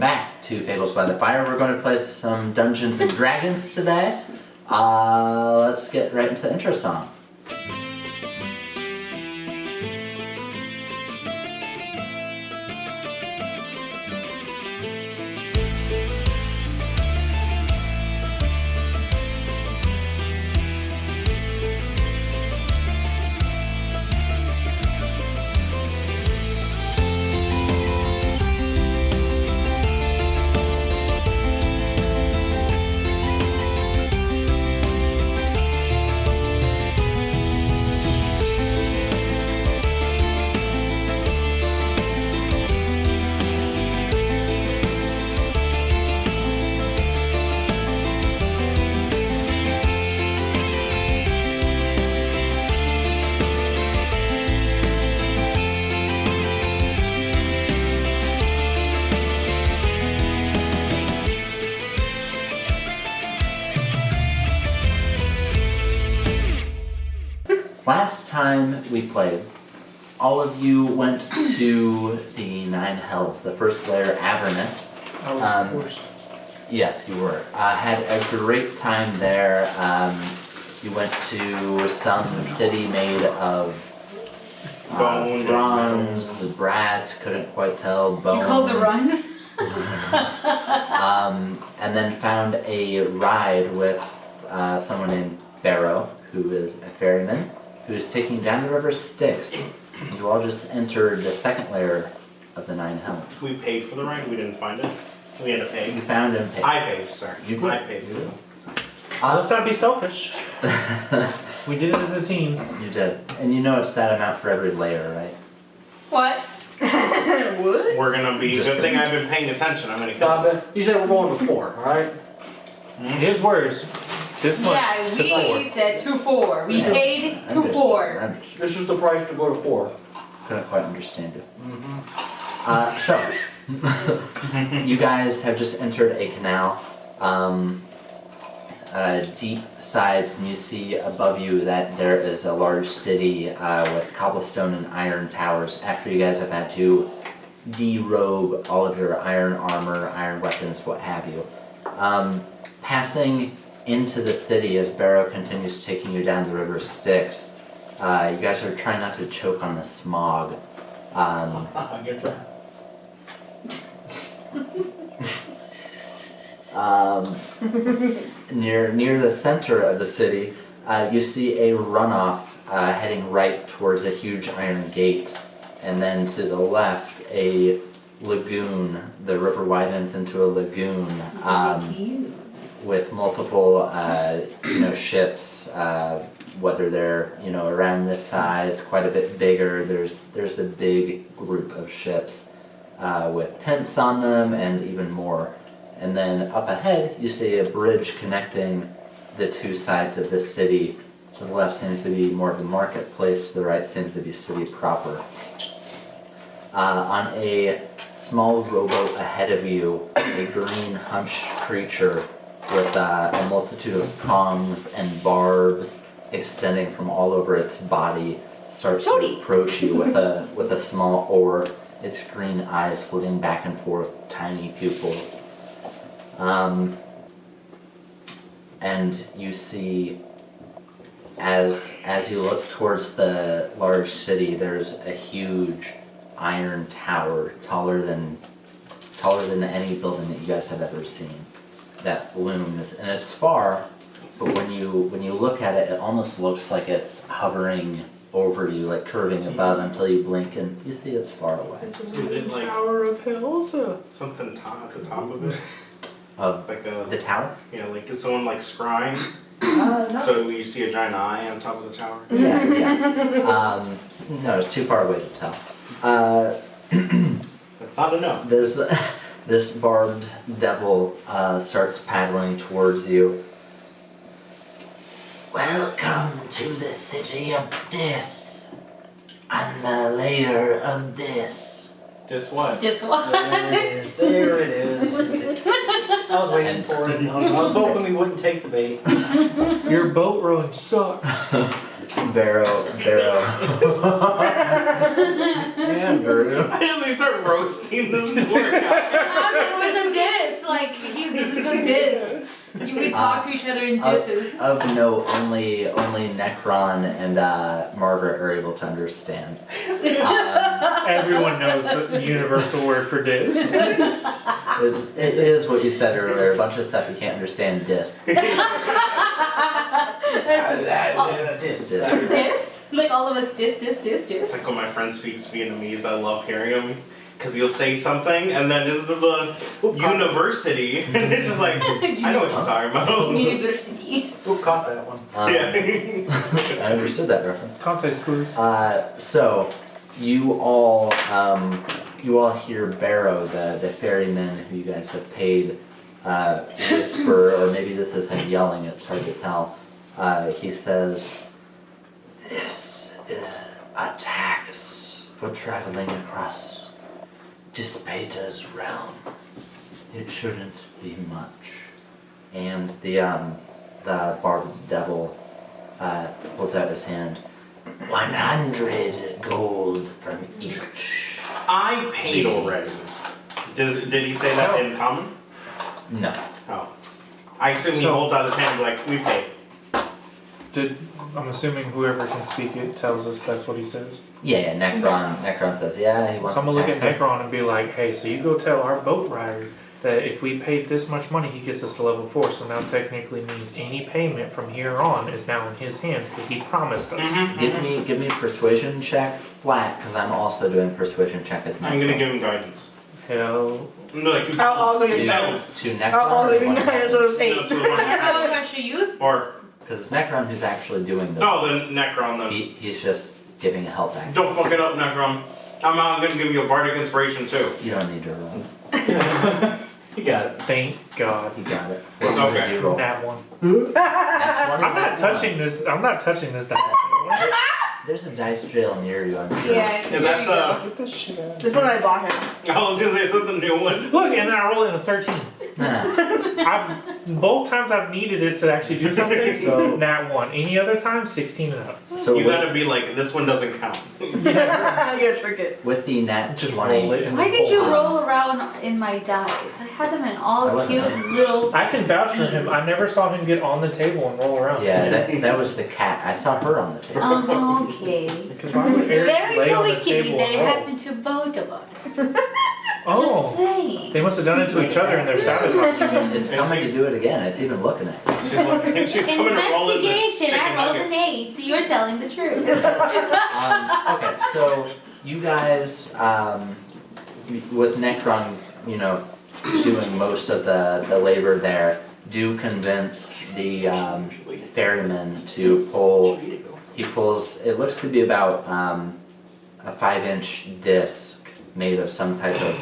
back to Fables by the Fire. We're going to play some Dungeons and Dragons today. Let's get right into the intro song. Last time we played, all of you went to the Nine Hells, the first layer, Avernus. I was of course. Yes, you were. Had a great time there. You went to some city made of Bone, bronze, brass, couldn't quite tell, bone. You called the runs? And then found a ride with someone named Barrow, who is a ferryman, who is taking you down the river Styx. You all just entered the second layer of the Nine Hells. We paid for the ride, we didn't find it. We had to pay. You found and paid. I paid, sorry. You did. I paid for it. Let's not be selfish. We did it as a team. You did. And you know it's that amount for every layer, right? What? What? We're gonna be, Just good thing kidding. I've been paying attention, I'm gonna kill Bob, you said we're going to 4, alright? His words. This much Yeah, to 4. we said 2-4. We paid Understood. 2-4. Understood. This is the price to go to 4. Couldn't quite understand you. So, you guys have just entered a canal. Deep sides, and you see above you that there is a large city with cobblestone and iron towers. After you guys have had to derobe all of your iron armor, iron weapons, what have you. Passing into the city as Barrow continues taking you down the river Styx, you guys are trying not to choke on the smog. Good try. Near the center of the city, you see a runoff heading right towards a huge iron gate, and then to the left a lagoon. The river widens into a lagoon with multiple ships, whether they're around this size, quite a bit bigger. There's a big group of ships with tents on them and even more. And then up ahead, you see a bridge connecting the two sides of the city. To the left seems to be more of a marketplace, to the right seems to be city proper. On a small rowboat ahead of you, a green hunched creature with a multitude of prongs and barbs extending from all over its body starts to approach you with a small oar, its green eyes floating back and forth, tiny pupils. And you see, as you look towards the large city, there's a huge iron tower, taller than any building that you guys have ever seen, that looms. And it's far, but when you look at it, it almost looks like it's hovering over you, like curving above, until you blink and you see it's far away. Is it like Tower of Hills? something at the top of it? Of Like the tower? yeah, like is someone like scrying? No. So you see a giant eye on top of the tower? Yeah. No, it's too far away to tell. That's not a no. This barbed devil starts paddling towards you. Welcome to the city of Dis, and the layer of Dis. Just what? Just what? There it is. There it is. I was waiting for it. I was hoping we wouldn't take the bait. Your boat rowing sucks. Barrow. And Barrow. I usually start roasting this poor guy. It was We talk to each other in disses. Of note, only Necron and Margaret are able to understand. Everyone knows the universal word for dis. It is what you said earlier. A bunch of stuff you can't understand. Dis. Dis? Like all of us dis. It's like when my friend speaks Vietnamese, I love hearing him. Because you'll say something and then it's a university and it's just like, I know what you're talking about. University. Who caught that one? Yeah. I understood that reference. Context clues. So you all hear Barrow, the ferryman who you guys have paid, whisper, or maybe this is him yelling, it's hard to tell. He says, "This is a tax for traveling across Dispater's realm. It shouldn't be much." And the barbed devil holds out his hand. 100 gold from each. I paid already. Did he say that in common? No. Oh. I assume he So- holds out his hand like, we paid. I'm assuming whoever can speak it tells us that's what he says. Yeah, Necron says, yeah, he wants So I'm gonna look to at tax us. Necron and be like, hey, so you go tell our boat rider that if we paid this much money, he gets us to level 4. So now technically means any payment from here on is now in his hands because he promised us. Mm-hmm. Give me a persuasion check flat, because I'm also doing persuasion check as Necron. I'm gonna give him guidance. Hell, No, like, I'll also give to, guidance. to Necron. I'll or give one you guidance Necron? of 8. No, to the one I don't know Necron. if I should use Or, Because it's Necron who's actually doing the. no, then Necron then. He's just giving a help action. Don't fuck it up, Necron. I'm gonna give you a bardic inspiration too. You don't need to roll. You got it. thank God. You got it. What Okay. did you roll? That one. That's one I'm not and that touching this. I'm not touching this dice. one. There's a dice jail near you, I'm sure. Yeah. Is there that you the- go. Get this shit out. This one I bought him. I was gonna say, is that the new one? Look, and then I roll in a 13. Nah. Both times I've needed it to actually do something, So- nat 1. Any other time, 16 and up. So You with, gotta be like, this one doesn't count. You gotta trick it. with the nat Just 20, roll it. in Why the did you hole. roll around in my dice? I had them in I all wasn't cute in. little. I can vouch for him. I never saw him get on the table and roll around. yeah, that was the cat. I saw her on the table. Oh, okay. Because why would Eric Very lay on the coincident table that it and roll? happened to both of us. Just Oh, saying. they must have done it to each other and they're sabotaging It's coming to do it again. It's even looking at you. She's looking, she's coming to roll in the Investigation. chicken I rolled an nuggets. 8, so you're telling the truth. Okay, so you guys, with Necron, doing most of the labor there, do convince the ferryman to pull. He pulls. It looks to be about a 5-inch disc made of some type of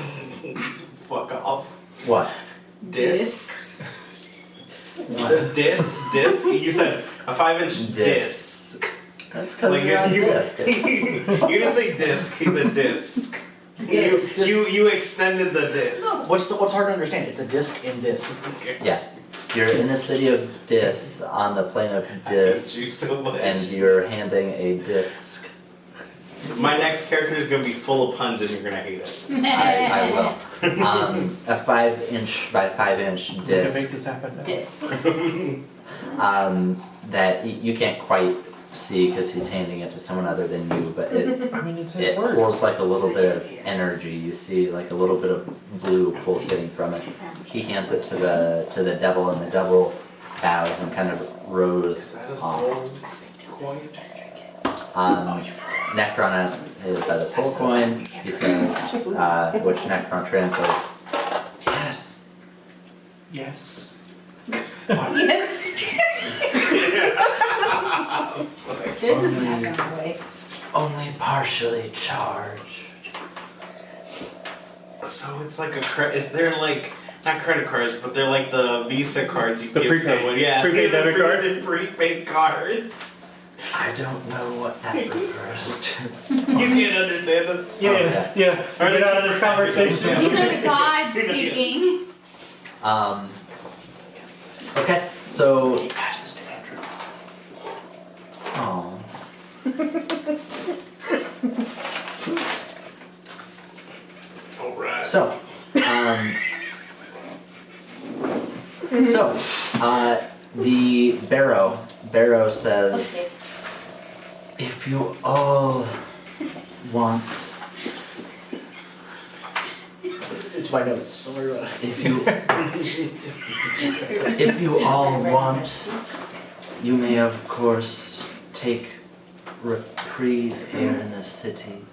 Fuck off. what? Disc. Disc. You said a 5-inch disc. That's because Like you're on you, disc. you didn't say disc. He said disc. You extended the disc. What's hard to understand? It's a disc in disc. Yeah, you're in the city of Dis on the plane of I hate Dis, you so much. and you're handing a disc. My next character is gonna be full of puns, and you're gonna hate it. I will. A 5-inch by 5-inch We can make disc this happen now. Disc. that you can't quite see because he's handing it to someone other than you, but it I mean, it's his it word. pulls like a little bit of energy. You see like a little bit of blue pulsating from it. He hands it to the devil, and the devil bows and kind of Is rose that a off. soul coin? Necron asks, is that a soul coin? He says, which Necron translates, yes. Yes. Yes. This is not gonna work. Only partially charged. So it's like a credit. They're like not credit cards, but they're like the Visa cards you The give prepaid. someone. Yeah, Prepaid debit card? The prepaid cards. I don't know what that refers to. You can't understand this. Yeah, yeah. Are they Get out of this super conversation. Yeah. These are the gods speaking. Okay, so. Pass this to Andrew. Oh. All right. So, So, the Barrow says, Okay. if you all want, It's my notes. Don't worry about it. if you all want, you may of course take reprieve here in the city.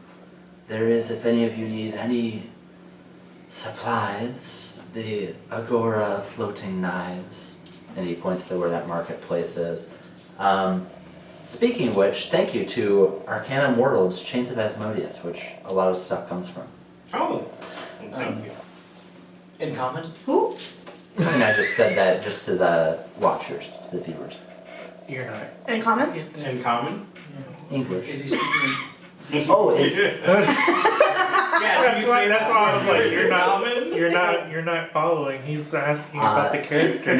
There is, if any of you need any supplies, the Agora floating knives. And he points to where that marketplace is. Speaking of which, thank you to Arcanum Worlds, Chains of Asmodeus, which a lot of stuff comes from. Oh, thank you. In common? Who? And I just said that just to the watchers, to the viewers. You're not. Any comment? In common? English. Is he speaking? Oh, Yeah, did you say That's why I was like, in common? you're not following. He's asking about the character.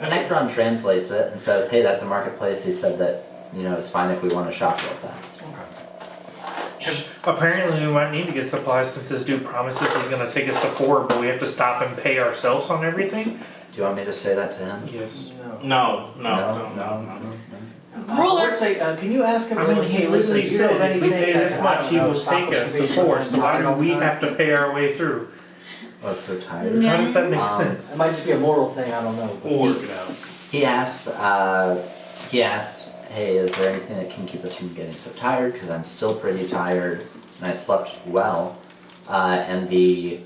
Necron translates it and says, hey, that's a marketplace. He said that, it's fine if we want to shop real fast. Apparently, we might need to get supplies since this dude promises he's going to take us to 4, but we have to stop and pay ourselves on everything. Do you want me to say that to him? Yes. No. I would say, can you ask him? I mean, he literally you know of said if we anything pay this that much, he will stop take us to 4. So why do we have to pay our way through? Oh, I'm so tired. How does that make Um, sense? It might just be a moral thing. I don't know. But We'll work it out. He asks, hey, is there anything that can keep us from getting so tired? Because I'm still pretty tired, and I slept well. And the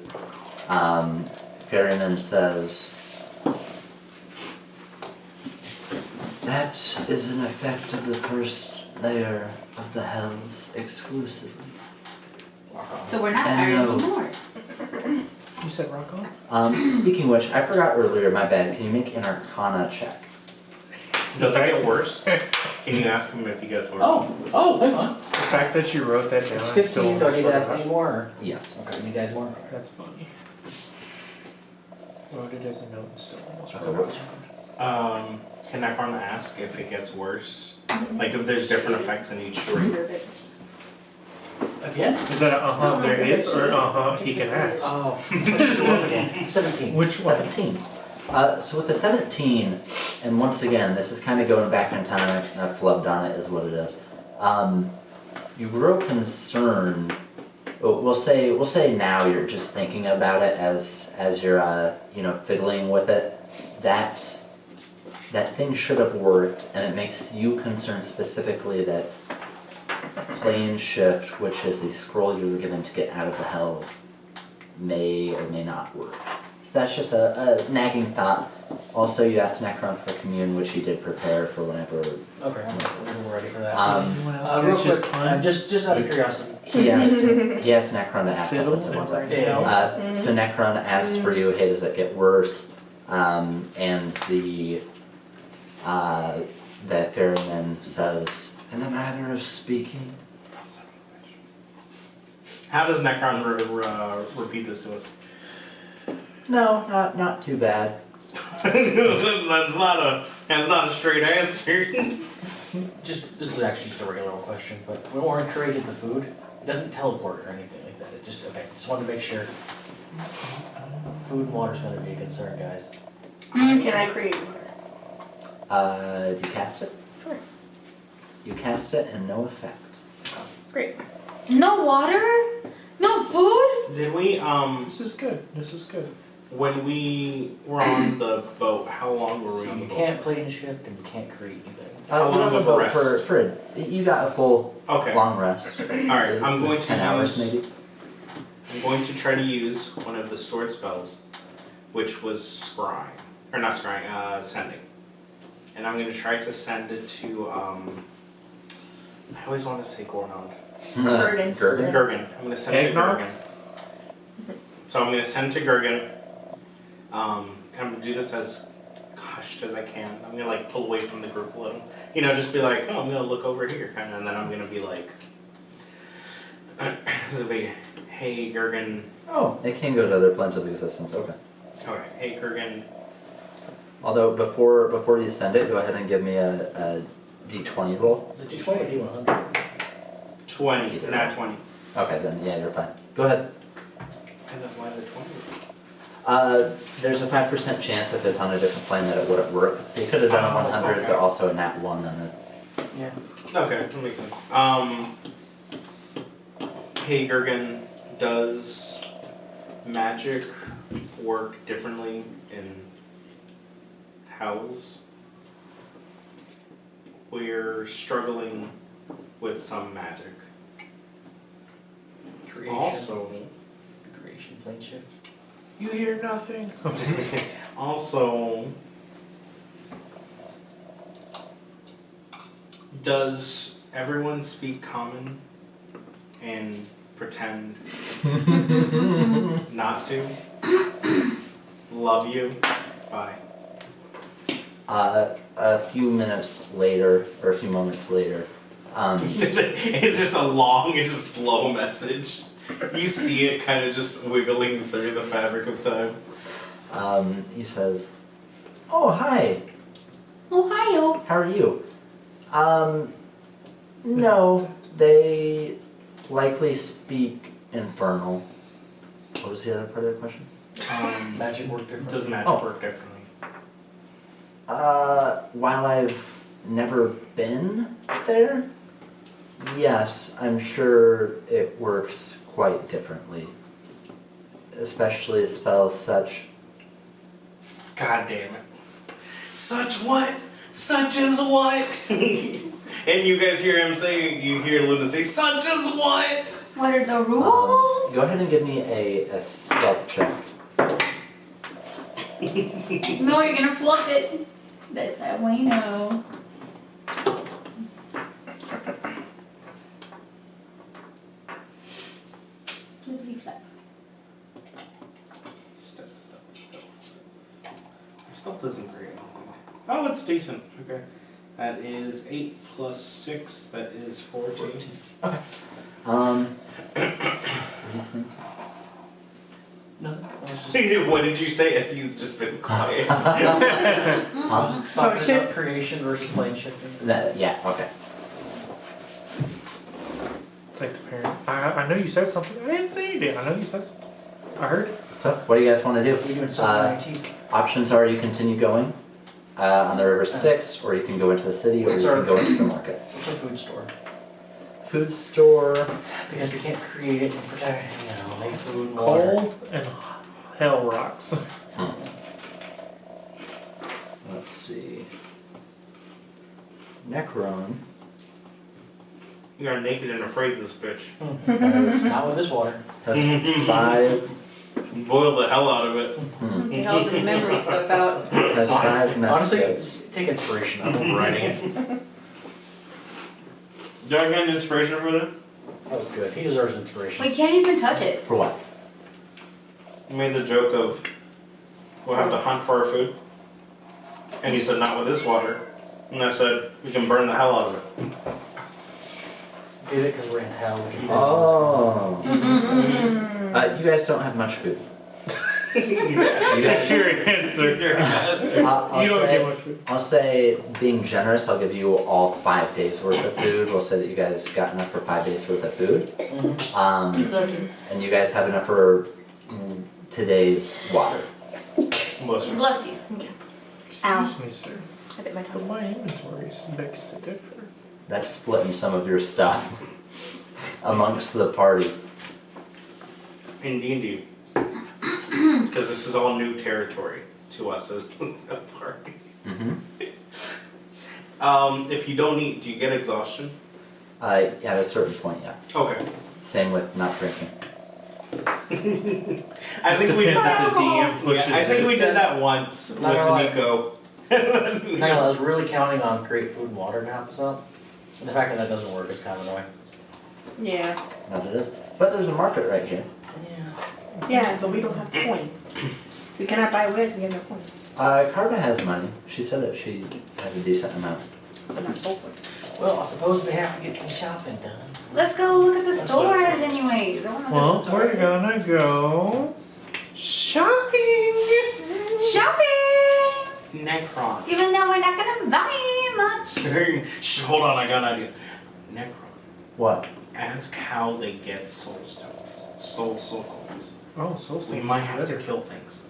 ferryman says, that is an effect of the first layer of the hells exclusively. So we're not And tired no. anymore. You said rock on? Speaking of which, I forgot earlier, my bad. Can you make an Arcana check? Does it get worse? Can you ask him if he gets worse? Oh, hang on. The fact that you wrote that down, It's I 15. still Do I almost need to add forgot. any more? Or? Yes. Okay, you need to add more. That's funny. Wrote it as a note and still almost Okay, forgot. what? Can Necron ask if it gets worse? Like if there's different effects in each story? Again? Is that a there is, or he can ask? Oh. Okay. 17. Which one? 17. So with the 17, and once again, this is kind of going back in time, I've flubbed on it is what it is. You grow concerned, we'll say now you're just thinking about it as you're, fiddling with it, that thing should have worked, and it makes you concerned specifically that plane shift, which is the scroll you were given to get out of the hells, may or may not work. So that's just a nagging thought. Also, you asked Necron for commune, which he did prepare for whenever. Okay, we're ready for that. Anyone else Real catch his quick, pun? just out of curiosity. He asked Necron to ask Fiddle something. So one and second. ring. So Necron asked for you, hey, does it get worse? And the ferryman says, in a manner of speaking. How does Necron repeat this to us? No, not too bad. that's not a straight answer. This is actually just a regular old question, but when Warren created the food, it doesn't teleport or anything like that. It just wanted to make sure. Food and water's gonna be a concern, guys. Can I create water? Do you cast it? Sure. You cast it and no effect. Great. No water? No food? Did we This is good. when we were on the boat? How long were we So on the you boat? can't plane a ship and you can't create anything. How You long have a of a boat for you got a full Okay. long rest. All right. I'm going to 10 hours use. maybe. I'm going to try to use one of the stored spells, which was scrying, or not scrying, sending. And I'm going to try to send it to. I always want to say Gornon. Gurgen. Gurgen. Gurgen. I'm going to send it to Eggnog? Gurgen. So I'm going to send it to Gurgen. I'm going to do this as hushed as I can. I'm going to like pull away from the group a little. Just be like, oh, I'm going to look over here, kind of, and then I'm going to be like, it'll be, hey, Gurgen. Oh, it can go to other planes of existence. Okay. Okay, hey, Gurgen. Although before you send it, go ahead and give me a d20 roll. The D20 or D100? 20, not 20. Okay, then yeah, you're fine. Go ahead. And then why the 20? There's a 5% chance if it's on a different plane that it wouldn't work. So you could have done a 100, okay. but also a nat 1 on it. Okay, that makes sense. Hey Gergen, does magic work differently in Hells? We're struggling with some magic. Creation. Also, Creation plane shift. You hear nothing. also, does everyone speak common and pretend not to? Love you. Bye. A few minutes later, or a few moments later, It's just a long, it's a slow message. You see it kind of just wiggling through the fabric of time. he says, "Oh, hi. Ohio. How are you?" No, they likely speak Infernal. What was the other part of the question? Magic work different. Does magic Oh. work differently? While I've never been there, yes, I'm sure it works quite differently. Especially spells such. God damn it. Such what? Such as what? And you guys hear him say, you hear Luna say, such as what? What are the rules? Go ahead and give me a stealth check. No, you're gonna fluff it. That's how we know. Flippity flap. Stealth. My stealth isn't great, I don't think. Oh, it's decent. Okay. That is 8 plus 6, that is 14. What do you think? No, I was just What did you say as he's just been quiet? Huh? talking about creation versus plane shifting. Yeah, okay. It's like the parent. I know you said something. I didn't say anything. I know you said something. I heard. So, what do you guys want to do? We're doing something IT. Options are you continue going on the river Styx, or you can go into the city, or What's you our- can go into the market. What's our food store? Food store. Because we can't create it and protect, make food and water. Cold and hell rocks. Let's see. Necron. You are naked and afraid of this bitch. has, Not with this water. has 5. Boil the hell out of it. Get all the memory stuff out. Has 5 Honestly, messages. take inspiration. I'm overriding it. Do I get an inspiration for that? That was good. He deserves inspiration. We can't even touch it. For what? You made the joke of, we'll have to hunt for our food. And you said, not with this water. And I said, we can burn the hell out of it. Did it because we're in hell. We can Oh. You guys don't have much food. You guys, Your answer. I'll You don't say- get much food. I'll say, being generous, I'll give you all 5 days worth of food. We'll say that you guys got enough for 5 days worth of food. Lucky. And you guys have enough for today's water. Most of it. Bless you. Excuse me, sir. I bit my But tongue. my inventory begs to differ. That's splitting some of your stuff amongst the party. Indeed. Because this is all new territory to us as a party. Mm-hmm. If you don't eat, do you get exhaustion? At a certain point, yeah. Okay. Same with not drinking. I think we did Depends that. if the DM pushes Yeah, I think it. we did that once with Not gonna lie. Nico. I was really counting on create food and water to help us out. And the fact that that doesn't work is kind of annoying. Yeah. Not it is. But there's a market right here. Yeah. Yeah, but we don't have coin. We cannot buy with, we have no coin. Carva has money. She said that she has a decent amount. But not soul coin. Well, I suppose we have to get some shopping done. Let's go look at the That's what stores it's anyways. I wanna look Well, at the we're stores. gonna go shopping. Shopping! Necron. Even though we're not gonna buy much. Shh, hold on, I got an idea. Necron. What? Ask how they get soul stones. Soul coins. Oh, so We might have to kill things.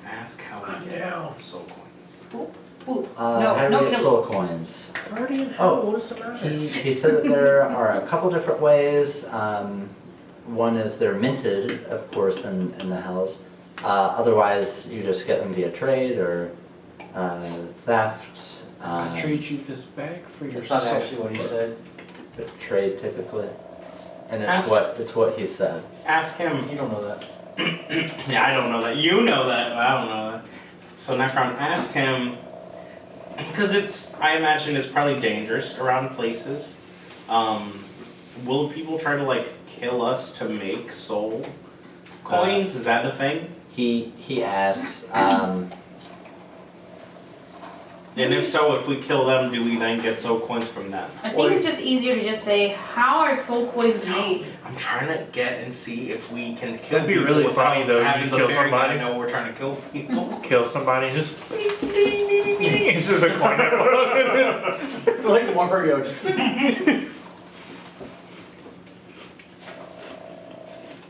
Ask how I'm we get down. soul coins. Ooh, How no, do no we get kill. soul coins? Guardian Oh, hell, what does it matter? He said that there are a couple different ways. One is they're minted, of course, in the hells. Otherwise, you just get them via trade or theft. I trade you this bag for your That's not soul. actually what he said. Trade typically, and Ask- it's what he said. Ask him. You don't know that. Yeah, I don't know that. You know that, but I don't know that. So Necron, ask him, because I imagine it's probably dangerous around places. Will people try to like kill us to make soul coins? Is that the thing? He asks. And if so, if we kill them, do we then get soul coins from them? I think it's just easier to just say, how are soul coins made? I'm trying to get and see if we can kill That'd be people really without funny, though, if having you the kill fairy guy somebody. know we're trying to kill people. Kill somebody and just it's just a coin that falls. Like Mario.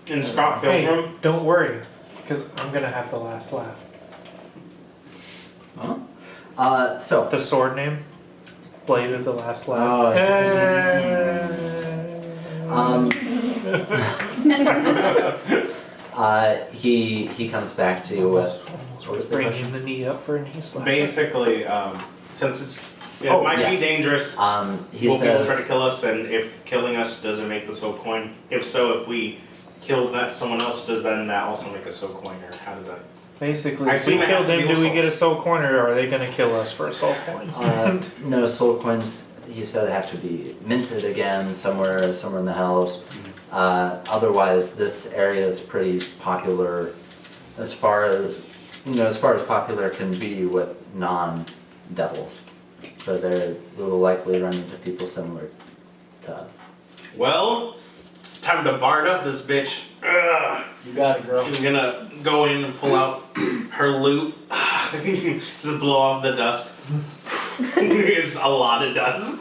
And Scott Hey, Pilgrim. don't worry, because I'm gonna have the last laugh. Huh? So The sword name? Blade of the Last Laugh. Oh, he comes back to you with. What was the bringing question? the knee up for a knee slap. Basically, since it Oh, might yeah. be dangerous, He will people try to says. kill us? And if killing us doesn't make the soul coin, if so, if we kill that someone else, does then that also make a soul coin, or how does that? Basically, I if we assume it kill has to them, be do we with get a soul coin, or are they gonna kill us for a soul coin? No soul coins. He said have to be minted again somewhere in the hells. Otherwise, this area is pretty popular, as far as popular can be with non-devils. So they will likely run into people similar to us. Well, time to bard up this bitch. Ugh. You got it, girl. She's gonna go in and pull out her loot. Just blow off the dust. It's a lot of dust.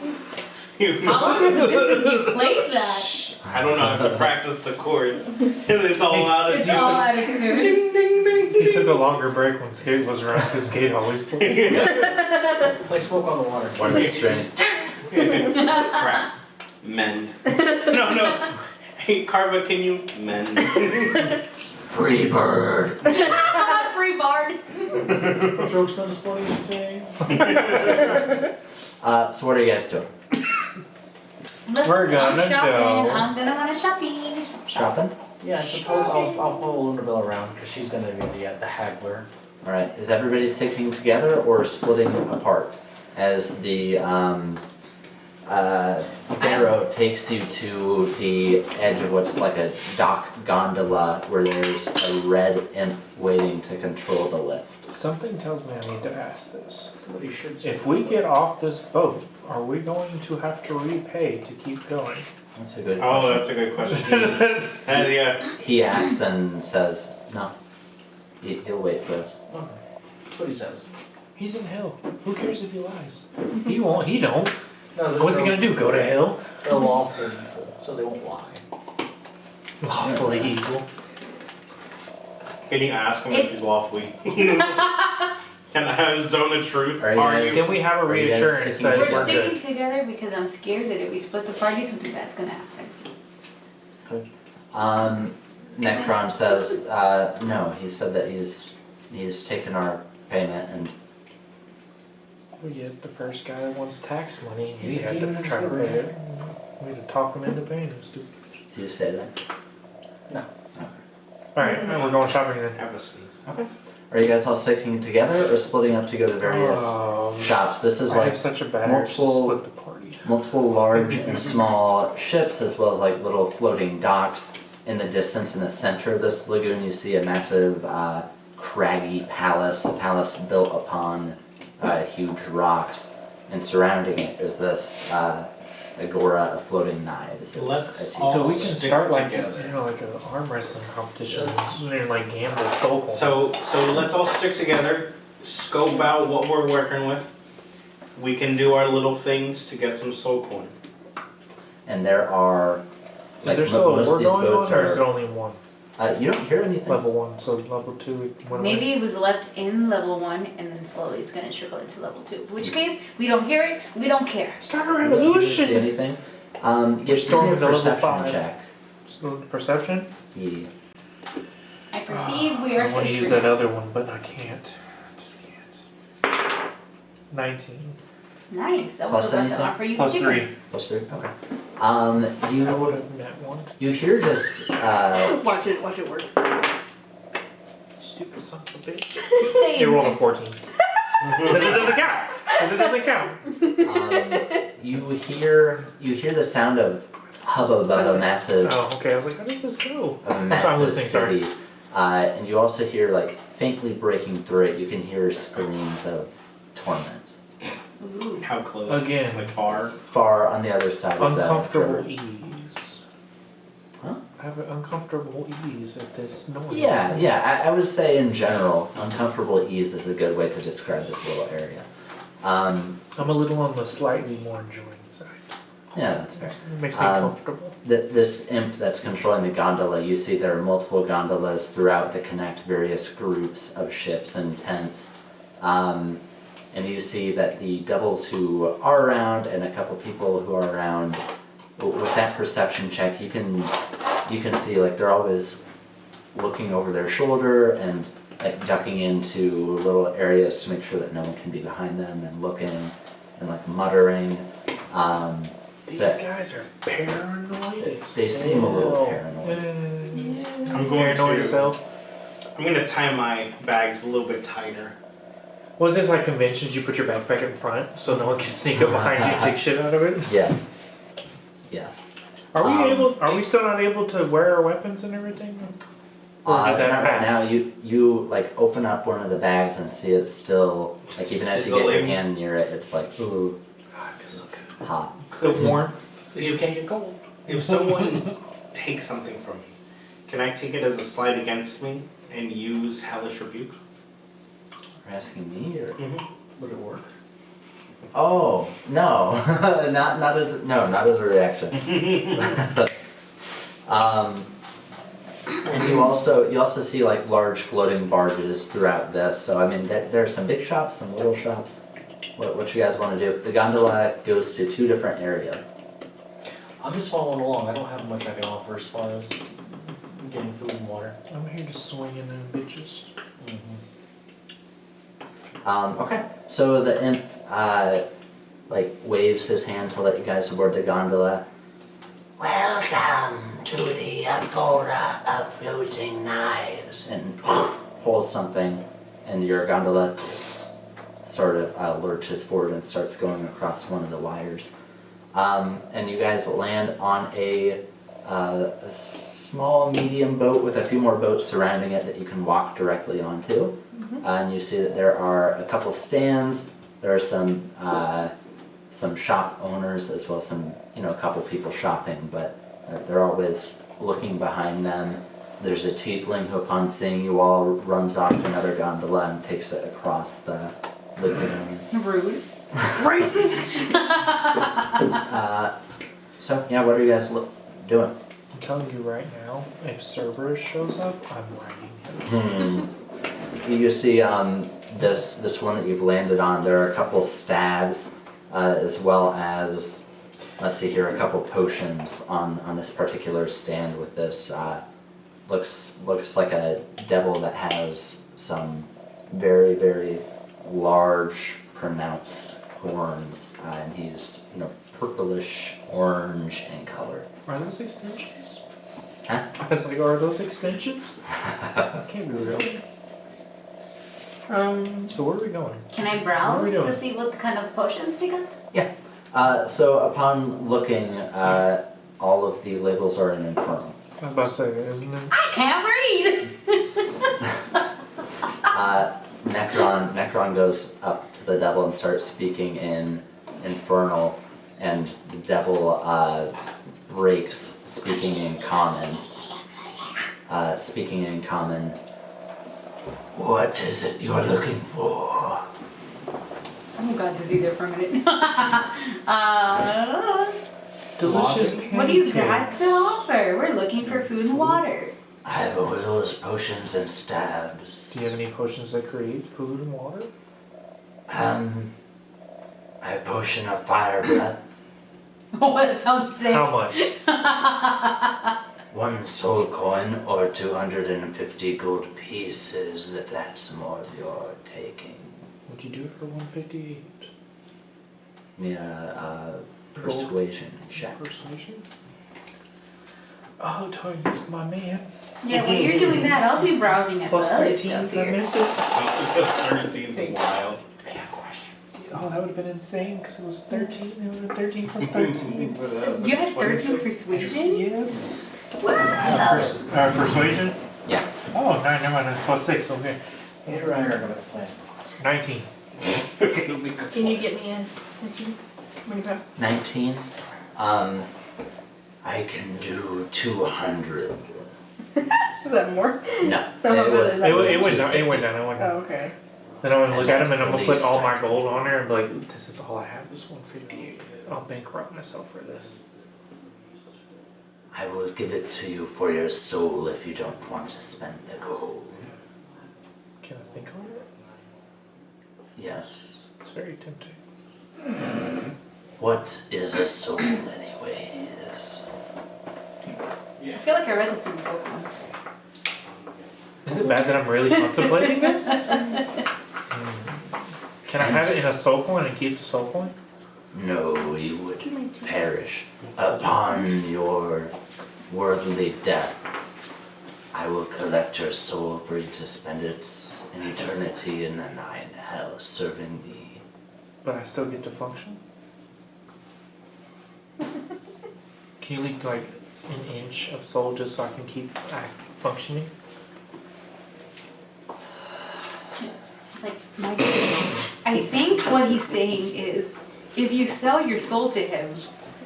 How long has it been since you played that? I don't know. I have to practice the chords. It's all out of It's tune. all attitude. Ding, ding, ding, He ding. took a longer break when Skate was around, because Skate always played. Play Smoke on the Water. One of the strings. Crap. Mend. No. Hey, Carva, can you mend? Free bird. Free bard. Joke's not as funny as you think. So what are you guys doing? Listen, We're gonna I'm shopping. go. I'm gonna wanna shopping. Shopping. Yeah, I suppose I'll follow Lunabelle around because she's gonna be the haggler. All right. Is everybody sticking together or splitting apart? As the Barrow takes you to the edge of what's like a dock gondola, where there's a red imp waiting to control the lift. Something tells me I need to ask this. What he should say. If we get off this boat, are we going to have to repay to keep going? That's a good Oh, question. that's a good question. Yeah. He asks and says, no. He'll wait for us. Okay. That's what he says. He's in hell. Who cares if he lies? He won't. He don't. No, What's he gonna do? Go to hell? They're lawful evil, so they won't lie. Lawfully evil. Can you ask him if he's lawfully? Can I have his zone of truth? Are you guys- Can we have a Are you guys reassurance sticking that We're we're sticking good? together because I'm scared that if we split the party, something bad's gonna happen. Necron says, no. He said that he's taken our payment and We get the first guy that wants tax money. and He's He a had to demon try to forever. pay it. We had to talk him into paying us. Stupid. do you say that? All right, we're going shopping then. Have a sneeze. Are you guys all sticking together or splitting up to go to various shops? This is I like have such a bad urge to multiple- split the party. multiple large and small ships, as well as like little floating docks. In the distance, in the center of this lagoon, you see a massive craggy palace, a palace built upon huge rocks, and surrounding it is this agora of floating knives. Let's as you all- So we can stick start like together. like an arm wrestling competition, and like gamble soul coin. So let's all stick together, scope out what we're working with. We can do our little things to get some soul coin. And there are is there still a most war of these going boats on, or is are there only one? You don't hear anything. Level 1, so level 2 it went Maybe away. it was left in level 1 and then slowly it's gonna trickle into level 2. In which case, we don't hear it, we don't care. Start a You don't see revolution! anything. Give Storm me a into level perception 5. check. So, perception? Yeah. I perceive we are I want to safe use for that now. other one, but I can't. I just can't. 19. Nice. I Plus was about anything? to offer you Plus the 3. chicken. Plus 3. Okay. I would You have met 1. you hear this. Watch it work. Stupid son of a bitch. Same. It rolled a 14. But it doesn't count. It doesn't count. You hear the sound of hubbub of a massive Oh, okay. I was like, how does this go? of a I'm massive listening, sorry. city, and you also hear like faintly breaking through it. You can hear screams of torment Ooh. How close? Again. Like far? far on the other side of the Uncomfortable river. ease. Huh? I have an uncomfortable ease at this noise. Yeah. I would say in general, uncomfortable ease is a good way to describe this little area. I'm a little on the slightly more enjoying side. Yeah, that's fair. It makes me comfortable. This imp that's controlling the gondola, you see there are multiple gondolas throughout that connect various groups of ships and tents. And you see that the devils who are around and a couple people who are around, with that perception check, you can see like they're always looking over their shoulder and like ducking into little areas to make sure that no one can be behind them and looking and like muttering. These So guys are paranoid. they seem a little paranoid. I'm going Paranoid to- as hell. I'm gonna tie my bags a little bit tighter. Was this like conventions? You put your backpack in front so no one can sneak up behind you and take shit out of it? Yes. Yes. Are we Um, Are we still not able to wear our weapons and everything? Or did that Not right now. pass? You like open up one of the bags and see it's still like even as you get your Sizzling. hand near it, it's like ooh Ah, it feels so good. hot. The warm. You can't get cold. If someone takes something from me, can I take it as a slight against me and use Hellish Rebuke? You're asking me or? Would it work? Oh no, not as a reaction. And you also see like large floating barges throughout this. So I mean there are some big shops, some little shops. What you guys want to do? The gondola goes to 2 different areas. I'm just following along. I don't have much I can offer as far as getting food and water. I'm here just swinging them bitches. Okay, so the imp like waves his hand to let you guys aboard the gondola. Welcome to the Agora of Floating Knives, and pulls something, and your gondola sort of lurches forward and starts going across one of the wires. And you guys land on a small, medium boat with a few more boats surrounding it that you can walk directly onto. And you see that there are a couple stands. There are some shop owners as well as some, a couple people shopping, but they're always looking behind them. There's a tiefling who, upon seeing you all, runs off to another gondola and takes it across the lagoon. Rude. Racist. So yeah, what are you guys doing? I'm telling you right now, if Cerberus shows up, I'm riding him. You see this one that you've landed on, there are a couple stabs as well as, let's see here, a couple potions on this particular stand with this, looks like a devil that has some very, very large, pronounced horns, and he's, purplish orange in color. Are those extensions? Huh? I was like, are those extensions? Can't be real. So where are we going? Can I What are browse we doing? to see what kind of potions they got? So upon looking, all of the labels are in Infernal. I was about to say, isn't it? I can't read! Necron goes up to the devil and starts speaking in Infernal, and the devil breaks, speaking in Common. What is it you're looking for? Oh god, this is there for a minute. Delicious Lodging? pancakes. What do you got to offer? We're looking for food and water. I have oils, potions, and stabs. Do you have any potions that create food and water? I have potion of fire breath. Oh, that sounds sick. How much? 1 soul coin or 250 gold pieces, if that's more of your taking. Would you do it for 158? Yeah, persuasion check. Persuasion? Oh, Tony, this is my man. Yeah, when you're doing that, I'll be browsing at Plus the other 13, stuff I here. miss it. 13's wild. I have a question. Oh, that would have been insane because it was 13. It would have been 13 plus 13. You had 13 persuasion? Yes. Wow. Persuasion? Yeah. Oh, 9, never mind. Plus 6, okay. Peter and I are gonna plan. 19. Can you get me in? 19. I can do 200. Is that more? No. No, no, was, no, It went down. It went down. It went down. Oh, okay. Then I'm gonna look at And him and I'm that's gonna the put all least I my can gold on there and be like, this is all I have is 158. I'll bankrupt myself for this. I will give it to you for your soul if you don't want to spend the gold. Can I think on it? Yes. It's very tempting. What is a soul, anyways? I feel like I read this in a book once. Is it bad that I'm really contemplating this? Can I have it in a soul coin and keep the soul coin? No, you would perish upon your worldly death. I will collect your soul for you to spend it in eternity in the 9 hells serving thee. But I still get to function? Can you leave like an inch of soul just so I can keep functioning? It's like, my God. I think what he's saying is, if you sell your soul to him,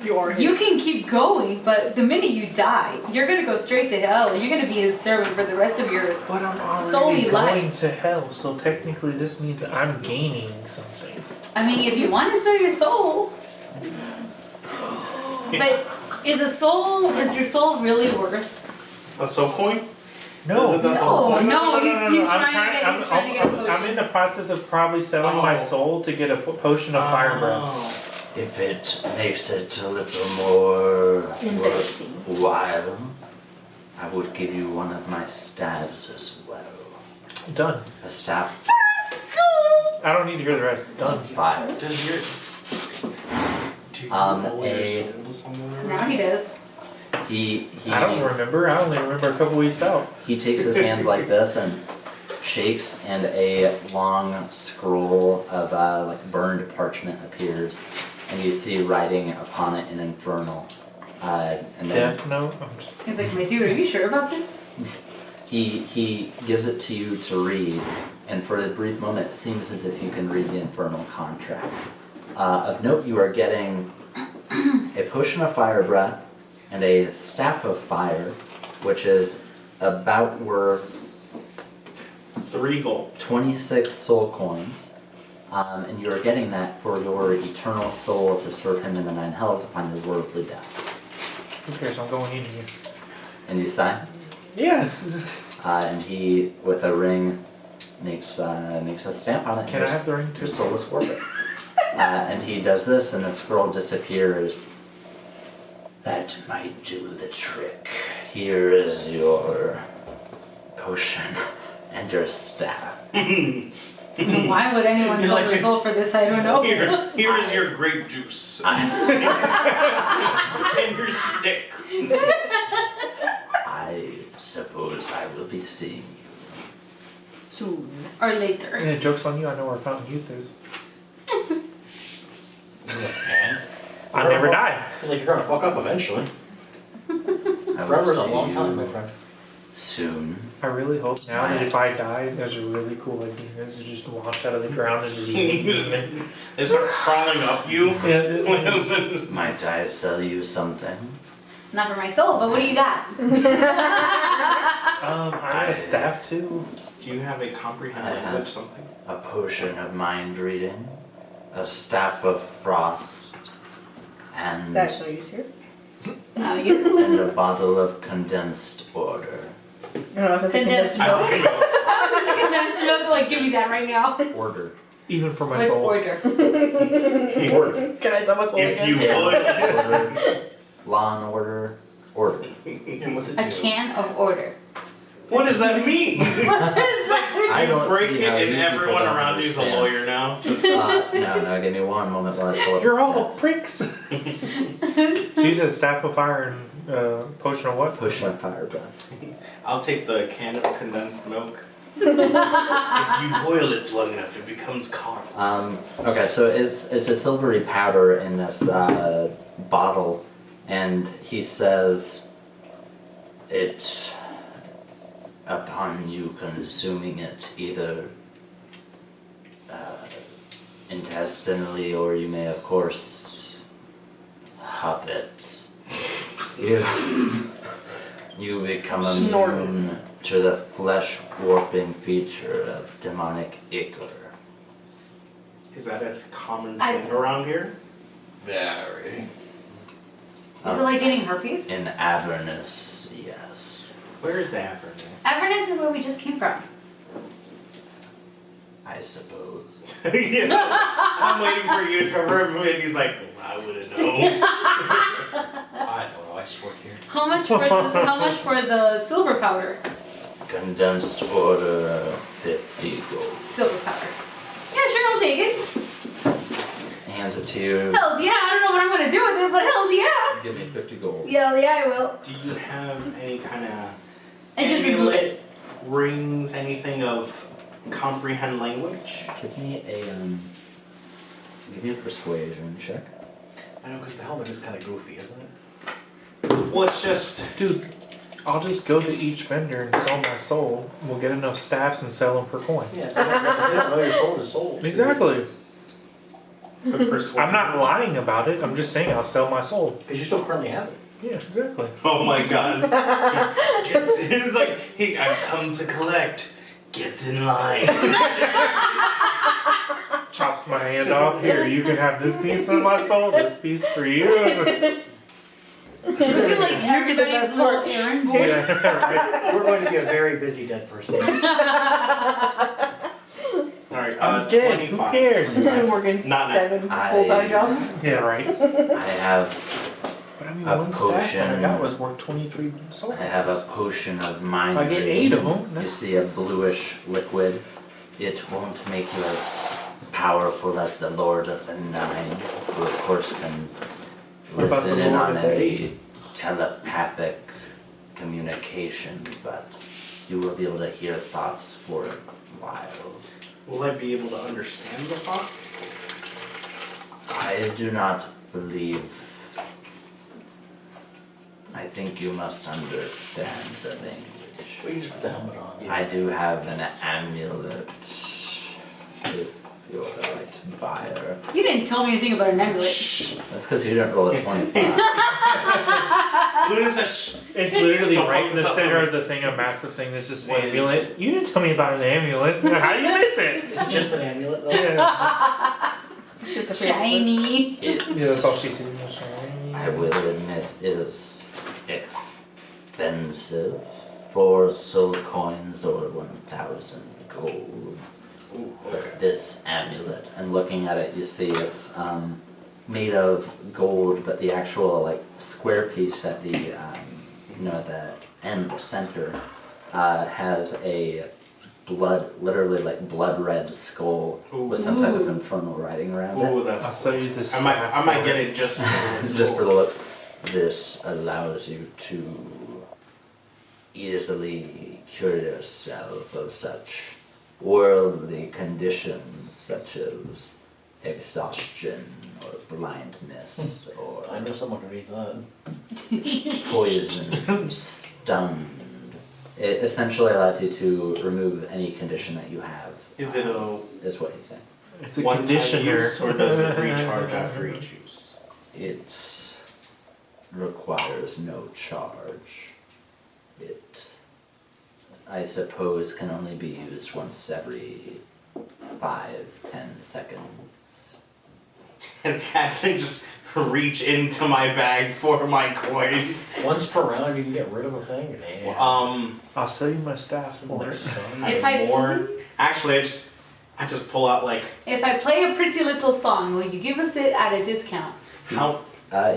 you can keep going, but the minute you die, you're gonna go straight to hell. You're gonna be his servant for the rest of your But I'm already solely going life. to hell, so technically this means I'm gaining something. I mean, if you want to sell your soul, but is your soul really worth? A soul coin? No. Isn't that the whole point? No, he's I'm trying to get a I'm potion. in the process of probably selling my Oh. soul to get a potion of fire breath. Oh. If it makes it a little more Interesting. worthwhile, I would give you one of my stabs as well. Done. A staff I don't need to hear the rest. Done. of fire. Does your... Do you Um, owe a- your soul to someone Now he does. He I don't remember. I only remember a couple weeks out. He takes his hand like this and shakes, and a long scroll of like burned parchment appears, and you see writing upon it in Infernal. And then Death note. He's like, my dude, are you sure about this? he gives it to you to read, and for a brief moment it seems as if you can read the Infernal contract. Of note, you are getting a potion of fire breath and a staff of fire, which is about worth 3 gold. 26 soul coins, and you are getting that for your eternal soul to serve him in the 9 hells upon your worldly death. Who cares? I'm going in here. And you sign, Yes. and he, with a ring, makes a stamp on it. Can I have the ring Your too? soul is forfeit. And he does this, and the scroll disappears. That might do the trick. Here is your potion and your staff. Why would anyone sell their soul for this? I don't know. Here is your grape juice. And your stick. I suppose I will be seeing you. Soon. Or later. Yeah, joke's on you. I know where Fountain Youth is. I never die. He's like, you're gonna fuck up eventually. I will Forever's a see long time, you my friend. soon. I really hope now that if I die, there's a really cool idea. Is to just launch out of the ground and just eat me. They start crawling up you. Yeah, Might I sell you something? Not for my soul, but what do you got? I got a staff too. Do you have a comprehend I have- language something? A potion of mind reading, a staff of frost, and That's no use here. No, you. and a bottle of condensed order. No, I was gonna say Condensed condensed milk. milk. I was like, condensed milk, like, give me that right now. Order. Even for my What's soul. order? Order. Can I sell my soul If again? you would. Order. Law and order. Order. And what's it A do? can of order. What does that mean? What is that? I You don't break see it how and you everyone people don't around you's a understand. lawyer now. No, give me one moment while I pull up You're the all stats. pricks. She said staff of fire and potion of what? Push my fire breath. I'll take the can of condensed milk. If you boil it long enough, it becomes caramel. Okay, so it's a silvery powder in this bottle, and he says it's upon you consuming it either intestinally, or you may of course huff it. You become Snort it. immune to the flesh warping feature of demonic ichor. Is that a common I- thing around here? Very. Is it like getting herpes? In Avernus, yes. Where is Avernus? Avernus is where we just came from. I suppose. Yeah. I'm waiting for you to confirm it. And he's like, well, I wouldn't know. I don't know. I just work here. How much for the silver powder? Condensed order 50 gold. Silver powder. Yeah, sure, I'll take it. Hands it to you. Hells yeah, I don't know what I'm gonna do with it, but hells yeah. Give me 50 gold. Yeah, I will. Do you have any kind of And just remove it. amulet, rings, anything of comprehend language? Give me a persuasion check. I know, because the helmet is kind of goofy, isn't it? Well, it's just Dude, I'll just go to each vendor and sell my soul. We'll get enough staffs and sell them for coin. Yeah, they don't know your soul is sold. Exactly. it's a persuasion. I'm not lying about it. I'm just saying I'll sell my soul. Because you still currently have it. Yeah, exactly. Oh my god. It's like, hey, I've come to collect. Get in line. Chops my hand off. Here, you can have this piece of my soul, this piece for you. Look at like the everybody's best little part. errand boy. Yeah, right. We're going to be a very busy dead person. Alright, I'm dead. Who 25. cares? Working Not 7 I- full-time jobs. Yeah, right. I have But I mean, A one staff that I potion. got was worth 23 soul. I have a potion of mind I get reading. 8 of them. You see a bluish liquid. It won't make you as powerful as the Lord of the Nine, who of course can What about listen the in Lord on of the any telepathic communication, but you will be able to hear thoughts for a while. Will I be able to understand the thoughts? I do not believe. I think you must understand the language. We can just put the helmet on. I do have an amulet. If you're the right buyer. You didn't tell me anything about an amulet. That's because you didn't roll a 25. Luna says, shh. It's literally Don't right fuck in this the up center for me. of the thing, a massive thing that's just What an is- amulet. You didn't tell me about an amulet. How do you miss it? It's just an amulet, though. Yeah, It's just a free necklace. Shiny. that's all she said. I will admit it is expensive. 4 soul coins or 1,000 gold. Ooh, But this amulet, and looking at it, you see it's made of gold, but the actual like square piece at the at the end center has a literally like blood red skull with some type of Ooh. infernal writing around it. Ooh, that's I'll sell you this. I might get it just Just for the looks. This allows you to easily cure yourself of such worldly conditions such as exhaustion or blindness or I know someone who reads that. poison, stunned. It essentially allows you to remove any condition that you have. Is it a Is what he's saying. It's a one-time conditioner. use, or does it recharge after each use? It requires no charge. It, I suppose, can only be used once every 5-10 seconds. And Catherine just reach into my bag for my coins. Once per round, you can get rid of a thing. Man. I'll sell you my staff for it. If I Actually, I just pull out like If I play a pretty little song, will you give us it at a discount? how.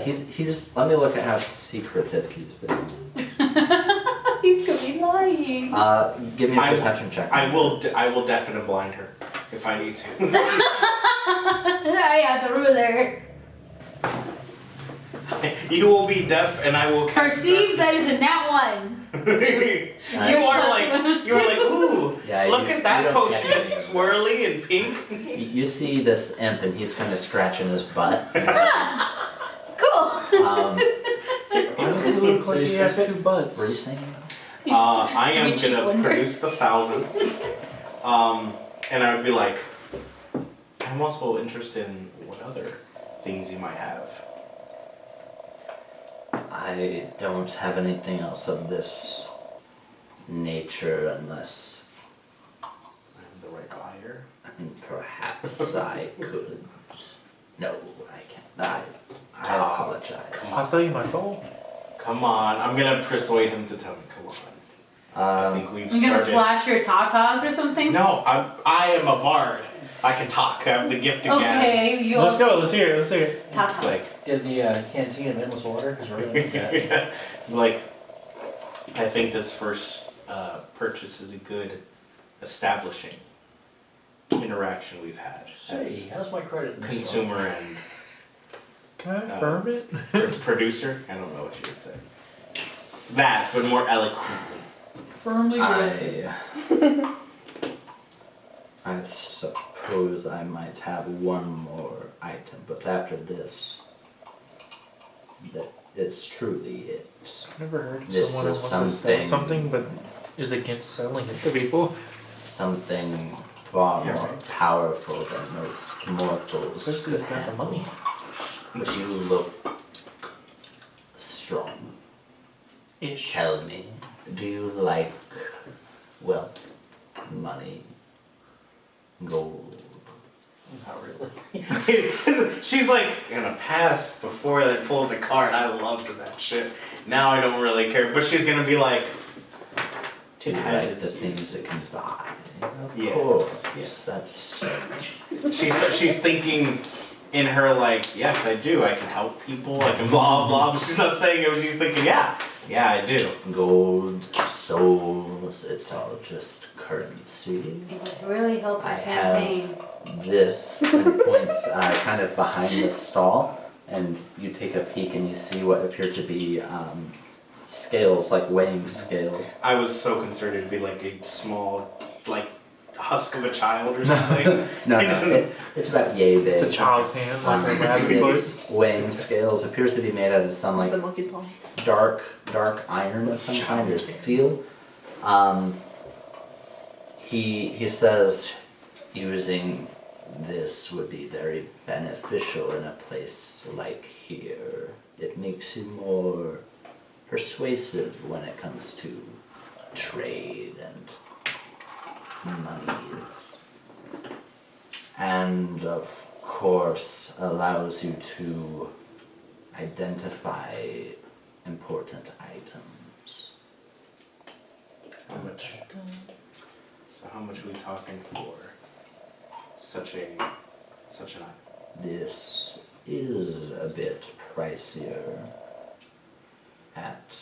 He's. Let me look at how secretive he's been. He's gonna be lying. Give me a perception check. I will definitely blind her if I need to. I have the ruler. You will be deaf, and I will. Perceive that is a nat 1. You are like, ooh, Yeah, look at that you don't potion. get It's swirly and pink. You see this imp, and he's kind of scratching his butt. Cool. Honestly, it looks like he has 2 butts. What are you saying? I Do am we cheat gonna wonder? produce the 1,000. And I would be like, I'm also interested in what other things you might have. I don't have anything else of this nature unless I'm the right buyer. perhaps I could. No, I can't. I apologize. I'll sell you my soul. Come on, I'm gonna persuade him to tell me. Come on. I think we've I'm gonna started. flash your tatas or something? No, I am a bard. I can talk. I have the gift again. Okay, you Let's also go. Let's hear it. Let's hear it. tatas. It's like, Get the canteen of endless water because we're gonna need that. like, I think this first purchase is a good establishing interaction we've had Hey, how's my credit? as consumer and Can I affirm it? producer. I don't know what you would say. That, but more eloquently. Firmly granted. I suppose I might have one more item, but after this, it's truly it. I've never heard of This someone who is wants to sell something- something but is against selling it to people. Something far Yeah, more right. powerful than most mortals Especially could if he's got the handle. money. But you look strong. Ish. Tell me, do you like wealth, money, gold? Not really. She's like gonna pass before they pulled the card. I loved that shit. Now I don't really care, but she's gonna be like, Do you has like the its things uses. it can buy? Of Yes, course, yes. that's she's thinking in her like, yes, I do. I can help people. I can blah blah. But she's not saying it. But she's thinking, yeah, I do. gold, souls, it's all just currency. It would really help our I campaign. This, and points kind of behind the stall, and you take a peek and you see what appear to be scales, like weighing scales. I was so concerned it'd be like a small, like husk of a child or something. No, it's about yay big. It's a child's hand, like a rabbit foot. It's weighing scales, appears to be made out of some It's like the monkey's paw. dark iron of some kind or steel. He says using this would be very beneficial in a place like here. It makes you more persuasive when it comes to trade and monies. And of course allows you to identify important items. How much? So how much are we talking for such an item? This is a bit pricier at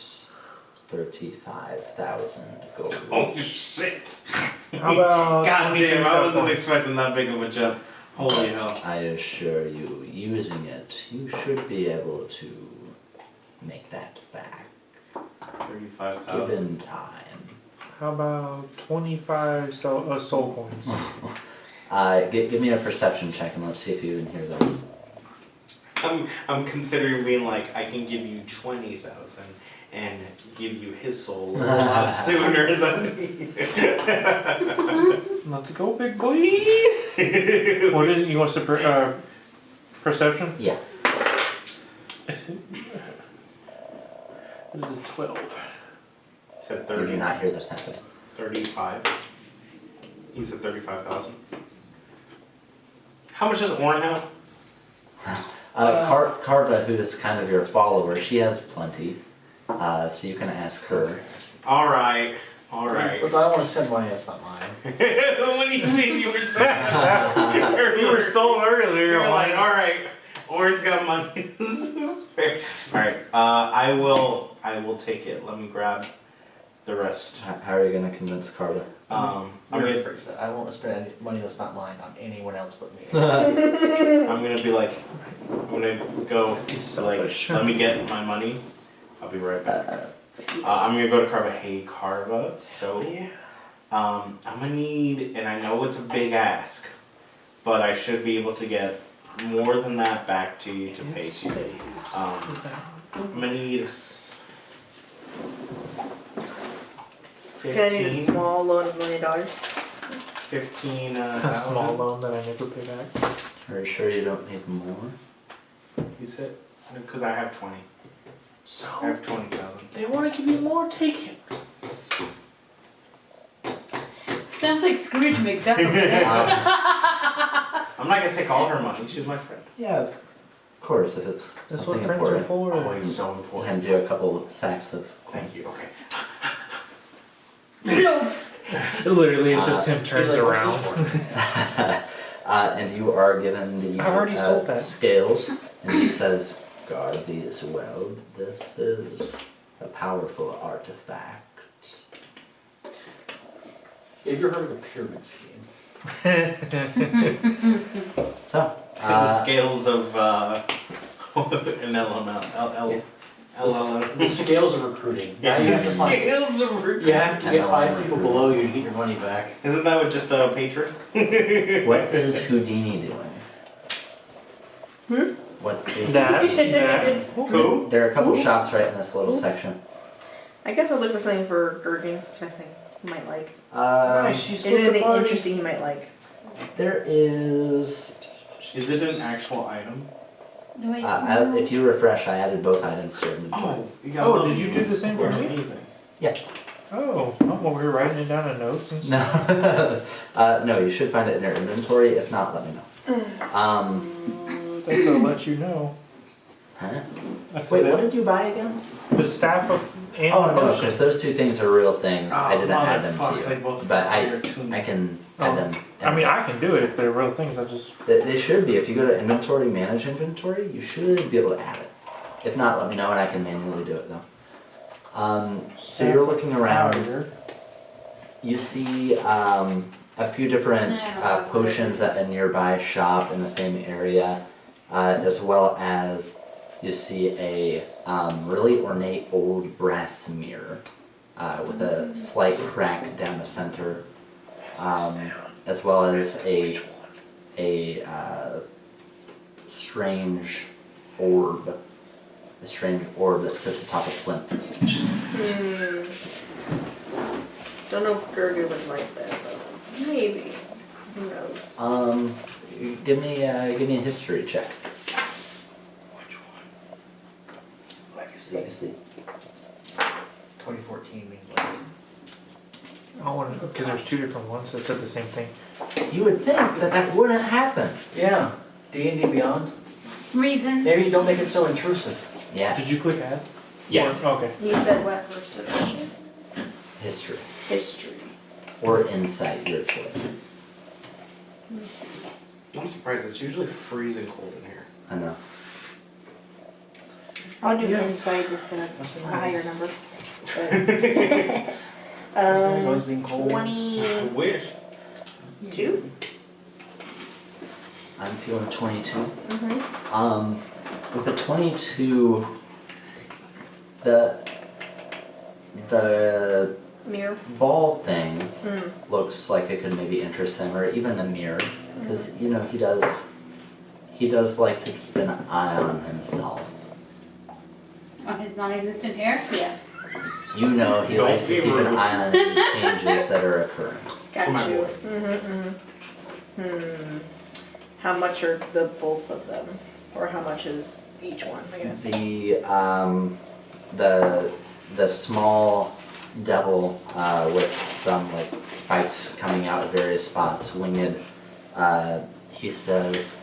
35,000 gold. Oh shit! How about God damn! I wasn't 23,000? expecting that big of a jump. Holy hell! I assure you, using it, you should be able to make that back, 35,000. given time. How about 25 soul coins? Give me a perception check and let's see if you even hear those. I'm considering being like, I can give you 20,000 and give you his soul a lot sooner than. Let's go, big boy! What is it? You want perception? Yeah. It is a 12. Said You 30. do not hear this happen. 35. You said 35,000. How much does Orin have? Carva, who is kind of your follower, she has plenty, so you can ask her. All right. Listen, I don't want to spend money that's not mine. What do you mean you were saying? You were sold earlier. You're like, all right, Oren's got money. This is fair. All right, I will take it. Let me grab the rest. How are you gonna convince Carva? I'm I'm gonna gonna that. I don't want to spend any money that's not mine on anyone else but me. I'm gonna be like, I'm gonna go like, selfish. let me get my money. I'll be right back. I'm gonna go to Carva. Hey Carva, so I'm gonna need, and I know it's a big ask, but I should be able to get more than that back to you to pay to you. I'm gonna need Gonna need a 15. small loan of $1 million. 15. A small loan that I never pay back. Are you sure you don't need more? You said, because I have 20. So I have 20,000. they want to give you more. Take it. Sounds like Scrooge McDuck. I'm not gonna take all her money. She's my friend. Yeah, of course, if it's That's something what friends are important. for. Oh, it's so I'll important. hand you a couple sacks of Thank you. Okay. Literally, it's just him He's turns like, around. "What's this for?" and you are given the I already sold that. scales, and he says, guard these well. This is a powerful artifact. Have you ever heard of the pyramid scheme? So, The scales of an LML. The scales of recruiting. Now you have to find, Scales of recruiting. you have to get 5 people below you to get your money back. Isn't that what just a patron? what is Houdini doing? What is that. Houdini? Who? There are a couple shops right in this little section. I guess I'll look for something for Gurgen. Something he might like. She Is split there the anything party. interesting he might like? There is. Is it an actual item? Do I smell? If you refresh, I added both items to your inventory. Oh, did you do the same for me? Amazing. Oh, well, we were writing it down in notes and stuff. No, no, you should find it in your inventory. If not, let me know. That's I'll let you know. Huh? I said Wait, that- what did you buy again? The staff of and Oh the no, potion. because those two things are real things. I didn't add them motherfuck, to they you, both but I require tuning. can Oh, add them. I mean, I can do it if they're real things. I just They should be. If you go to inventory, manage inventory, you should be able to add it. If not, let me know and I can manually do it though. So you're looking around. You see a few different potions at a nearby shop in the same area, as well as you see a really ornate old brass mirror with a slight crack down the center, as well as a strange orb. A strange orb that sits atop a plinth. Don't know if Gurgen would like that, but maybe. Who knows? Give me a history check. Which one? Legacy. 2014 means less. I want to because there's two different ones that said the same thing. You would think that wouldn't happen. Yeah. D&D Beyond. Reasons. Maybe don't make it so intrusive. Yeah. Did you click add? Yes. Or- okay. You said what first? History History. or insight, your choice. Let me see. I'm surprised. It's usually freezing cold in here. I know. I'll do Yeah. insight just because that's That's a nice. higher number. It's always been cold. 22. wish. I'm feeling 22. Mm-hmm. With a 22, the Mirror. ball thing Mm. looks like it could maybe interest him, or even the mirror, because you know he does like to keep an eye on himself. On his non-existent hair? Yeah. You know he Don't likes to be keep an rude. eye on any changes that are occurring. Got For my you. boy. How much are the both of them? Or how much is each one, I guess? The small devil with some like spikes coming out of various spots, winged. He says,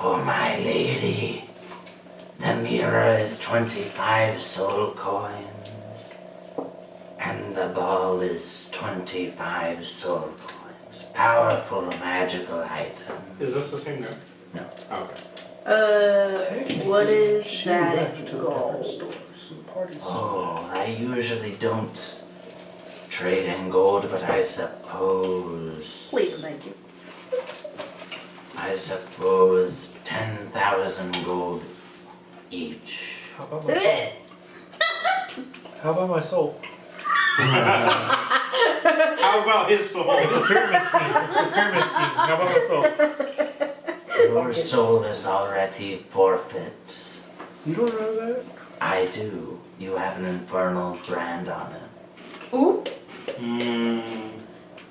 For my lady, the mirror is 25 soul coins. And the ball is 25 soul coins. Powerful magical item. Is this the same note? No. Okay. What is She that left to different goal? stores and parties. Oh, I usually don't trade in gold, but I suppose. Please and thank you. I suppose 10,000 gold each. How about my soul? How about my soul? How about his soul? It's a pyramid scheme. It's a pyramid scheme. How about my soul? Your soul is already forfeit. You don't know that? I do. You have an infernal brand on it. Ooh, Mm.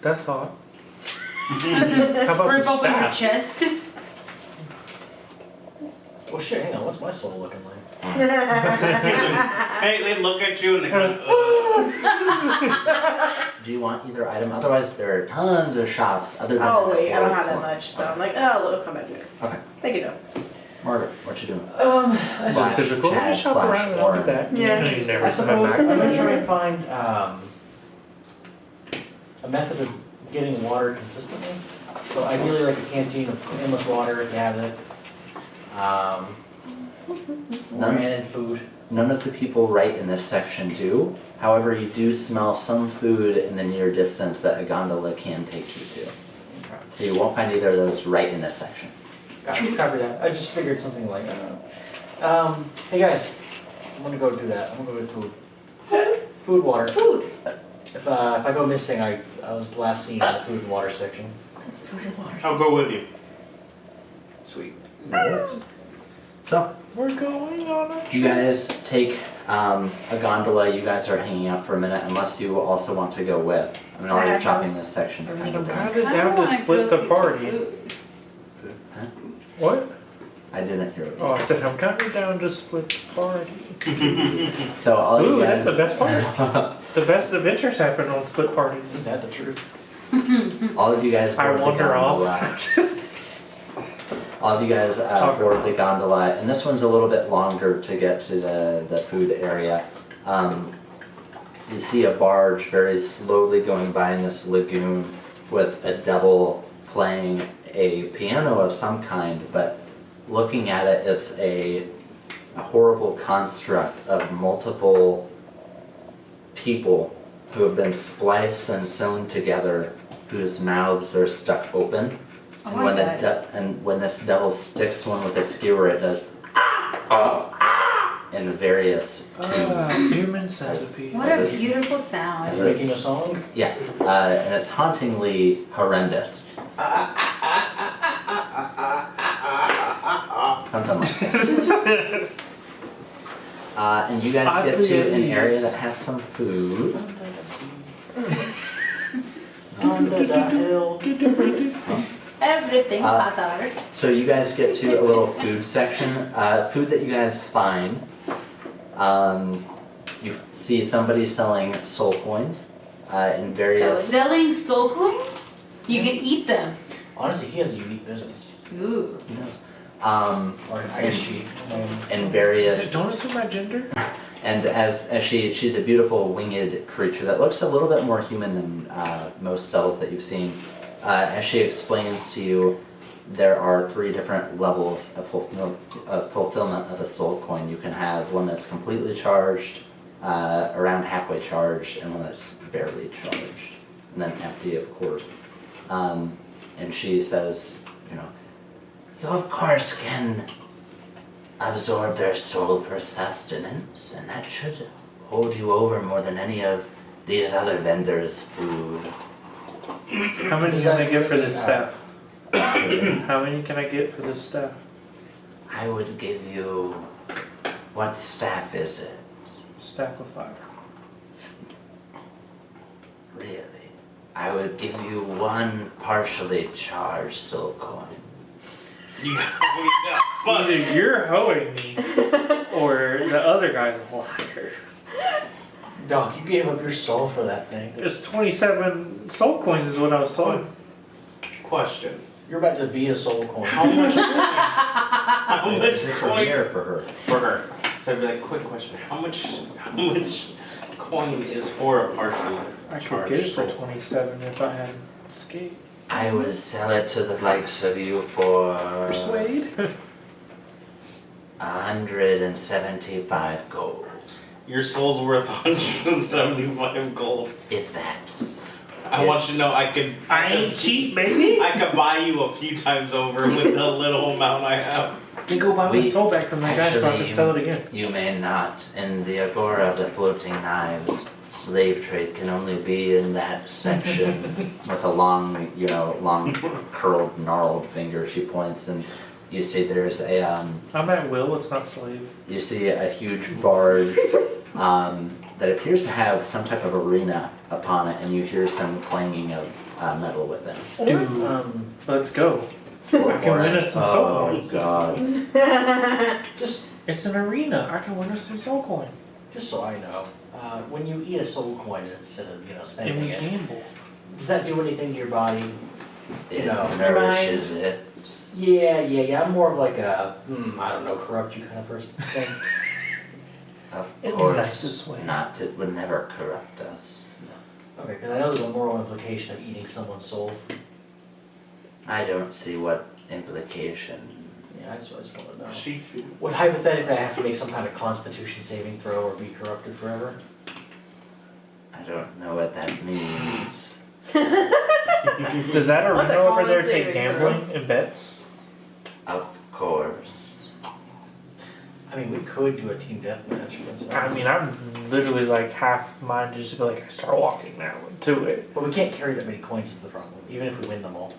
That's hot. How about rip the open your staff? chest. Oh shit, hang on, what's my soul looking like? Hey, they look at you and they go, ugh. Do you want either item? Otherwise, there are tons of shops other than Oh this wait, I don't gold have that coin. much, so I'm like, oh, it'll come back later. Okay. Thank you though. Margaret, what you doing? That's Slash typical. Chad Just shop slash around and I'll do Warren. that. Yeah. No, you never I come suppose back. I'm gonna try and find a method of getting water consistently. So ideally like a canteen of endless water if you have it. Organic food. None of the people right in this section do. However, you do smell some food in the near distance that a gondola can take you to. So you won't find either of those right in this section. Copy that. I just figured something like, I don't know. Hey guys, I'm gonna go do that. I'm gonna go get food. Food, water. Food. If I go missing, I was last seen in the food and water section. Food and water. I'll go with you. Sweet. So, We're going on a you guys take a gondola. You guys are hanging out for a minute, unless you also want to go with. I mean, already chopping this section. I mean, kind I'm of done. kind of I down wanna to split go the see party. food. What? I didn't hear what Oh, I you said. said I'm kind of down to split the party. So all Ooh, you guys. that's the best part. The best adventures happen on split parties. Isn't that the truth? All of you guys I board the wander gondola. off. All of you guys board the gondola, and this one's a little bit longer to get to the food area. You see a barge very slowly going by in this lagoon with a devil playing a piano of some kind, but looking at it, it's a horrible construct of multiple people who have been spliced and sewn together, whose mouths are stuck open. Oh And my when, God. and when this devil sticks one with a skewer, it does in various tunes. Human centipede. What a beautiful sound. Is Making a song? Yeah, and it's hauntingly horrendous. Something like that. And you guys get to an area that has some food. Under the hill. Everything's better. So you guys get to a little food section. Food that you guys find. You see somebody selling soul coins in various. Selling soul coins? You can eat them. Honestly, he has a unique business. Ooh. Who knows? Or I guess she. In various. Don't assume my gender. And as she's a beautiful winged creature that looks a little bit more human than most devils that you've seen. As she explains to you, there are 3 different levels of fulfillment of a soul coin. You can have one that's completely charged, around halfway charged, and one that's barely charged, and then empty, of course. And she says, you of course can absorb their soul for sustenance, and that should hold you over more than any of these other vendors' food. How many can I get for this staff? How many can I get for this staff? I would give you... What staff is it? Staff of fire. Really? I would give you 1 partially charged soul coin. You got fuck. Either you're hoeing me, or the other guy's a liar. Doc, you gave up your soul for that thing. There's 27 soul coins is what I was told. Question. You're about to be a soul coin. How much? How much Is it for me coin or for her? for her? So I'd be like, quick question. How much coin is for a partially I could charged get it for soul? 27 if I had escape. I would sell it to the likes of you for Persuade? 175 gold. Your soul's worth 175 gold. If that. I want you to know I could cheap, baby. I could buy you a few times over with the little amount I have. Then go buy my We- soul back from that guy so I can Actually, sell it again. You may not. In the Agora of the Floating Knives, slave trade can only be in that section with a long, long curled, gnarled finger. She points, and you see there's a I'm at will, it's not slave. you see a huge barge that appears to have some type of arena upon it, and you hear some clanging of metal within. Dude, let's go. I can win us some soul Oh coins. god. Just It's an arena. I can win us some soul coin. so I know, when you eat a soul coin instead of And spending we it, gamble. does that do anything to your body? It know, nourishes it. Yeah. I'm more of like a I don't know, corrupt you kind of person thing. Of In the course nicest way. not. It would never corrupt us. Okay, because I know there's a moral implication of eating someone's soul. I don't see what implication. Yeah, I just want to know. She Would hypothetically I have to make some kind of constitution saving throw or be corrupted forever? I don't know what that means. Does that What's a arena over common there take saving gambling and bets? Of course. I mean, we could do a team deathmatch against I mean, I'm literally like half mine just to be like, I start walking now into it. but we can't carry that many coins is the problem, even if we win them all.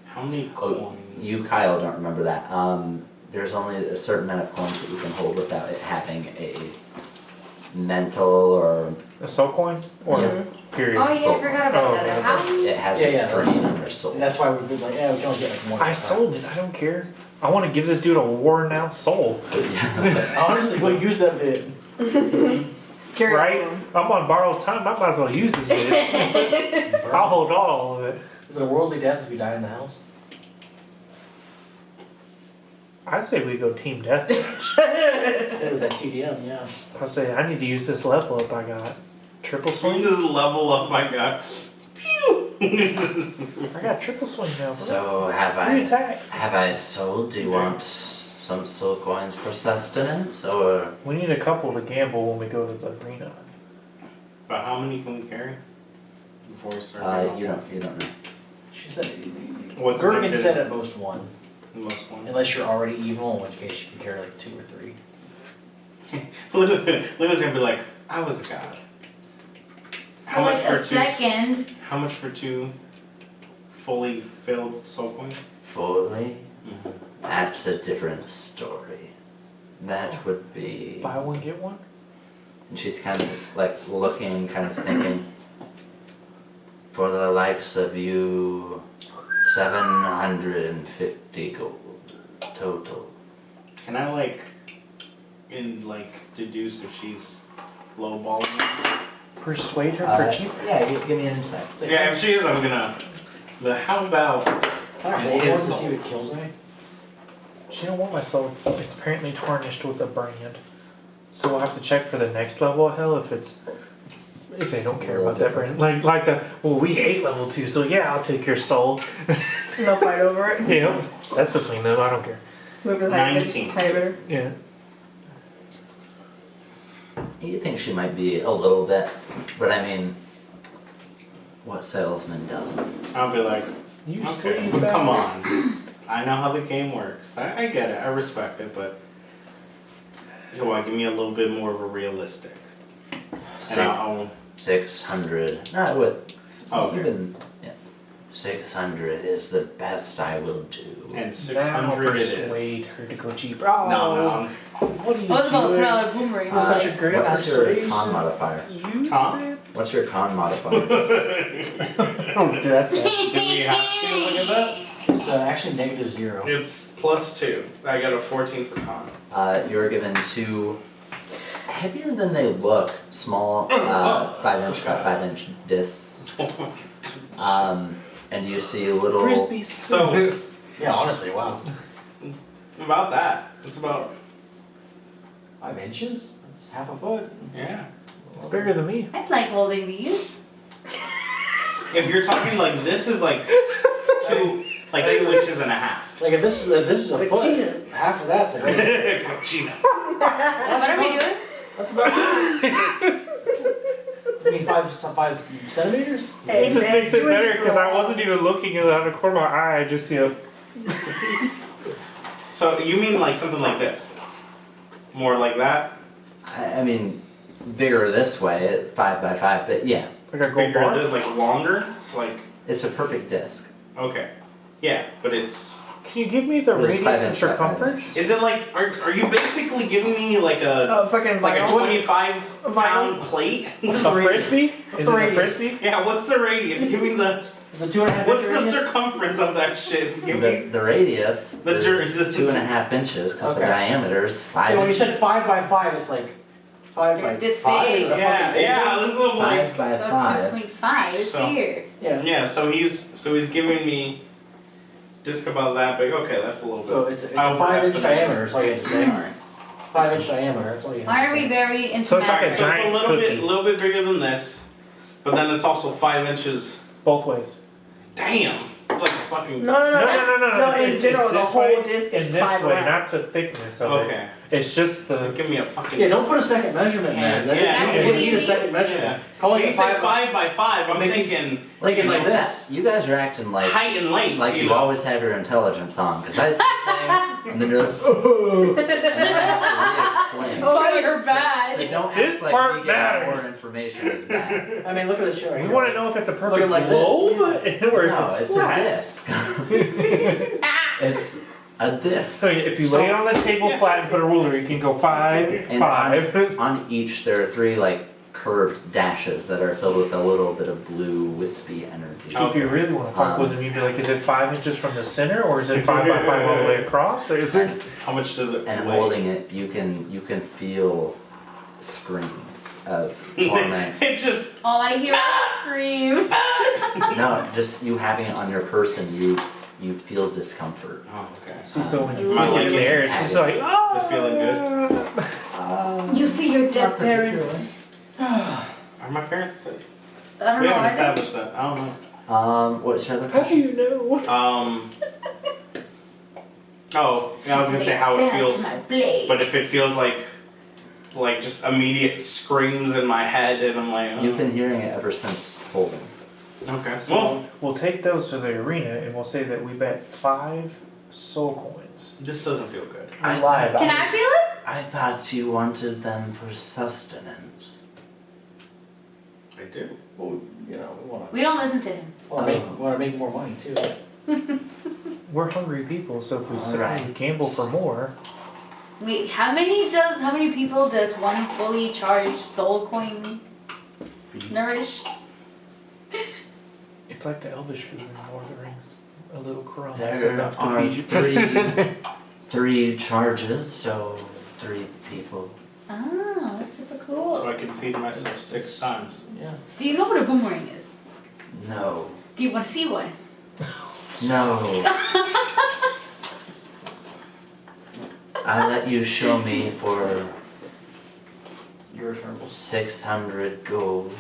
how many Oh, coins? you, Kyle, don't remember that. There's only a certain amount of coins that you can hold without it having a mental or A soul coin? Or Yeah. period? Oh yeah, Soul I forgot about Oh, that. okay. How? it has Yeah, a yeah, screen on their soul. And that's why we've been like, yeah, we can only get like one. I at a time. sold it. I don't care. I want to give this dude a worn-out soul. Honestly, we'll use that bit. Carry Right? on. I'm on borrowed time. I might as well use this bit. I'll hold all of it. Is it a worldly death if we die in the house? I say we go team deathmatch. Yeah, with that TDM, yeah. I say I need to use this level up I got. Triple Swing swing? this level up, my god. Pew! I got triple swing now, bro. So have 3 I attacks. sold? Do you want some soul coins for sustenance, or We need a couple to gamble when we go to the arena. But how many can we carry before we start? you don't know. She said, What's Gergen the said at most one, most one? unless you're already evil, in which case you can carry like 2 or 3. Luna's gonna be like, I was a god. For like a second. How much for 2 fully filled soul coins? Fully? Mhm. That's a different story. That would be. Buy one, get one? And she's kind of like looking, kind of thinking. For the likes of you, 750 gold total. Can I deduce if she's lowballing us? Persuade her for cheap? Yeah, give me an insight. Yeah, if she is, I'm gonna. But how about? Alright, It we'll is to see soul. what kills me. She don't want my soul. It's apparently tarnished with a brand. So we'll have to check for the next level of hell if they don't care about that brand. Like we hate level 2, so yeah, I'll take your soul. They'll fight over it. Yeah, that's between them. I don't care. Whoever the high bids, 19. high bidder. Yeah. You think she might be a little bit, but I mean, what salesman doesn't? I'll be like, You okay, sleaze bag. come on. I know how the game works. I get it. I respect it, but come on, give me a little bit more of a realistic. And I'll 600. No, I would. oh, okay. Even, yeah. 600 is the best I will do. And Now 600 it is. persuade her to go cheaper. Oh, No, what are you I was about to doing? put out a boomerang. You're such a great what is your persuasion. con modifier? You Huh? said. What's your con modifier? Oh, dude, that's bad. Do we have to look at that? It's actually -0. It's +2. I got a 14 for con. You're given 2 heavier than they look, small 5-inch by 5-inch discs. and you see little. Crispies. So Yeah, honestly, wow. about that, it's about 5 inches? That's half a foot. yeah. It's bigger than me. I'd like holding these. If you're talking like this is like 2 inches and a half. Like if this is a foot, Cochina. half of that's like Cochina. What are we doing? that's about I mean 5 centimeters? Hey, It just man, makes it 2 better inches because I long. wasn't even looking out of the corner of my eye. I just see a. So you mean like something like this? More like that? I mean, bigger this way, 5 by 5, but yeah, Like a gold Bigger, bar. like longer? Like it's a perfect disc. okay. Yeah, but it's Can you give me the It was radius 5 and inches by 5 circumference? is it like are you basically giving me like a Oh, fucking like a vinyl. 25-pound plate? What's A the radius? frisbee? What's Is the it a radius? frisbee? Yeah, what's the radius? Give me the The 2.5 what's inch the radius? circumference of that shit? Give me The radius The is dir- 2.5 inches because the Okay. diameter is 5 Yeah, when you inches. said 5 by 5, it's like 5 by This 5. big. Is it a yeah, fucking yeah, this is what I'm like 5 by So 5. 2.5 is So- here. Yeah. yeah, so he's giving me disc about that big. Okay, that's a little bit. So it's a 5 inch overestimated. diameter, that's all you have to say. Alright. 5 inch diameter, that's all you have Why to are say. we very into So it's like a math? So it's a giant little cookie. bit bigger than this, but then it's also 5 inches. Both ways. Damn, it's like a fucking. No, no, no. No, in it's general, the this whole way disc and is this 5 way, around. not the thickness of it. Okay, It's just the. give me a fucking. Yeah, don't put a second measurement Yeah, there. yeah, You no. need a second measurement. Yeah. Call When it you a say 5 5 by 5, I'm Makes you- thinking Thinking like Listen, this. You guys are acting like height and length. you know. always have your intelligence on, because I say things, and then you're like, oh, and then I have to re-explain. Good or So bad? don't This act like part me getting more matters. information is bad. I mean, look at this shit right We here. want to know if it's a perfect like this. globe or No, if it's it's flat. a disc. Ah! It's a disc. So if you lay it on the table flat and put a ruler, you can go 5, And 5. On each, there are 3 like curved dashes that are filled with a little bit of blue wispy energy. So if you really want to fuck with them, you'd be like, is it 5 inches from the center, or is it 5 by 5 all the way across, or is it? How much does it And weigh? holding it, you can feel screams of torment. It's just. All I hear are screams. No, just you having it on your person, you feel discomfort. Oh, okay. See, so when you Ooh. feel it there, it's just like, oh. Is it feeling good? You see your dead parents. Are my parents? I don't We know. haven't I think established that. I don't know. What's your other How do question? you know? Oh, yeah, I was gonna say how it That's feels, my blade. but if it feels like just immediate screams in my head, and I'm like, oh. You've been hearing it ever since holding. Okay. So Well, we'll take those to the arena, and we'll say that we bet 5 soul coins. this doesn't feel good. We lie about Can it. I feel it? I thought you wanted them for sustenance. I do. Well, you know, we want We don't listen to him. to make more money too. We're hungry people, so if we sit Alright. and gamble for more, Wait, how many people does one fully charged soul coin nourish? it's like the elvish food in Lord of the Rings. A little crumb is There enough to are feed you. 3 charges, so 3 people. Oh, that's super So cool. I can feed myself 6 times. Yeah. Do you know what a boomerang is? No. Do you want to see one? No. I let you show me for Your turtles. 600 gold.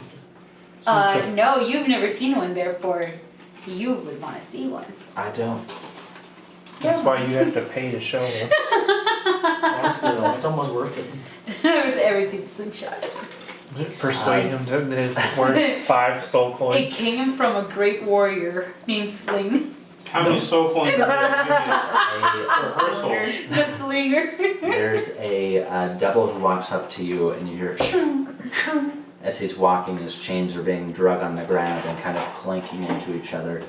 No, you've never seen one, therefore you would want to see one. I don't. That's why you have to pay to show them. Honestly though, it's almost worth it. I've ever seen slingshot. Persuade him that it's worth 5 soul It coins. came from a great warrior named Sling. How many soul coins are A, rehearsal? The slinger. there's a devil who walks up to you, and you hear as he's walking. His chains are being drug on the ground and kind of clanking into each other.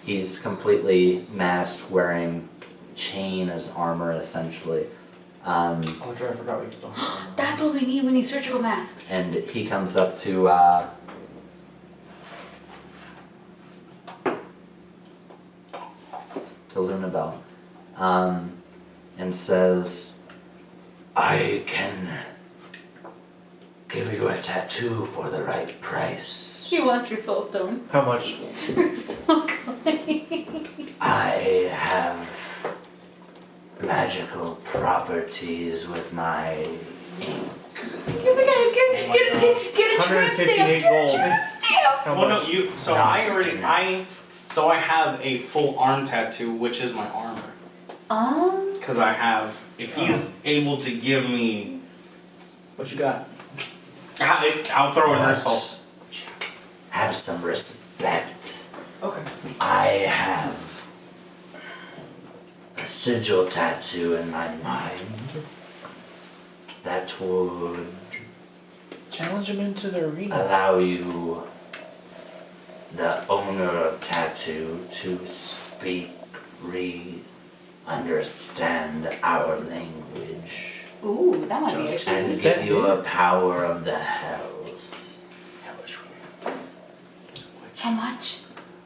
He's completely masked, wearing chain as armor, essentially. Oh, true, I forgot we don't have That's what we need surgical masks. And he comes up to Lunabelle, and says, "I can give you a tattoo for the right price." He wants your soul stone. How much? Your soul coin. I have magical properties with my ink. Get a tramp stamp. 158 Get a gold. tramp stamp. How Well, no, much? you. So Not I already. enough. So I have a full arm tattoo, which is my armor. Because I have. If he's able to give me, What you got? I'll throw in her soul. Have some respect. Okay. I have a sigil tattoo in my mind that would Challenge him into the arena. allow you, the owner of tattoo, to speak, read, understand our language, Ooh, that might be Just- actually. and Is give that you it? a power of the hells. How much?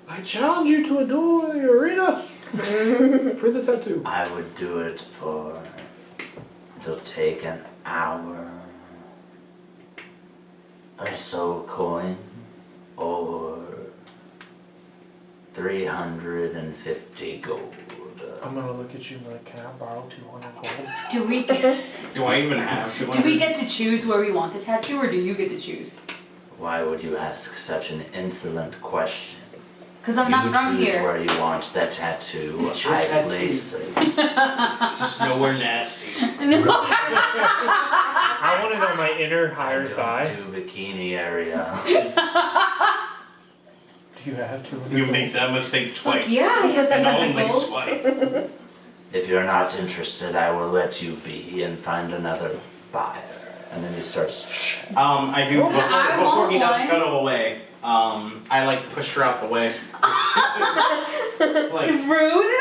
I challenge you to a duel in the arena for the tattoo. I would do it for, it'll take an hour, a soul coin, or 350 gold. I'm gonna look at you and be like, can I borrow 200 gold? Do we get, Do I even have 200? do we get to choose where we want the tattoo, or do you get to choose? Why would you ask such an insolent question? Because I'm not You from choose here. where you want that tattoo. It's your I tattoo. place it. Just nowhere nasty. No. I want it on my inner I higher don't thigh. do bikini area. Do you have 200 You gold? make that mistake twice. Yeah, I have that And much only gold. twice. If you're not interested, I will let you be and find another buyer. And then he starts. I do Well, I before want he does one. scuttle away. I like push her out the way. like Rude.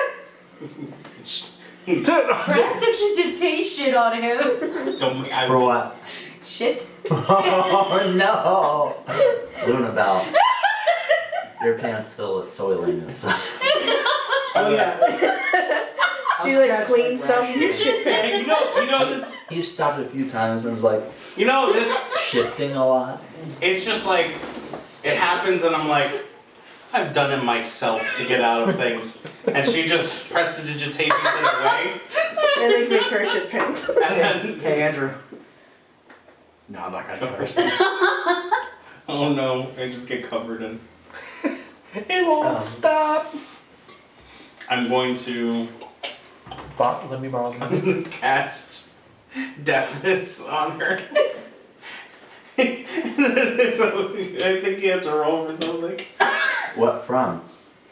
Prestidigitation on him. don't make I For what? Shit. Oh no! Lunabelle, your pants fill with soiliness. Oh yeah. She like cleaned some shit Hey, pants. you know this. He stopped a few times and was like You know this. shifting a lot. It's just like it happens, and I'm like, I've done it myself to get out of things, and she just prestidigitates it away, And they fix her shit pants. and then Hey, Andrew. No, I'm not gonna do it. oh no, I just get covered in. It won't stop. I'm going to Let me borrow them. cast deafness on her. So I think you have to roll for something. What from?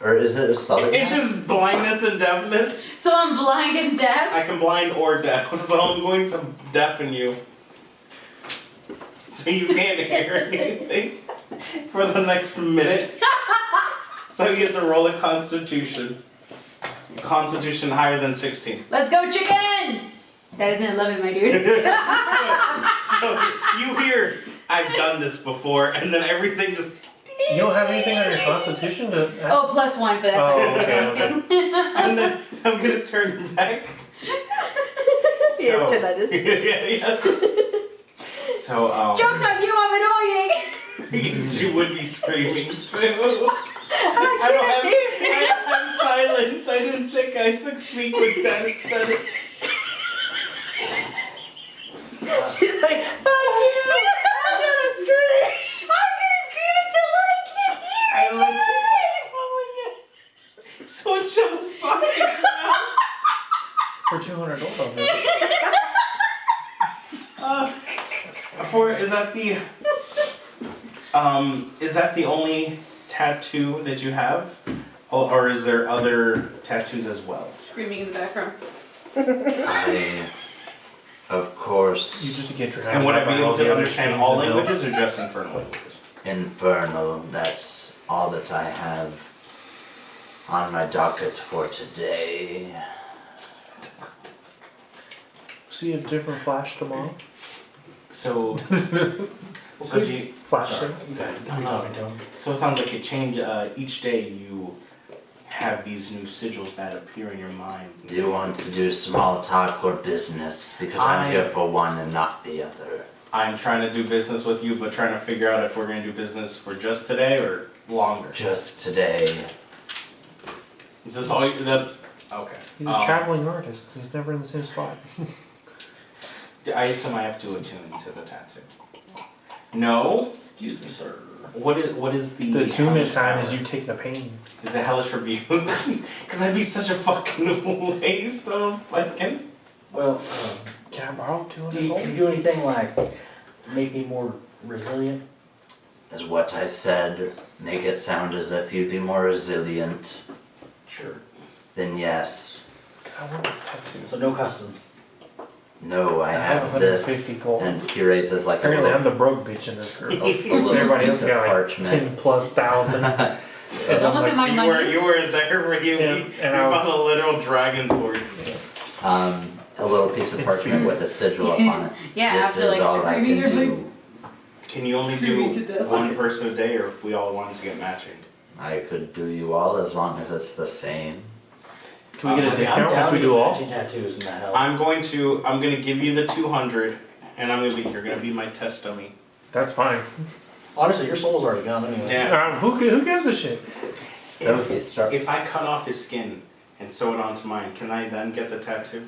Or is it a spell? that you It's have? just blindness and deafness. So I'm blind and deaf. I can blind or deaf, so I'm going to deafen you. So you can't hear anything for the next minute. So you have to roll a constitution. Constitution higher than 16. Let's go, chicken! That is an 11, my dude. So you hear, I've done this before, and then everything just. You don't have anything on your constitution to. Oh, +1, but that's not Oh, gonna do okay, anything. And then I'm gonna turn back. She has tinnitus. yeah. So, Joke's on you, I'm annoying! she would be screaming too. I don't have silence. I took speak with tennis. She's like, fuck you! I'm gonna scream! I'm gonna scream until I can't hear I it! look. Oh my god. Someone shove a sock in your mouth. For 200 gold, I'll do it. Is that the only tattoo that you have? Or is there other tattoos as well? Screaming in the background. I, of course, You just get dragged And would I out be by able all the to other understand streams all and know. languages or just infernal languages? infernal. That's all that I have on my docket for today. See a different flash tomorrow? So, so do you, Flash sorry. thing? No, no. So it sounds like it changed. Each day you have these new sigils that appear in your mind. Do you want to do small talk or business? Because I'm I- here for one and not the other. I'm trying to do business with you, but trying to figure out if we're gonna do business for just today or longer. Just today. Is this all? That's okay. He's a traveling artist. He's never in the same spot. I assume I have to attune to the tattoo. No. Excuse me, sir. What is the? The attunement hellish time power? is you take the pain. Is it hellish rebuke? Because that'd be such a fucking waste of fucking. Well, Can I borrow can 200 you gold? do anything like make me more resilient? Is what I said. Make it sound as if you'd be more resilient. Sure. Then yes. I want this tattoo. So no customs. No, I have have this. 150 gold. And he raises like Apparently, a I'm little, the broke bitch in this group. a little Everybody piece else of got like parchment. 10 plus thousand. And Don't I'm look at like, my You money. were there for you. Yeah, we and I was- found a literal dragon sword. A little piece of It's parchment weird. with a sigil upon it. Yeah, This after is like all I screaming, you're can like, do. Can you only Screaming do to death. one person a day, or if we all wanted to get matching? I could do you all as long as it's the same. can we get a I'm discount down if we to do get all? matching tattoos and that helps. I'm gonna give you the 200, and you're gonna be my test dummy. That's fine. Honestly, your soul's already gone anyway. Yeah. Who gives a shit? So if you start, If I cut off his skin and sew it onto mine, can I then get the tattoo?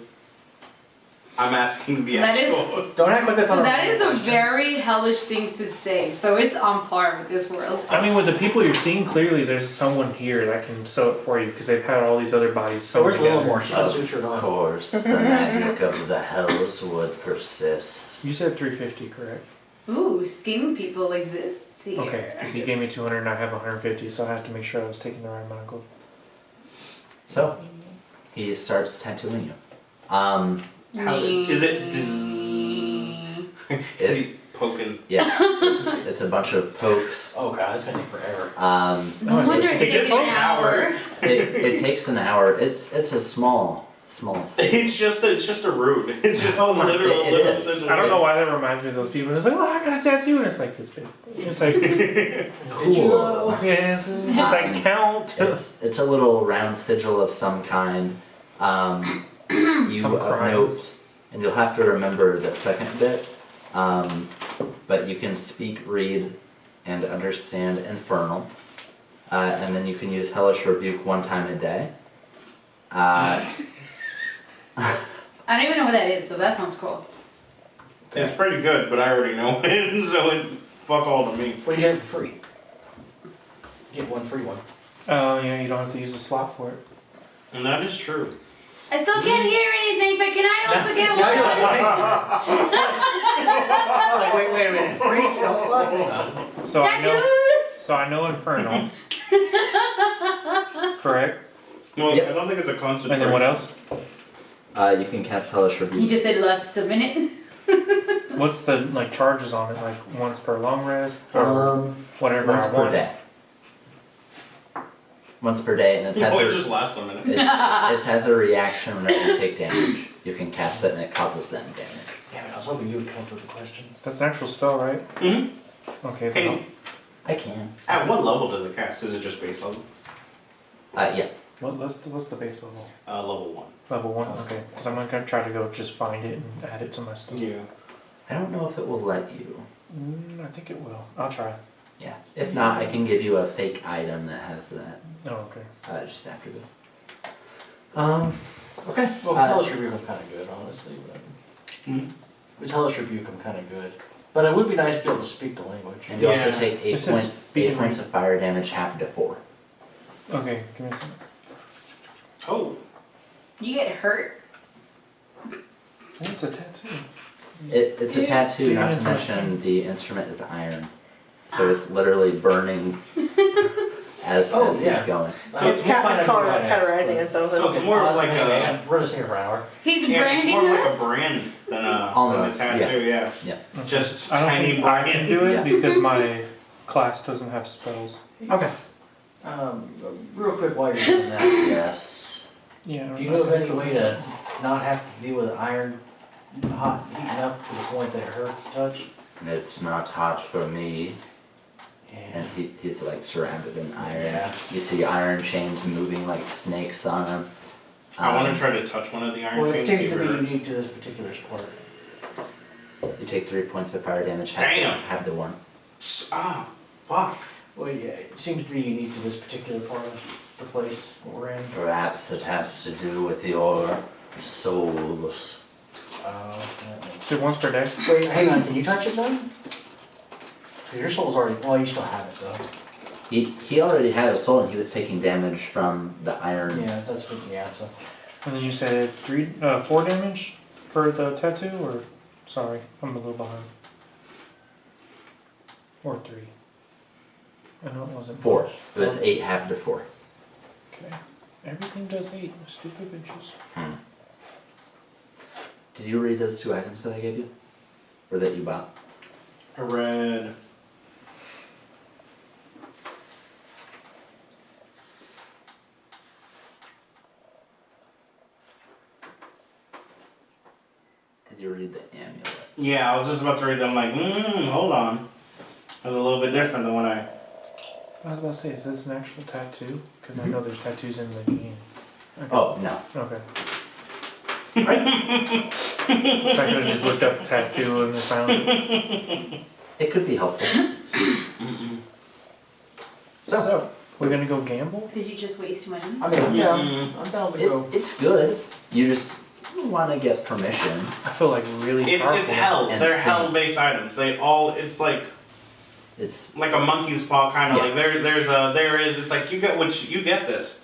I'm asking the That is- actual. Don't act like that's So not that is a question. very hellish thing to say. So it's on par with this world. I mean, with the people you're seeing, clearly there's someone here that can sew it for you because they've had all these other bodies So sewn where's together. Littlemore? She got of sutured on. course, the magic of the hells would persist. You said 350, correct? Ooh, skin people exist here. Okay, because he gave me 200 and I have 150, so I have to make sure I was taking the right amount of gold. So he starts tattooing you. How is it? Is he poking? Yeah, it's a bunch of pokes. Oh god, that's gonna take forever. No it's wonder just- it's taking an hour. It takes an hour. It's a small. It's just a root. It's just Oh my- literal it little is. sigil. I don't know why that reminds me of those people. It's like, oh, I got a tattoo, and it's like this big. It's like, Did you know? yes, it's like count. It's a little round sigil of some kind. You I'm of crying. note, and you'll have to remember the second bit. But you can speak, read, and understand Infernal, and then you can use Hellish Rebuke 1 time a day. I don't even know what that is, so that sounds cool. It's pretty good, but I already know it, so it fuck all to me. What do you get for free? Get one free one. Oh, yeah, you don't have to use a slot for it. And that is true. I still can't hear anything, but can I also get Now you're one? like, wait a minute. Free spell slots? Hang on. So Tattoo! I know Infernal, correct? Well, Yep. I don't think it's a concentration. And then what else? You can cast Hellish You Rebuke. just said it lasts a minute. What's the like charges on it? Like once per long rest or whatever Once I per want. day. Once per day, and it has, Oh, it a, just lasts a minute. it has a reaction whenever you take damage. You can cast it and it causes them damage. Damn it, I was hoping you would come up with the question. That's an actual spell, right? Mm-hmm. Okay. Can then you, I can. at what level does it cast? Is it just base level? Yeah. what's the base level? Level 1. Level 1. Okay. Because I'm gonna try to go just find it and add it to my stuff. Yeah. I don't know if it will let you. I think it will. I'll try. Yeah. If not, I can give you a fake item that has that. Oh, okay. Just after this. Okay. Well, with Hellish Rebuke, I'm kind of good, honestly. But Hmm? with Hellish Rebuke, I'm kind of good. But it would be nice to be able to speak the language. And you Yeah. also take It says speak 8 and points read. of fire damage, half to 4. Okay. Give me a second. Oh. You get hurt? Hey, it's a tattoo. It's a Yeah. tattoo, not to Yeah. mention the instrument is iron. So it's literally burning as he's yeah. going. So it's more It's cauterizing itself. So it's more of like a. We're gonna sing it for an hour. He's Yeah, it's branding more like a us? brand than a Almost, tattoo, yeah. Just I don't tiny think I can do it Yeah. because my class doesn't have spells. Okay. Real quick while you're doing that, Yes. Yeah. do you know of any way to not have to deal with iron hot heating up to the point that it hurts to touch? It's not hot for me. And And he's like surrounded in iron. Yeah. You see iron chains moving like snakes on him. I want to try to touch one of the iron well, it chains. seems see to if be it hurts. unique to this particular sport. You take 3 points of fire damage. Damn. Have the one. Ah, fuck. Well, yeah, it seems to be unique to this particular part of the place we're in. Perhaps it has to do with your souls. Yeah. So once per day. Wait, hang on, can you touch it then? 'Cause your soul's already, well, you still have it though. He already had a soul and he was taking damage from the iron. Yeah, that's what, yeah, so. And then you said 4 damage for the tattoo, or sorry, I'm a little behind. Or 3. I know it wasn't 4. much. It was 8 half to 4. Okay. Everything does 8. Stupid bitches. Did you read those 2 items that I gave you? Or that you bought? I read. Did you read the amulet? Yeah, I was just about to read them. Like, hold on. That was a little bit different than when I. I was about to say, is this an actual tattoo? Because I know there's tattoos in the game. Okay. Oh, no. Okay. I could have just looked up tattoo and found it. It could be helpful. So, we're gonna go gamble? Did you just waste money? I mean, I'm down. I'm down to go. It's good. You just want to get permission. I feel like really It's powerful. hell. And They're thing. hell-based items. They all. It's like It's a monkey's paw kind of Yeah. like there is. It's like you get this,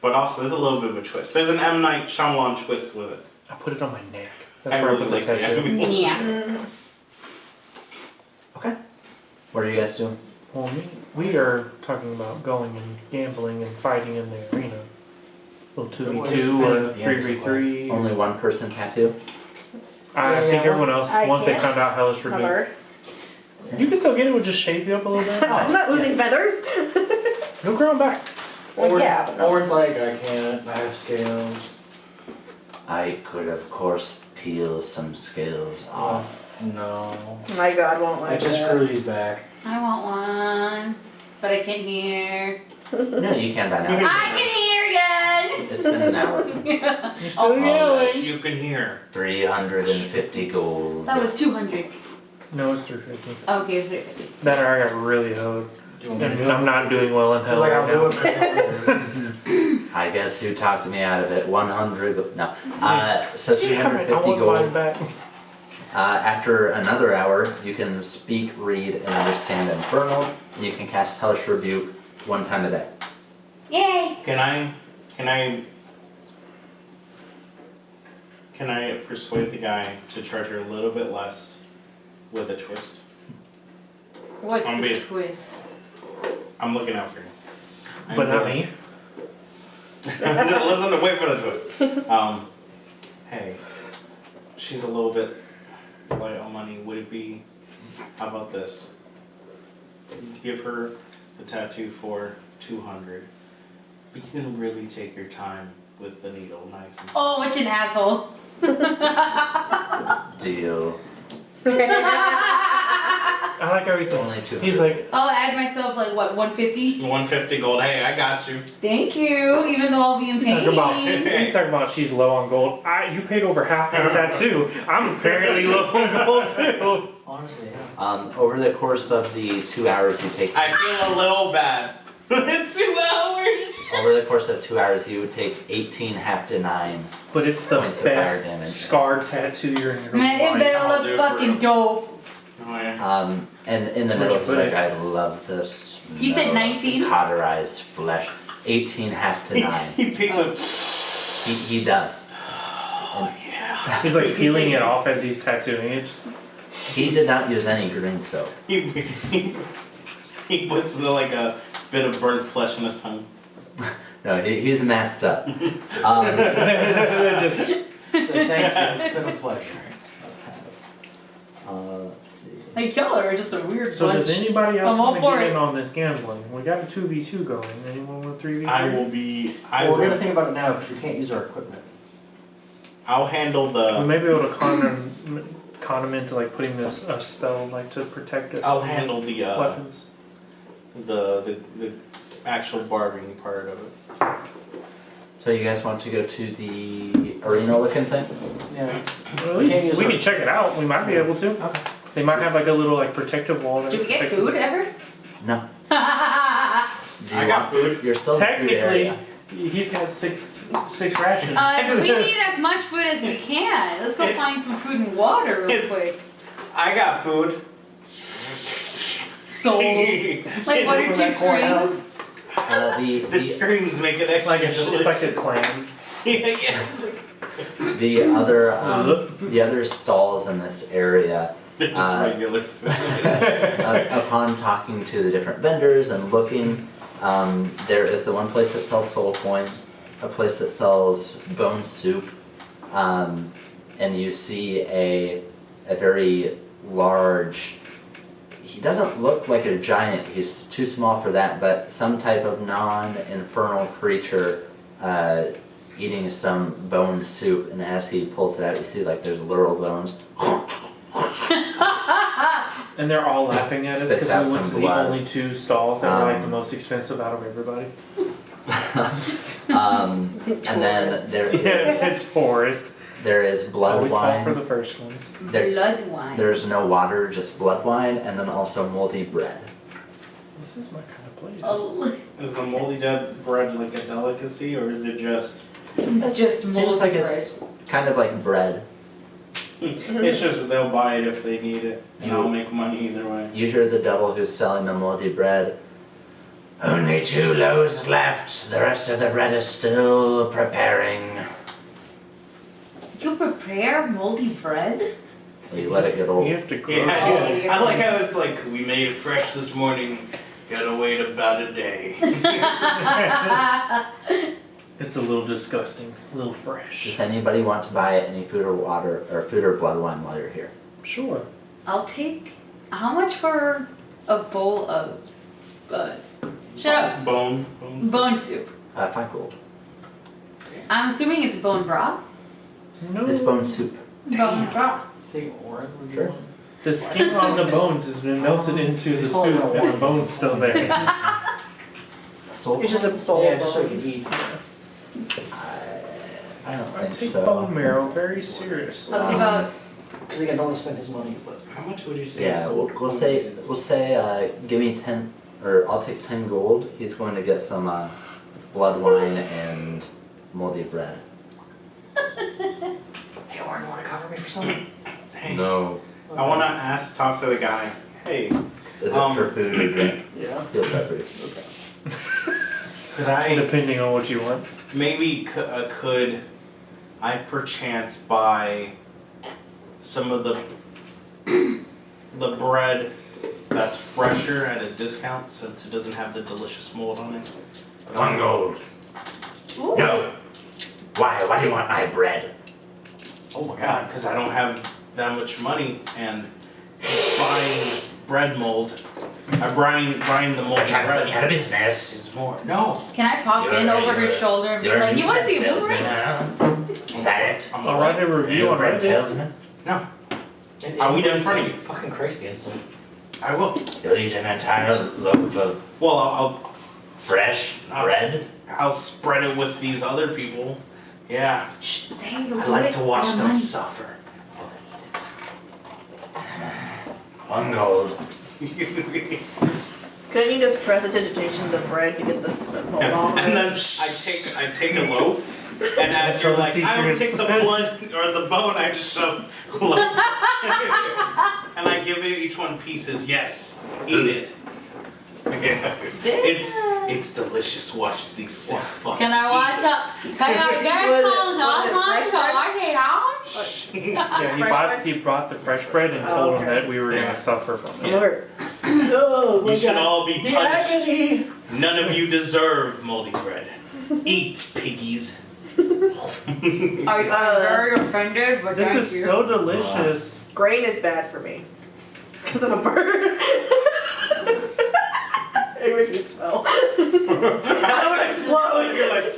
but also there's a little bit of a twist. There's an M Night Shyamalan twist with it. I put it on my neck. That's I where really I put like the the tattoo. M. Yeah. okay. What are you guys doing? Well, we are talking about going and gambling and fighting in the arena. Little 2v2 or 3v3. Only one person tattoo? I think everyone else, I once they can't. found out Hellish Rebuke. Cover. You can still get it, would just shape you up a little bit. I'm not losing feathers. You'll grow 'em back. Well, yeah, but no. Owen's like, I can't, I have scales. I could, of course, peel some scales off. No. My God won't I like just that. screw these back. I want one, but I can't hear. No, you can by now. I can hear again. It's been an hour. You're still Oh. yelling. You can hear. 350 gold. That was 200. No, it's 350. Okay, it's 350. That or I got really hoed. Do you want me to And do it? I'm not doing well in He's hell like, right I'll now. do it. I guess you talked me out of it. 100. No. So Damn it, I 350 want mine gold. back. After another hour, you can speak, read, and understand Infernal, and you can cast Hellish Rebuke 1 time a day. Yay! Can I persuade the guy to charge her a little bit less with a twist? What's I'm the being- twist? I'm looking out for you. But not me. Listen to wait for the twist. Hey, she's a little bit light on money. Would it be? How about this? Give her the tattoo for 200, but you can really take your time with the needle, nice and. Oh, what an asshole. Deal. I like how he's Only 200. He's like, I'll add myself like what, 150? 150 gold. Hey, I got you. Thank you, even though I'll be in pain. he's talking about she's low on gold. You paid over half for the tattoo. I'm apparently low on gold too. Honestly, yeah. Over the course of the 2 hours you take, I feel a little bad. 2 hours. over the course of 2 hours, you would take 18 half to 9. But it's the Points of fire best damage. scarred tattaoo you're in your Man, it life. better I'll do look it for fucking real. dope. Oh, yeah. And in the Where'd middle, you it's put like, it? I love this. You said 19? Cauterized flesh. 18 half to 9. He picks up. He does. Oh yeah. He's like peeling it off as he's tattooing it. He did not use any green soap. He puts like a bit of burnt flesh in his tongue. No, he's messed up. Just, So thank you. It's been a pleasure. Let's see. Like, y'all are just a weird so bunch. does anybody else I'm all want to for get it. in on this gambling? We got a 2v2 going. Anyone want 3v3? I will be. Well, we're gonna think about it now because we can't use our equipment. I'll handle We the. may be able to con him into like putting this a spell like to protect us. I'll from handle the weapons. the actual bargaining part of it. So So you guys want to go to the arena looking thing? Yeah. Well, at least we can check it out. We might be able to. Okay. They might have like a little like protective wall. there. Do we get Protective- food ever? No. Do you I got want food. You're still in the food Technically, area. he's got six rations. We need as much food as we can. Let's go It's- find some food and water real it's- quick. I got food. Souls. Like one or two screams. The The screams make it extra Like it's delicious. like a clam. Yeah. the other stalls in this area. They're just regular food. Upon talking to the different vendors and looking, there is the one place that sells soul coins, a place that sells bone soup, and you see a very large. He doesn't look like a giant. He's too small for that, but some type of non-infernal creature eating some bone soup. And as he pulls it out, you see like there's literal bones. And they're all laughing at us Spits out because we went to some the blood. only two stalls that were like the Um, most expensive out of everybody. And then Yeah, it's forest. there is blood Always fall for wine. the first ones. There- Blood wine. There's no water, just blood wine, and then also moldy bread. This is my kind of place. Oh, Is the moldy dead bread like a delicacy, or is it just? it's just Seems moldy like bread. it's kind of like bread. It's just that they'll buy it if they need it, and You- I'll make money either way. You hear the devil who's selling the moldy bread. Only 2 loaves left. The rest of the bread is still preparing. You prepare moldy bread? You let it get old. You have to grow Yeah, it. yeah. I like how it's like we made it fresh this morning. Gotta wait about a day. It's a little disgusting, a little fresh. Does anybody want to buy any food or water or food or blood wine while you're here? Sure. I'll take. How much for a bowl of. Shut up. Bones. Bone soup. 5 gold. I'm assuming it's bone broth? No. It's bone soup. Bone broth. Take orange. Sure. The skin on the bones has been melted into the soup and the bone's still there. Soul It's just a coins? bowl Yeah, of just so you bones. can eat. I don't I think take so. bone marrow very seriously. That's about. Because again, I don't want to spend his money, but. How much would you say? Yeah, we'll say give me 10, or I'll take 10 gold. He's going to get some blood wine and moldy bread. Hey, Warren, you want to cover me for something? Hey, No. I want to talk to the guy. Hey, Is it Um, for food or drink? Yeah. He'll pepper you. could I Depending on what you want. maybe could I perchance buy some of the bread that's fresher at a discount since it doesn't have the delicious mold on it? 1 gold. Ooh. No. Why? Why do you want my bread? Oh my god, because I don't have that much money and buying bread mold. Buying the mold bread of business. is more. No. Can I pop in over her shoulder and be like, you want to see a boomerang? Is that it? I'm I'll write a review on Reddit. salesman? Are we done in front of you? Fucking crazy, so. I will. You'll eat an entire loaf of Well, I'll fresh bread? I'll spread it with these other people. Yeah. Shh, say you'll I do like it to watch for them money. suffer. 1 gold. Couldn't you just press prestidigitation of the bread to get the mold off of And it? then I take a loaf, and as you're like, I don't take the blood or the bone, I just shove loaf. And I give each one pieces. Yes, eat it. It's delicious. Watch these sick fucks. Can I watch eat. Can I get Was it- some was it fresh bread? hot He brought the fresh bread and Oh, told him okay. that we were Yeah. gonna suffer from it. Lord. Oh, You should all be The punished. agony! None of you deserve moldy bread. Eat, piggies. Are you very offended? But This thank is you. so delicious. Grain is bad for me. Because I'm a bird. It makes me smell. I would explode. You're like,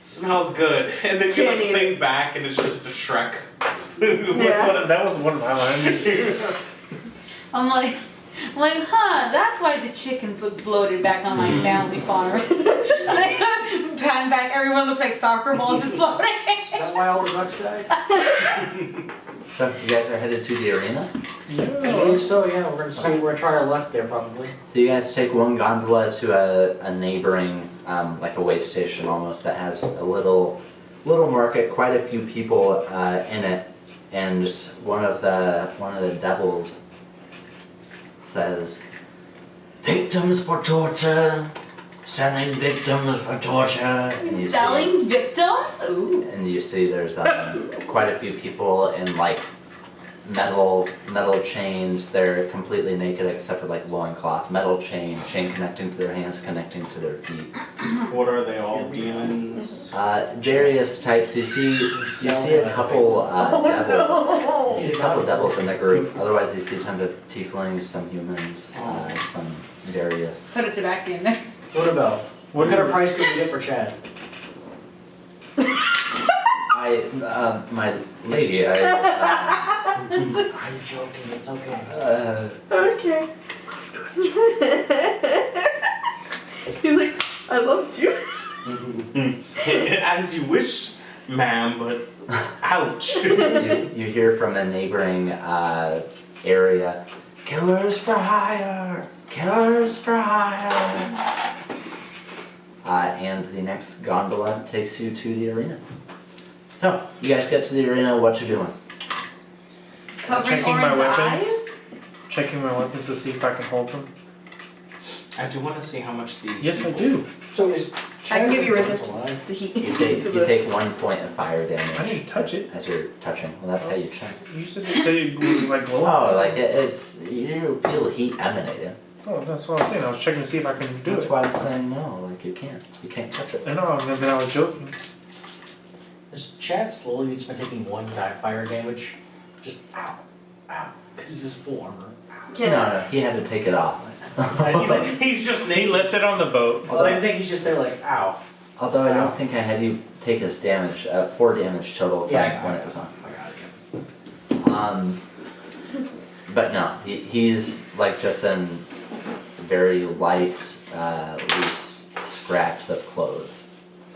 smells good. And then you Can't like eat think back and it's just a Shrek. Yeah. That was one of my lines. I'm like, huh, that's why the chickens look bloated back on my family farm. Pan back, everyone looks like soccer balls just floating. Is that why all the ducks died? So you guys are headed to the arena. I believe so, yeah. We're gonna try our luck there probably. So you guys take one gondola to a neighboring, like a way station almost, that has a little market, quite a few people in it, and one of the devils says, "Victims for torture, selling victims for torture." And you Selling victims? Ooh. See, and you see there's quite a few people in like metal chains. They're completely naked except for like loincloth, metal chain connecting to their hands, connecting to their feet. What are they all? Demons? Various types. You see a couple devils. You see a couple devils in the group. Otherwise, you see tons of tieflings, some humans, some various. Put a tabaxi in there. What kind of price could we get for Chad? My lady, I'm joking, it's okay. Okay. He's like, I loved you. As you wish, ma'am, but ouch. you hear from a neighboring area, "Killers for hire! Killers for hire!" And the next gondola takes you to the arena. So, you guys get to the arena, what you doing? Covering Checking my Orin's weapons. eyes? Checking my weapons to see if I can hold them. I do want to see how much the. Yes, I do. So is I can give you Chad resistance alive? to heat. You take 1 point of fire I damage didn't touch it. as you're touching. Well, that's how you check. You said that they was like glowing. Oh, like it's you feel heat emanating. Oh, that's what I was saying. I was checking to see if I can do That's it. why I'm saying no. Like you can't touch it. I know, and then I was joking. Is Chad slowly just been taking one fire damage? Just ow, ow, because he's just full armor. No, he had to take it off. He's just He naked. left it on the boat. Well, I think he's just there like, ow. Although I don't think I had you take his damage, 4 damage total from Yeah, when it was on. I got it. But no, he's like just in very light, loose scraps of clothes.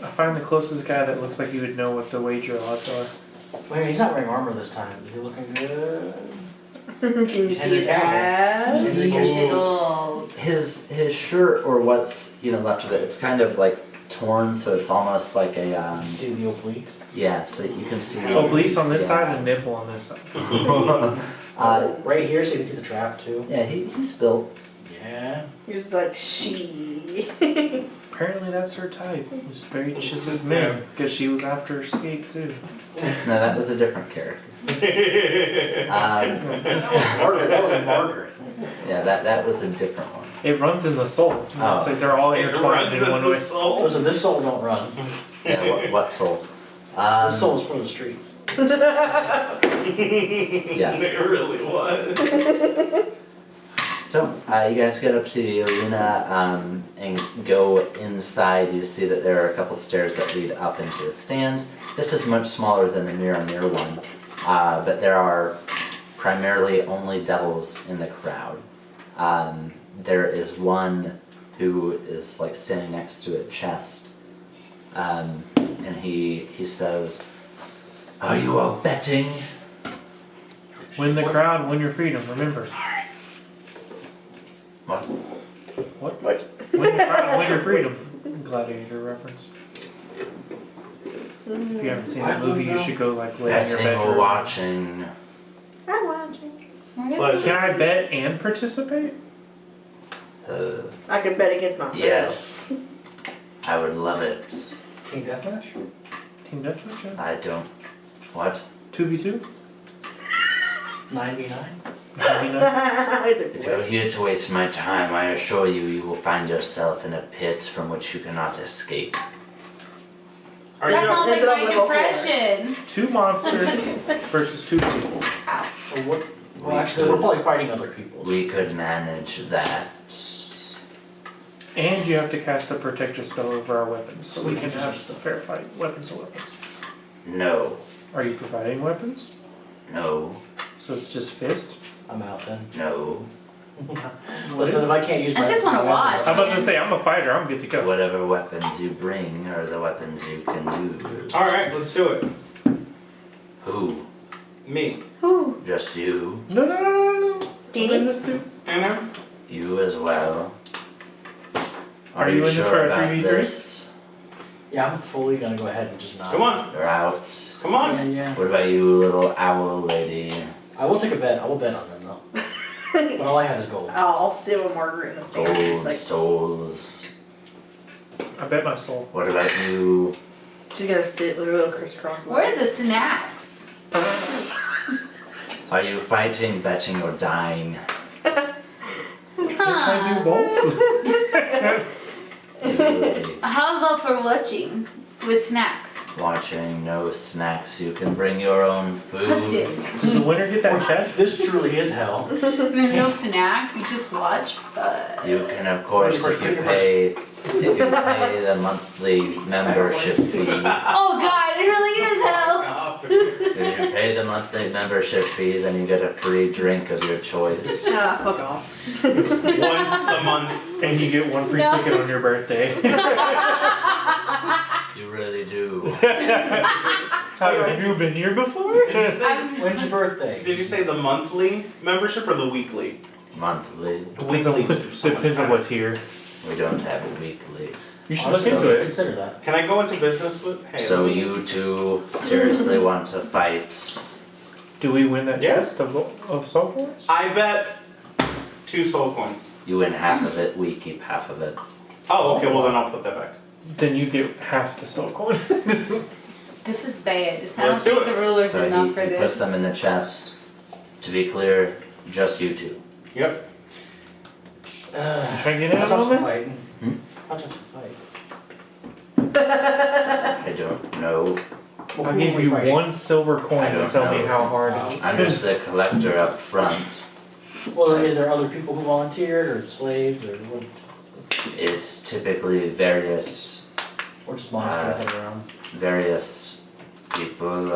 I find the closest guy that looks like he would know what the wager odds are. Wait, he's not wearing armor this time. Is he looking good? Can you see his ass? Little. His shirt or what's left of it, it's kind of like torn, so it's almost like a You see the obliques? yeah. So you can see Obliques on this yeah. side and nipple on this side. Right here, so you can see the trap too. Yeah, he's built. Yeah. He was like, she. Apparently that's her type. Just very chiseled men. Because she was after Escape too. No, that was a different character. Margaret, that was Margaret. Yeah, that was a different one. It runs in the soul. Oh. It's like they're all It intertwined runs in in one the way. soul. So this soul don't run. Yeah, what soul? This soul is for the streets. Yes. It really was. So, you guys get up to the arena and go inside. You see that there are a couple stairs that lead up into the stands. This is much smaller than the Mirror one, but there are primarily only devils in the crowd. There is one who is like standing next to a chest, and he says, "Are you all betting?" Win the crowd, win your freedom. Remember. What? What? What? Win the crowd, win your freedom. Gladiator reference. If you haven't seen that movie, you should go like lay in your Betting or bedroom. watching? I'm watching. Pleasure. Can I bet and participate? I can bet against myself. Yes. I would love it. Team deathmatch? Team Deathmatch? Yeah. I don't. What? 2v2? 99? If you're here to waste my time, I assure you, you will find yourself in a pit from which you cannot escape. Are That you sounds Is like it on my level depression. 2 monsters versus 2 people. Or what? Well, actually, we're probably fighting other people. We could manage that. And you have to cast a protector spell over our weapons, so we can have a fair fight. Weapons to weapons. No. Are you providing weapons? No. So it's just fist? I'm out then. No. Listen, if I can't use my... I just wanna watch. I'm about to say, I'm a fighter. I'm good to go. Whatever weapons you bring are the weapons you can use. Alright, let's do it. Who? Me. Who? Just you? No. Dini? I'm in this too. Anna? You as well? Are you in this for a about 3v3? this? Yeah, I'm fully gonna go ahead and just not. Come on. You're out. Come on. Yeah. What about you, little owl lady? I will take a bet. I will bet on them though. But all I have is gold. I'll sit with Margaret in the stand. Just Gold like, souls. I bet my soul. What about you? she's gonna sit with her little crisscross Where are legs. the snacks? Are you fighting, betting, or dying? Can I do both? You How about for watching with snacks? watching, no snacks. You can bring your own A food. dick. Does the winner get that chest? This truly is hell. No snacks, you just watch. You can, of course, if you pay the monthly membership fee. Oh god, it really is hell. If you pay the monthly membership fee, then you get a free drink of your choice. Ah, fuck off. Once a month. And you get one free No. ticket on your birthday. You really do. Have you been here before? Did you say, When's your birthday? did you say the monthly membership or the weekly? Monthly. The weekly. Depends on what's here. We don't have a weekly. You should look Honestly, into it. Consider that. Can I go into business with? Hey, So you two seriously want to fight? Do we win that Yeah. chest of soul coins? I bet 2 soul coins. You win half of it, we keep half of it. Oh, okay. Well, then I'll put that back. Then you get half the soul coin. This is bad. I don't Let's do think it. the ruler's So enough he for this. puts them in the chest. To be clear, just you two. Yep. Try to get in How on tough's the this? fight? Hmm? How tough's the fight? I don't know. Well, I'll who give are we you fighting? one silver I coin to don't tell me know. how hard Oh. it I'm is. just the collector up front. Well, is there other people who volunteered or slaves or what? It's typically various Or just monsters that are around? people.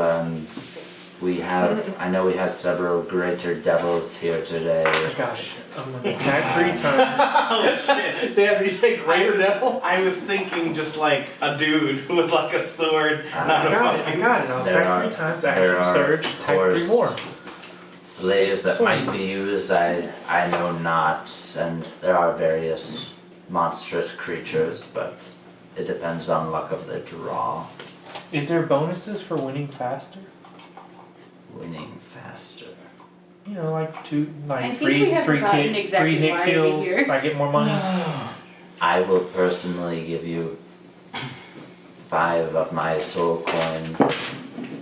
I know we have several greater devils here today. Gosh, I'm gonna attack 3 times. Oh shit. Sam, did you say greater devil? I was thinking just like a dude with like a sword, I not I a got it, I fucking. got it. I'll There attack are- 3 times, there action are, surge, of attack 3 course, more. Slaves 6 that might swings. be used, I know not, and there are various monstrous creatures, but it depends on luck of the draw. Is there bonuses for winning faster? Winning faster. You know, like I think we have forgotten exactly three hit why we're kills. here. I get more money. I will personally give you 5 of my soul coins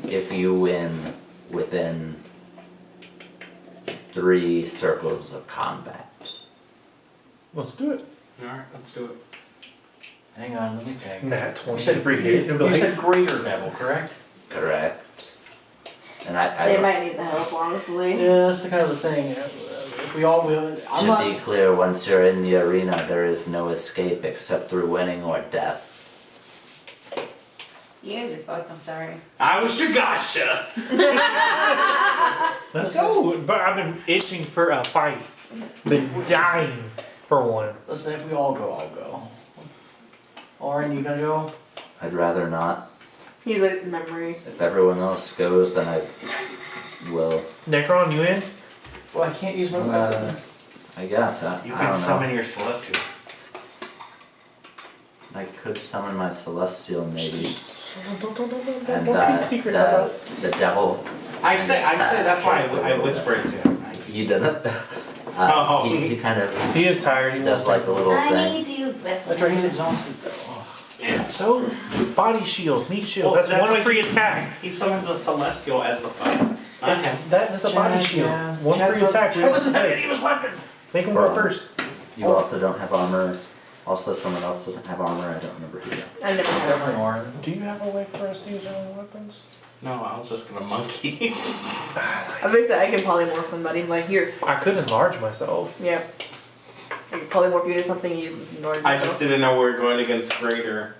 if you win within 3 circles of combat. Let's do it. Alright, let's do it. Hang on, let me check. Nat You 20 said, free hit. It'll be you like, said greater devil, correct? Correct. And I They don't- might need the help, honestly. Yeah, that's the kind of the thing. If we all will, I'm to not. be clear, once you're in the arena, there is no escape except through winning or death. You guys are fucked, I'm sorry. I was Shagasha! let's go. But I've been itching for a fight. Been dying for one. Listen, if we all go, I'll go. Lauren, you gonna go? I'd rather not. He's like memories. If everyone else goes, then I will. Necron, you in? Well, I can't use my Uh, weapons. I guess. I You don't can know. summon your celestial. I could summon my celestial maybe. Don't And speak secrets about the devil, I say that's why I whispered to him. he doesn't. Oh. He kind of He is tired. He does wants like a little I thing. need to use That's weapons. right, he's exhausted though. Yeah. So, body shield, meat shield. Well, that's that's one what free attack. He summons a celestial as the fight. Okay. That's a body Chad, shield. yeah. One Chad's free up- attack. Chad doesn't have any of his weapons. Make him go first. You also don't have armor. Also, someone else doesn't have armor. I don't remember who. I never had Definitely one. Lauren. Do you have a way for us to use our own weapons? No, I was just gonna monkey. I basically I can polymorph somebody. Like here, I could enlarge myself. yeah. I can polymorph you into something you ignore. I just didn't know we were going against greater.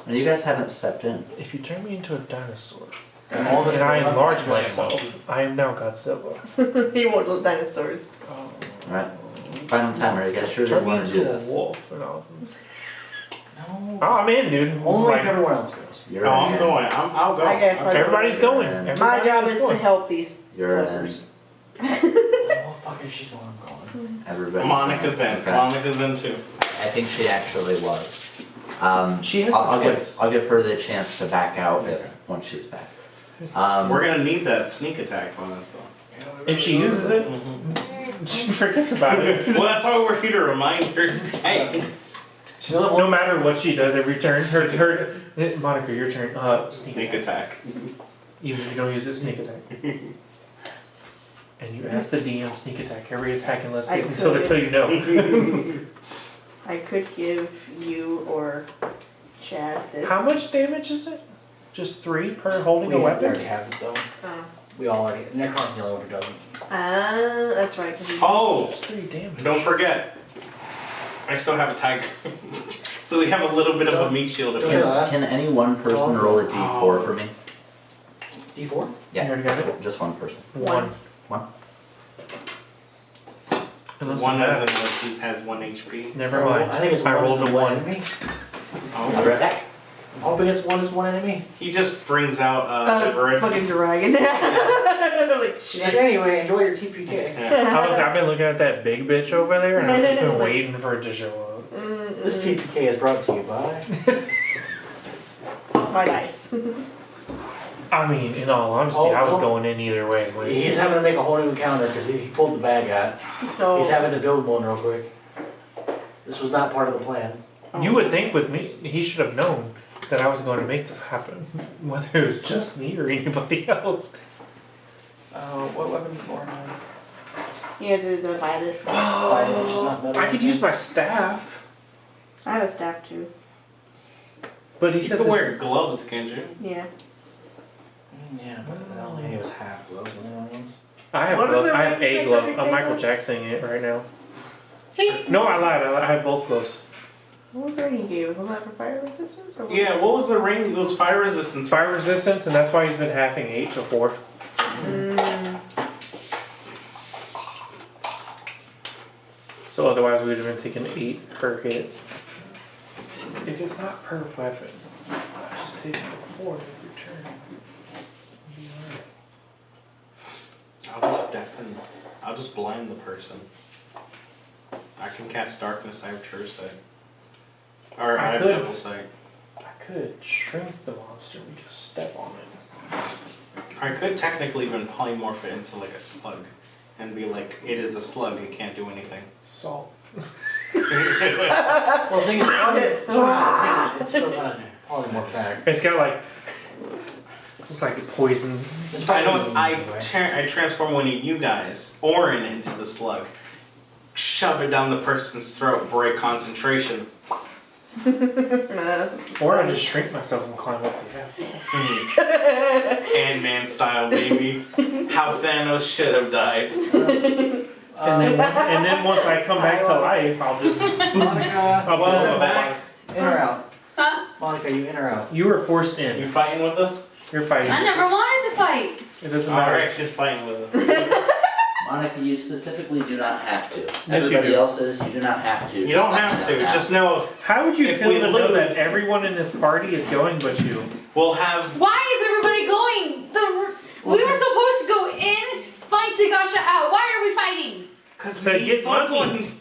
And you guys haven't stepped in. If you turn me into a dinosaur And all this and I going on, enlarge I'm like, myself, I am now Godzilla. He won't look dinosaurs. Oh. Alright. Final timer, I guess. Sure they Turn me want to do into a this. wolf and all. No. Oh, I'm in, dude. Only Like, if everyone else goes. You're No, I'm in. going. I'll go. I guess I'll go. everybody's going. My My Everybody job is to going. help these You're in. fuckers. Oh, fuck it, she's going, I'm going. Everybody. Monica's in. Okay. Monica's in too. I think she actually was. She has I'll no choice. give her the chance to back out once she's back. We're gonna need that sneak attack on us though. If she uses it, she forgets about it. Well, that's why we're here to remind her. Hey, No matter what she does every turn, her Monica, your turn. sneak attack. Even if you don't use it, sneak attack. And you ask the DM sneak attack every attack unless I until they could. tell you no. I could give you or Chad this. How much damage is it? Just 3 per holding We a already weapon? have it though. Oh. We already, Necron's the only one who doesn't. That's right. 'cause he- Oh, Just 3 damage. don't forget. I still have a tiger. So we have a little bit of a meat shield. If Yeah. Can any one person roll a d4 for me? D4? You already got it? Just one person. 1. One. Unless one it's as bad. an has 1 HP. Never mind. I think it's I one rolled is a one 1. enemy. I'll be Oh. right back. I'm hoping it's one is one enemy. He just brings out the fucking dragon. Like She's like, shit. anyway, enjoy your TPK. Yeah. I've been looking at that big bitch over there and I've just been waiting for it to show up. This TPK is brought to you by. Fuck my dice. I mean, in all honesty, Oh, I was no. going in either way. He's having to make a whole new encounter because he pulled the bad guy. No. He's having to build one real quick. This was not part of the plan. You would think with me, he should have known that I was going to make this happen. Whether it was just me or anybody else. What weapon for him? He has his violet. I could use my staff. I have a staff too. But he You said can this, wear gloves, can't you? Yeah. Yeah, but I don't think he was half gloves in the other ones. I have What are gloves. the I have rings a that glove. Kirby I'm gave Michael us? Jacksoning it right now. No, I lied. I have both gloves. What was the ring he gave us? Was that for fire resistance? Or what? Yeah, what was the ring? It was fire resistance. Fire resistance, and that's why he's been halving 8 to 4. Mm, So otherwise we would have been taking 8 per hit. If it's not per weapon, I just take the 4 every turn. I'll just blind the person. I can cast darkness. I have true sight. Or I I have could. double sight. I could shrink the monster and just step on it. I could technically even polymorph it into like a slug, and be like, it is a slug. It can't do anything. Salt. Well, the thing is, it's still kind of polymorph back. It's got like, it's like poison. It's I probably know. anyway. I transform one of you guys, Orin, into the slug. Shove it down the person's throat. Break concentration. Or I just shrink myself and climb up the castle. Ant-Man style, baby. How Thanos should have died. And then once I come back to life, I'll just. Monica, I'll blow welcome up. back. in or out? Huh? Monica, you in or out? You were forced You in. fighting with us? You're fighting. I never wanted to fight. It doesn't matter. Alright, she's fighting with us. Monica, you specifically do not have to. you Everybody do. else says you do not have to. You don't have to. Just know How would you If feel we to know that lose- everyone in this party is going but you? we'll have. Why is everybody going? We were supposed to go in, fight Sigasha out. Why are we fighting? Because To get money.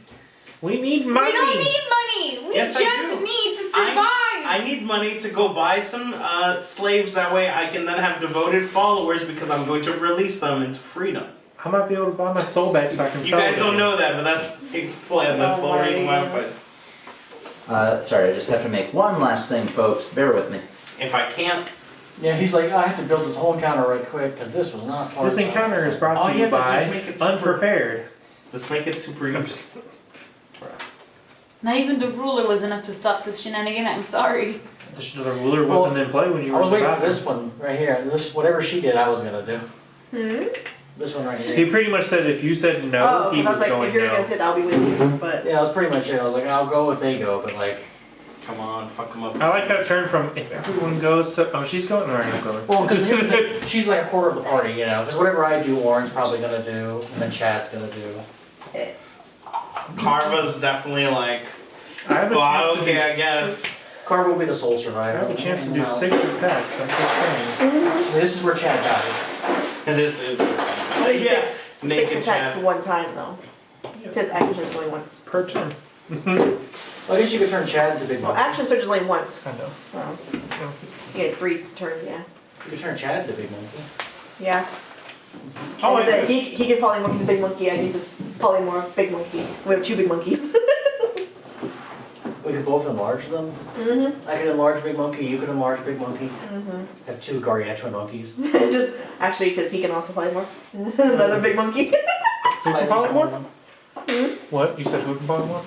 We need money. We don't need money. We Yes, I just do. need to survive. I need money to go buy some slaves. That way I can then have devoted followers because I'm going to release them into freedom. I might be able to buy my soul back so I can You sell guys it. don't know that, but that's the plan. That's the Oh whole my reason why I'm God. fighting. Sorry, I just have to make one last thing, folks. Bear with me. If I can't, Yeah, he's like, I have to build this whole encounter right quick because this was not part This of it. encounter is brought Oh, to you you have to by just make it super- Unprepared. just make it super I'm easy. just- for us. Not even the ruler was enough to stop this shenanigan. I'm sorry. The ruler wasn't in play when you I were was in the waiting for bathroom. this one right here. This whatever she did, I was gonna do. Hmm? This one right He here. pretty much said if you said no, Oh, he because I was was like, going if you're no. against it, I'll be with you. But Yeah, that was pretty much it. I was like, I'll go if they go, but like, Come on, fuck them up. I like how it turned from if everyone goes to oh she's going alright I'm going. well, because she's like a quarter of the party, you know. Because whatever I do, Warren's probably gonna do, and then Chad's gonna do. Carva's definitely like, I have a well, chance to okay, do I guess. Carver will be the sole I survivor. have a chance to do No. 6 attacks. I'm just saying. This is where Chad dies. And this is. Only Yeah, six naked attacks Chad. one time though. Because action surge is only once. Per turn. Well, I guess you could turn Chad into Big Well, Monkey. action surge is only once. I know. Well, you get 3 turns, yeah. You could turn Chad into Big Monkey. Yeah. Oh, Like I said, I he can polymorph into Big Monkey, I can just polymorph Big Monkey. We have 2 big monkeys. We could both enlarge them. Mm-hmm. I could enlarge Big Monkey, you could enlarge Big Monkey. Mm-hmm. Have 2 gargantuan monkeys. Just, actually, because he can also polymorph. Another big monkey. Who can polymorph? Hmm? What? You said who can polymorph?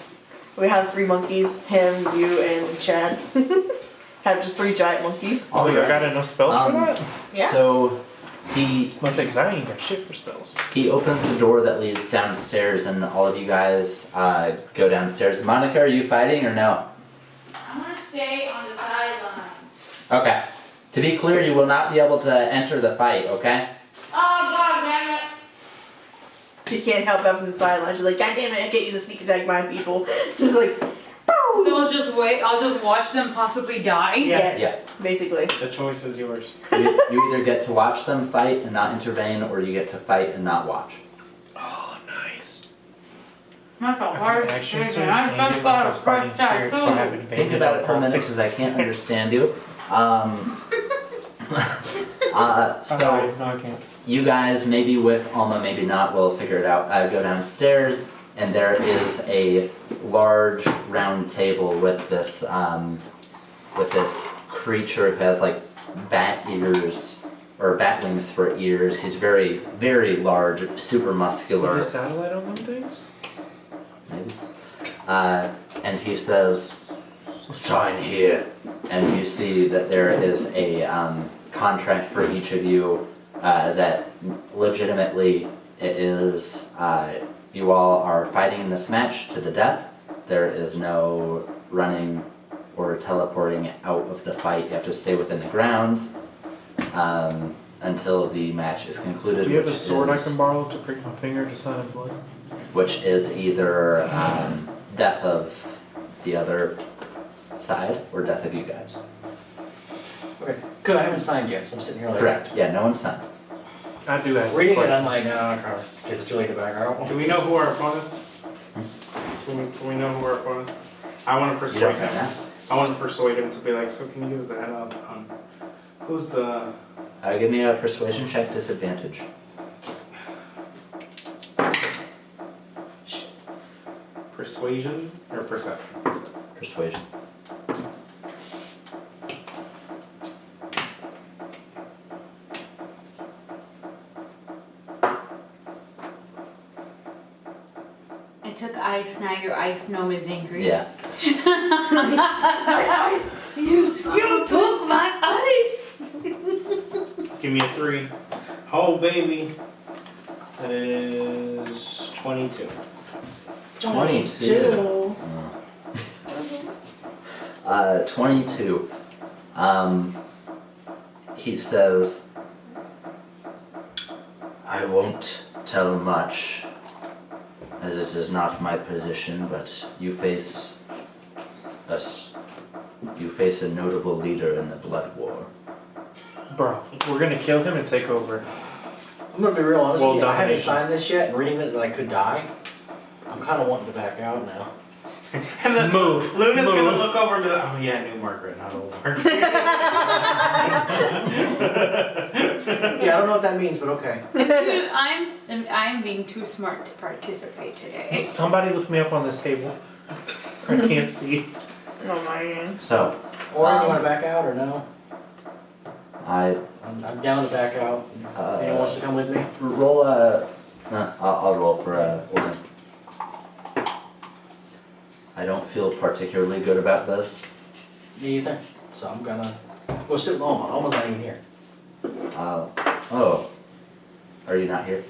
We have 3 monkeys, him, you, and Chad. Have just 3 giant monkeys. Oh, you got enough spells for that? Yeah. So he Must say, 'cause I ain't got shit for spells. he opens the door that leads downstairs, and all of you guys go downstairs. Monica, are you fighting or no? I'm gonna stay on the sidelines. Okay. To be clear, you will not be able to enter the fight. Okay. Oh god damn it! She can't help out from the sideline. She's like, God damn it, I can't use a sneak attack my people. She's like, So I'll just wait. I'll just watch them possibly die. yes, Yeah. basically. The choice is yours. You either get to watch them fight and not intervene, or you get to fight and not watch. Oh, nice. That's a I hard can action decision. surge I and just give got a myself fighting first attack. spirit, so I have Think advantage about on it for a all minute, 6 because I can't understand you. So no, I can't. you guys, maybe with Alma, maybe not, we'll figure it out. Go downstairs, and there is a large round table with this creature who has like bat ears or bat wings for ears. He's very, very large, super muscular. Put a satellite on them things? Maybe. And he says, "Sign here." And you see that there is a contract for each of you that legitimately it is you all are fighting in this match to the death. There is no running or teleporting out of the fight. You have to stay within the grounds until the match is concluded. Do you have a which sword I is- can borrow to prick my finger to sign in blood? Which is either death of the other side or death of you guys. Okay, good, I haven't signed yet, so I'm sitting here like. Correct. Yeah, no one's signed. I do ask the Reading it, question. I'm like, no, it's too late to back out. Do we know who our opponents? Do we know who our opponents? I want to You persuade don't know him. that. I want to persuade him to be like, so can you give us a head up on who's the? Give me a persuasion check disadvantage. Persuasion or perception? Persuasion. I took ice. Now your ice gnome is angry. Yeah. My eyes! You You took my ice. Give me a 3. Oh baby. That is 22. 22. 22. He says, "I won't tell much, as it is not my position, but you face us. You face a notable leader in the Blood War." Bro, we're gonna kill him and take over. I'm gonna be real honest World with you, I haven't domination. signed this yet, and reading it that I could die, I'm kinda wanting to back out now. And then Move. Luna's gonna Move. look over and be like, oh yeah, new Margaret, not old Margaret. Yeah, I don't know what that means, but okay. I'm being too smart to participate today. Somebody lift me up on this table. I can't see. Oh my god. So, Or you wanna back out or no? I I'm down to back out. Anyone wants to come with me? roll a. I'll roll for a order. I don't feel particularly good about this. Me either. So I'm gonna go sit with Alma. Alma's not even here. Oh, are you not here?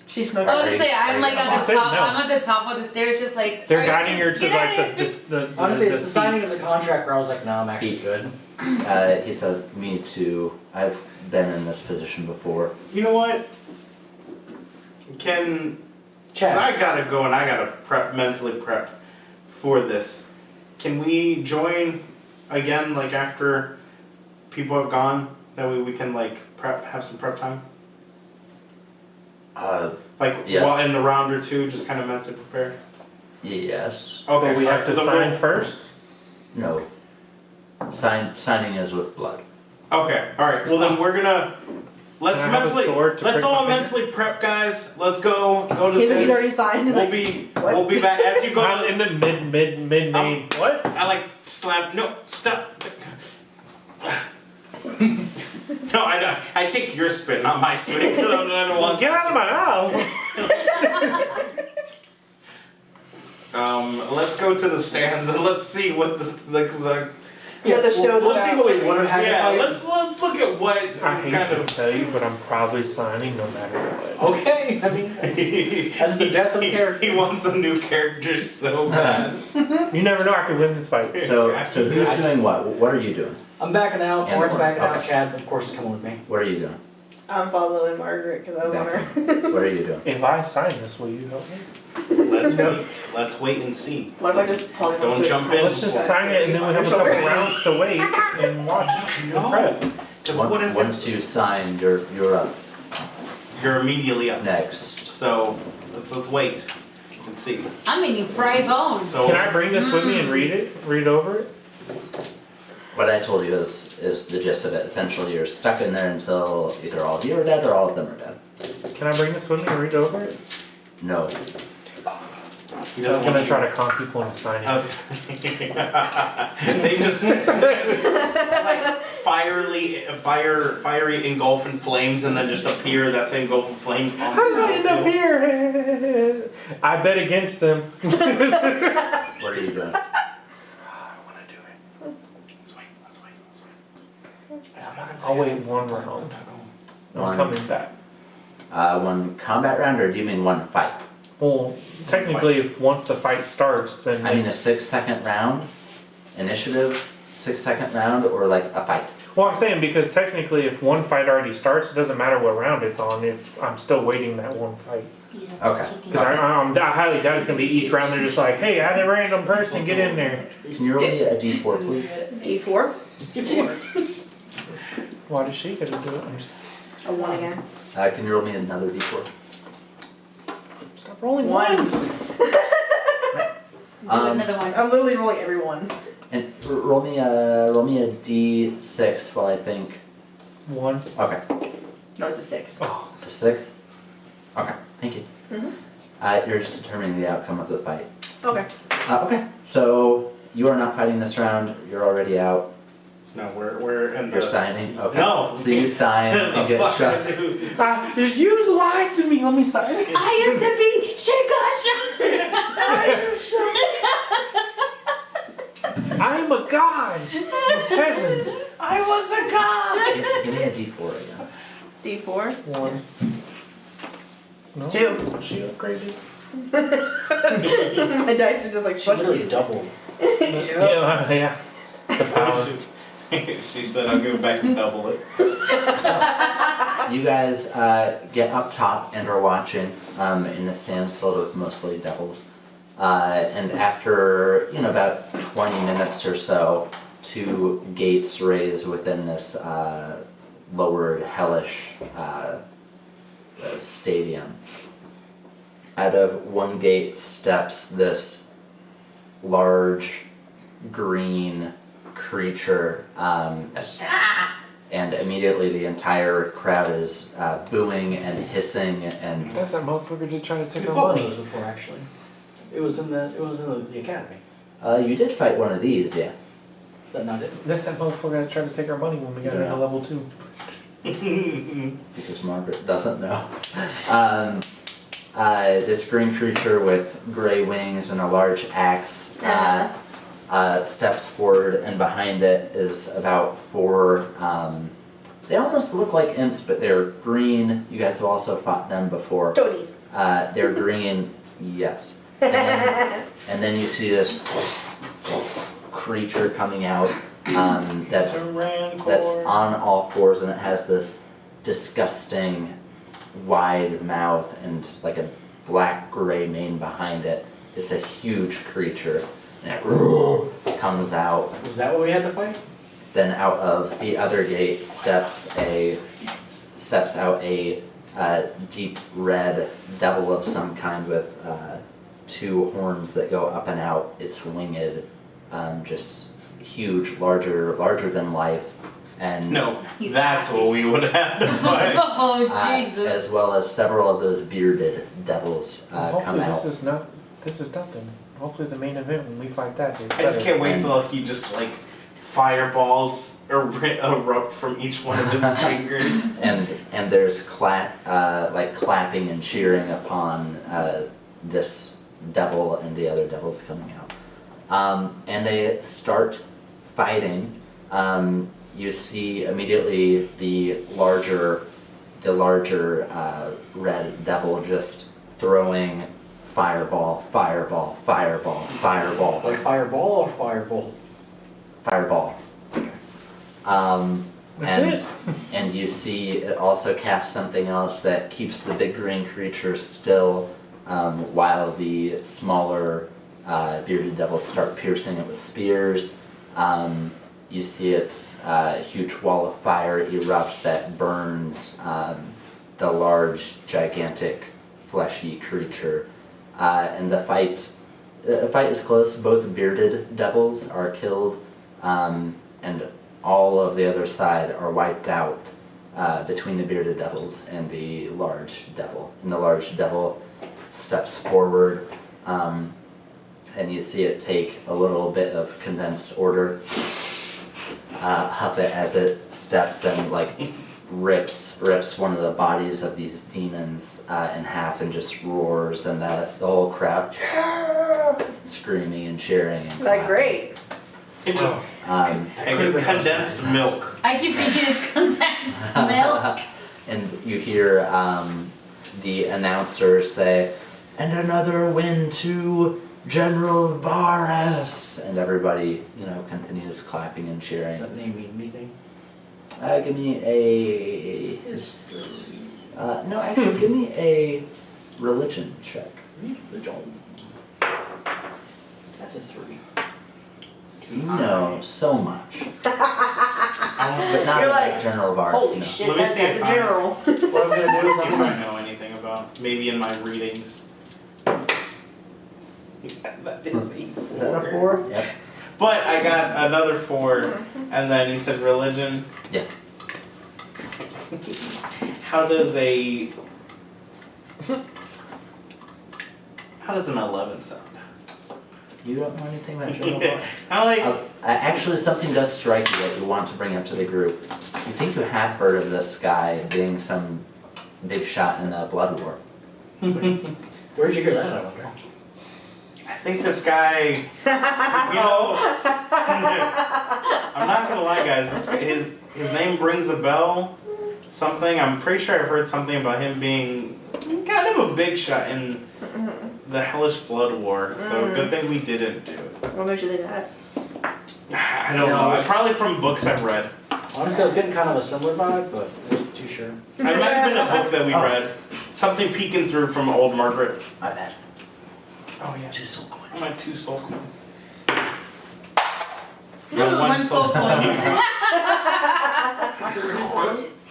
She snuck Oh, out. to say I'm like at the Sit top. down. I'm at the top of the stairs, just like. They're "Alright, guiding her to get out like of the here." Honestly, the it's the signing of seats. the contract where I was like, no, I'm actually good. He says, "Me too. I've been in this position before." You know what? Can 'Cause I gotta go and I gotta mentally prep for this. Can we join again, like after people have gone? That way we can like have some prep time. Like Yes. while in the round or two, just kind of mentally prepare. Yes. Okay, But we have to sign we'll- first. No. Signing is with blood. Okay, all right. Well, then we're gonna let's Can I have a mentally sword to let's prick my all finger? mentally prep, guys. Let's go to He's the. already signed. He's We'll like, be what? we'll be back as you go. Not in the mid name. What? I like slap. No, stop. No, I take your spin, not my spin. 'Cause I don't want. Get out of my house. Let's go to the stands and let's see what the Yeah, the show's We'll see about. what we want to have. yeah. Let's look at what I is hate kind to of. tell you, but I'm probably signing no matter what. Okay, I mean, that's the death of character. He wants a new character so bad. You never know, I could win this fight. So who's doing what? What are you doing? I'm backing out. And Orange Lauren, backing out. okay. Chad, of course, is coming with me. What are you doing? I'm following Margaret because I was on her. What are you doing? If I sign this, will you help me? Let's wait and see. What if I just probably Don't want to jump do it? in. Let's just sign it and then we have a couple rounds to wait and watch the prep. Because what if Once you sign, you're up you're immediately up? next. So let's wait and see. I'm eating fried bones. So Can I bring this with me and read over it? What I told you is the gist of it. Essentially, you're stuck in there until either all of you are dead or all of them are dead. Can I bring this with me and read over it? No. He I was doesn't gonna want try to con people into signing. I was- they just like fiery engulf in flames and then just appear that same engulf in flames. How did I end up here? I bet against them. I What are you doing? wanna do it. Let's wait. I'll wait one round. I'm One. coming back. One combat round, or do you mean one fight? Well, technically, if once the fight starts, then I mean a 6-second round, initiative, 6-second round, or like a fight. well, I'm saying because technically, if one fight already starts, it doesn't matter what round it's on. If I'm still waiting that one fight, Okay. because I highly doubt it's gonna be each round. They're just like, hey, add a random person, get in there. Can you roll me a d4, please? D4? Why does she get to do it? I'm just, A 1 again. Can you roll me another d4? stop rolling Ones. ones. Do another one. I'm literally rolling every one. And roll me a d6 while I think. One. Okay. No, it's a 6. Oh, A 6? Okay, thank you. Mhm. You're just determining the outcome of the fight. Okay. Okay, so you are not fighting this round. You're already out. No, we're in the. You're signing. Okay. No. So you sign and The get fuck shot. is it? you lied to me. Let me sign it. I used to be I am a god. Peasants. I was a god! Give me a d4 again. D4? One. No. 2. She upgraded. My dice are just like, She fuck literally you. doubled. Yeah. The power. She said, "I'll give it back and double it." You guys get up top and are watching in the stands filled with mostly devils. And after about 20 minutes or so, 2 gates raise within this lowered hellish stadium. Out of one gate steps this large green creature, and immediately the entire crowd is booing and hissing and That's that motherfucker just trying to take We our fought one of money. those before, actually. It was in the academy. you did fight one of these, yeah. Is that not it? That's that motherfucker that tried to take our money when we got into level 2. Because Margaret doesn't know. This green creature with gray wings and a large axe steps forward, and behind it is about 4. They almost look like imps, but they're green. You guys have also fought them before. Toadies. They're green, yes. And then you see this creature coming out that's on all fours, and it has this disgusting wide mouth and like a black-gray mane behind it. It's a huge creature, and it comes out. Was that what we had to fight? Then out of the other gate steps out a deep red devil of some kind with 2 horns that go up and out. It's winged, just huge, larger than life, and No, He's that's happy. what we would have to fight. Oh Jesus! as well as several of those bearded devils come Hopefully out. this is nothing. Hopefully the main event when we fight that is I just better. can't wait till he just like fireballs erupt from each one of his fingers. And there's clapping and cheering upon this devil and the other devils coming out. And they start fighting. You see immediately the larger red devil just throwing fireball. Like fireball or firebolt? Fireball. That's it. And you see it also casts something else that keeps the big green creature still, while the smaller bearded devils start piercing it with spears. You see its huge wall of fire erupt that burns the large, gigantic, fleshy creature. And the fight is close. Both bearded devils are killed, and all of the other side are wiped out between the bearded devils and the large devil. And the large devil steps forward, and you see it take a little bit of condensed order, huff it as it steps and rips one of the bodies of these demons in half and just roars, and the whole crowd screaming and cheering. And Like great. It just condensed milk. I keep thinking it's condensed milk. And you hear the announcer say, "And another win to General Varus," and everybody, continues clapping and Does cheering. that name mean anything? Give me a no, actually, give me a religion check. Religion. That's a 3. You know so much, but not You're about like, General Varus. Holy no. shit, Let me that see guy's if a I- general. What I'm gonna do is See I'm if I gonna know anything about. Maybe in my readings. That is a Is that a 4? Yep. But I got another 4, and then you said religion. Yeah. How does an 11 sound? You don't know anything about General Varus? I like. Actually, something does strike you that you want to bring up to the group. You think you have heard of this guy being some big shot in the blood war. Where'd you hear that, I wonder? I think this guy. I'm not gonna lie, guys. His name rings a bell. Something. I'm pretty sure I've heard something about him being kind of a big shot in the hellish blood war. So good thing we didn't do it. What makes you think that? I don't know. Probably from books I've read. Honestly, I was getting kind of a similar vibe, but I wasn't too sure. It might have been a book that we Oh. read. Something peeking through from old Margaret. My bad. Oh yeah. 2 soul coins. My 2 soul coins. One soul coin.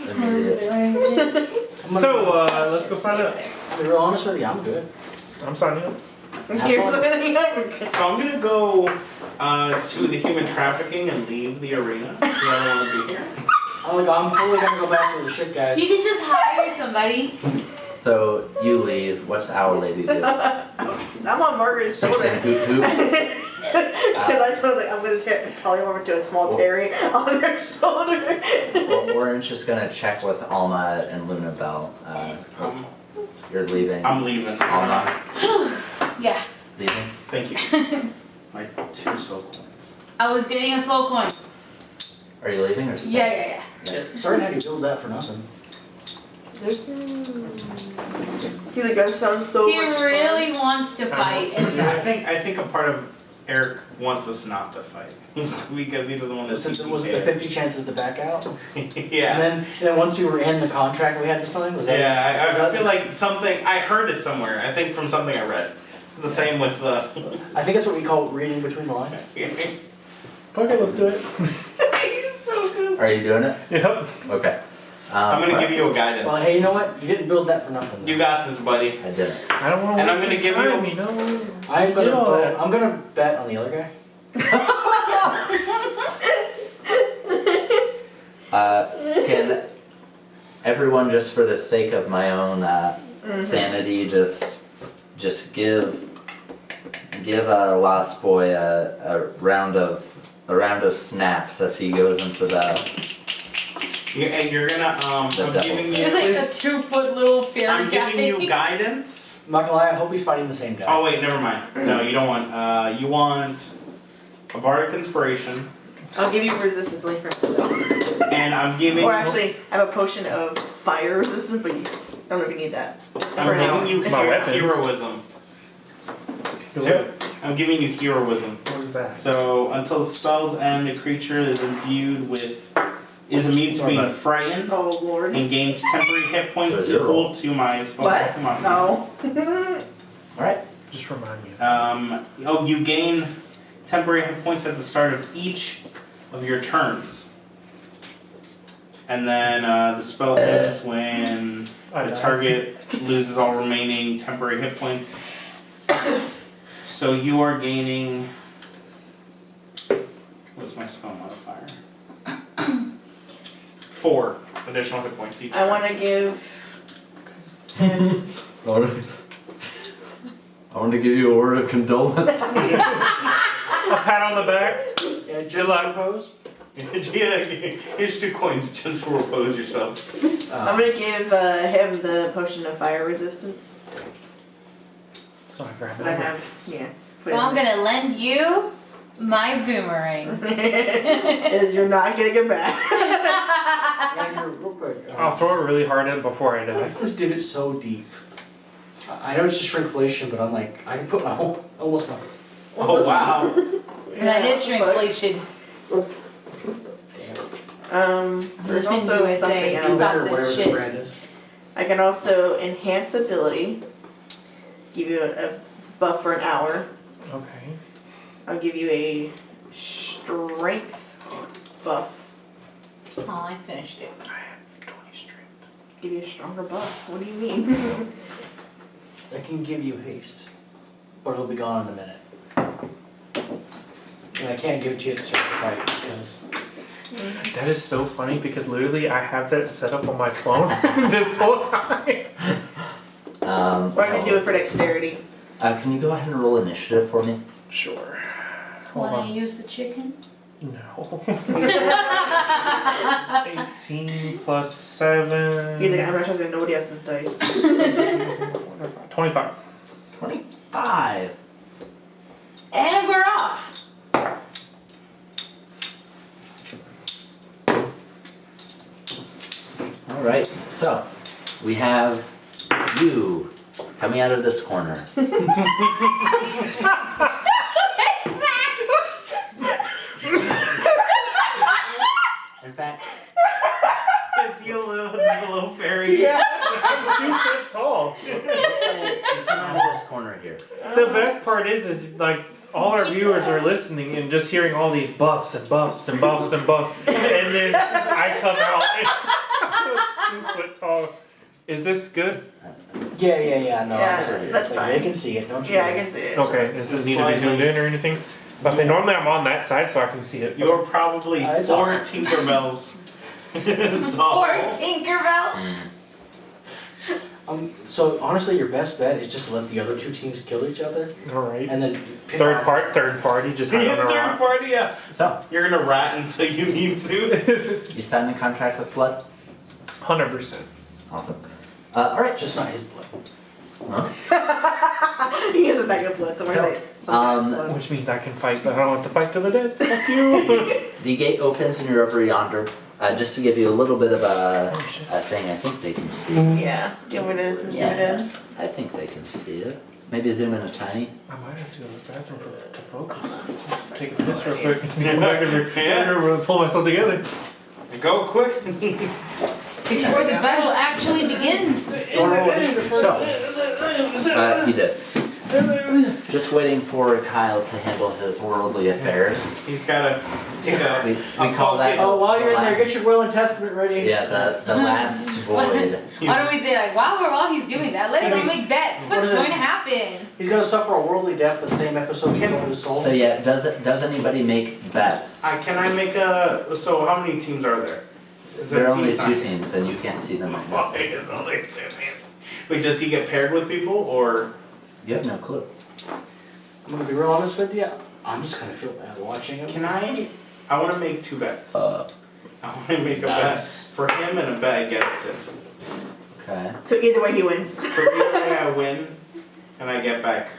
Immediate. So let's go sign up. To be real honest with you, I'm good. I'm signing up. Here's fun. So I'm gonna go to the human trafficking and leave the arena. If you ever want to be here. I'm fully gonna go back to the ship, guys. You can just hire somebody. So you leave. What's our lady do? I'm on Margaret's She shoulder. said hoot hoot. Because I was like, I'm going to probably over to a small Terry on her shoulder. Well, we're just gonna check with Alma and Luna Bell. You're leaving. I'm leaving. Alma, Yeah. leaving. Thank you. My 2 soul coins. I was getting a soul coin. Are you leaving or staying? Yeah. Sorry to have you build that for nothing. He's like, that sounds so He much really wants to fight. I think a part of Eric wants us not to fight because he doesn't want to see. Was it the 50 chances to back out? Yeah. And then once we were in the contract we had to sign, was that? Yeah, I feel like something, I heard it somewhere, I think from something I read. The same with the... I think that's what we call reading between the lines. Okay, let's do it. He's so good. Are you doing it? Yep. Okay. I'm gonna give you a guidance. Well, hey, you know what? You didn't build that for nothing. You got this, buddy. I didn't. I don't want to And I'm waste gonna his give you- time, you know. I'm gonna bet on the other guy. Can everyone, just for the sake of my own sanity, just give Lost Boy a round of snaps as he goes into the. And you're gonna, I'm devil. giving It's you, like a 2-foot little fairy I'm guy. giving you guidance. I'm not gonna lie, I hope he's fighting the same guy. Oh wait, never mind. No, you don't want, you want a Bardic Inspiration, I'll give you resistance link for though. and I'm giving Or actually, I have a potion of fire resistance, but I don't know if you need that. For now. I'm giving you My weapons. heroism. Do Two. it. I'm giving you heroism. What is that? So until the spell's end, the creature is immune to being frightened Oh lord. and gains temporary hit points So zero. equal to my spell What? casting modifier. No. Alright. Just remind me. You gain temporary hit points at the start of each of your turns. And then the spell ends when I the died. target loses all remaining temporary hit points. So you are gaining. What's my spell modifier? 4 additional hit points each. I want to give. I want to give you a word of condolence. A pat on the back. Yeah, Good luck. Pose. Yeah, here's 2 coins. Gentle repose yourself. I'm gonna give him the potion of fire resistance So I grab that I it. have. Yeah. So I'm gonna lend you my boomerang. Is you're not getting it back. Andrew, real quick. I'll throw it really hard in before I die. This divot's so deep. I know it's just shrinkflation, but I'm like, I can put my whole, almost my. Oh wow. That is Yeah, shrinkflation. Damn. There's Listen also to it something say, Do else. better, this whatever this shit. brand is. I can also enhance ability. Give you a buff for an hour. Okay. I'll give you a strength buff. Oh, I finished it. I have 20 strength. Give you a stronger buff. What do you mean? I can give you haste, but it'll be gone in a minute. And I can't give it to you at the start of the fight because That is so funny because literally I have that set up on my phone this whole time. Or I can do it for dexterity. Can you go ahead and roll initiative for me? Sure. Hold Wanna on. use the chicken? No. 18 plus 7. He's like, I'm not trusting nobody else's dice. 25. 25. And we're off. Alright, so we have you coming out of this corner. In fact, Is he a little fairy? Yeah. I'm 2 foot tall. let's say you come out of this corner here. The best part is like all our viewers are listening and just hearing all these buffs and buffs and buffs and buffs, and then I come out and 2 foot tall. Is this good? yeah, no. Yeah, it's that's like, fine. They can see it, don't you? Yeah, I can see it. Okay. Does this need to be zoomed in or anything? I say normally I'm on that side so I can see it. You're probably It's 4 alright. Tinkerbells. It's all. Or Tinkerbell. So honestly, your best bet is just to let the other 2 teams kill each other, All right. and then pick Third off- party, just hide on a Third rock. party, yeah. So, You're gonna rat until you need to. you signed the contract with Blood? 100%. Awesome. Alright, Just not his blood. He has a bag of blood somewhere. So, like, some blood. Which means I can fight, but I don't have to fight till the dead. Fuck you. the gate opens and you're over yonder. Just to give you a little bit of Oh, shit. a thing, I think they can see. Yeah. Do you want me to zoom it Yeah, in? I think they can see it. Maybe zoom in a tiny. I might have to go to the bathroom to focus. Take a piss real quick. Come back and pull myself together. Go quick. Before the battle actually begins. So, he did. Just waiting for Kyle to handle his worldly affairs. He's gotta take a. We call that. Oh, while you're in there, get your will and testament ready. Yeah, the last void. Why don't we say like, while he's doing that, let's go make bets. What What's is it? going to happen? He's gonna suffer a worldly death the same episode he sold his soul. So yeah, does anybody make bets? Can I make a? So how many teams are there? There are only 2 teams, and you can't see them right now. Why is only 2 teams? Wait, does he get paired with people or? You have no clue. I'm gonna be real honest with you. I'm just gonna feel bad watching him. Can I? I want to make 2 bets. Uh, I want to make a Nice. bet for him and a bet against him. Okay. So either way he wins. So either way I win, and I get back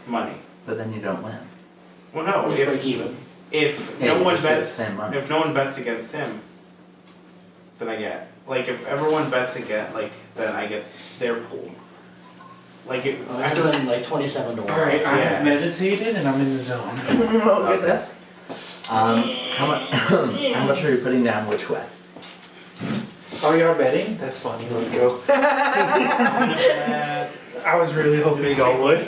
money. But then you don't win. Well, no. Just break even. If Yeah, no you one just get the bets, same money. if no one bets against him, then I get. Like if everyone bets again, like then I get their pool. Like it. He's doing like 27 to 1. Alright, I Yeah. have meditated and I'm in the zone. Oh goodness. How much are you putting down which way? Oh, you're betting? That's funny. Let's go. I was really hoping y'all would.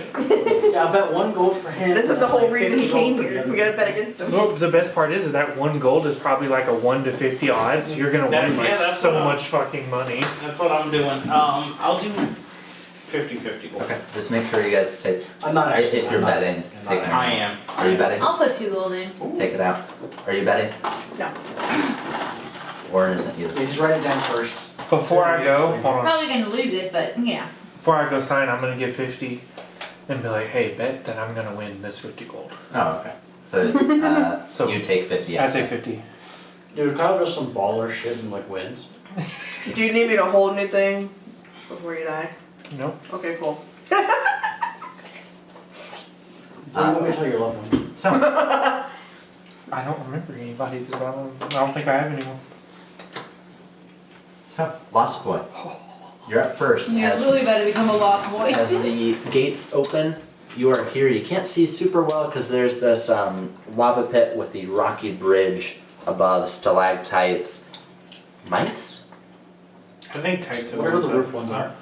Yeah, I bet 1 gold for him. This is the whole like reason he 50 gold came for here. the We other. gotta bet against him. Well, the best part is that 1 gold is probably like a 1 to 50 odds. You're gonna That's- win like yeah, that's so what I'm- much fucking money. That's what I'm doing. I'll do 50-50 gold. Okay. Just make sure you guys take. I'm not actually. If you're I'm not- betting, I'm take not it. I am. Are you betting? I'll put 2 gold in. Take it out. Are you betting? No. Warren isn't either. Yeah, just write it down first. Before I go, hold on. Probably gonna lose it, but yeah. Before I go sign, I'm gonna give 50 and be like, hey, bet that I'm gonna win this 50 gold. Oh, okay. So, So, you take 50 I out. take 50. Dude, Kyle does some baller shit and like wins. Do you need me to hold anything before you die? Nope. Okay, cool. What do you want me to tell your loved one? So, I don't remember anybody, so I don't think I have anyone. Lost Boy. You're up first. You're As, really about to become a lost boy. as the gates open, you are here. You can't see super well because there's this lava pit with the rocky bridge above, stalactites. Mites? I think tight to Whatever the roof ones are.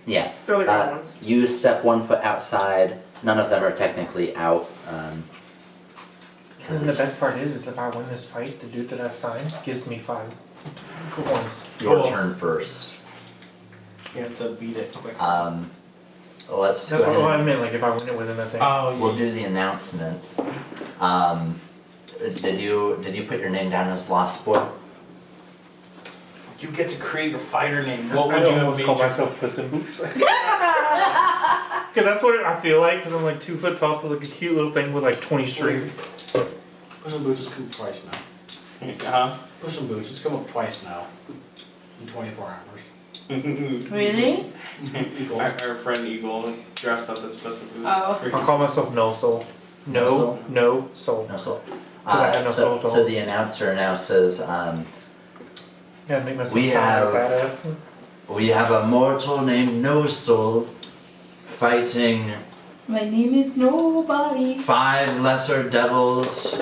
Yeah. They're the ground ones. You step 1 foot outside. None of them are technically out. And the best part is if I win this fight, the dude that I signed gives me 5 coins. Your Cool. turn first. You have to beat it quick. Let's That's go what I ahead. meant, like if I win it within a thing. Oh, We'll do the announcement. Did you put your name down as Lost Boy? you get to create your fighter name. What would I you have almost made call your- myself Puss in Boots. Because that's what I feel like, because I'm like 2 foot tall, so like a cute little thing with like 20 string. Puss in Boots has come up twice now. Uh-huh. Puss in Boots has come up twice now. In 24 hours. Really? Eagle. Our friend Eagle dressed up as Puss in Boots. Oh. I'll call myself No Soul. No Soul. No soul. I have no soul at all. So the announcer announces, Gotta make myself We sound like have- badass. we have a mortal named No Soul fighting My name is nobody. 5 lesser devils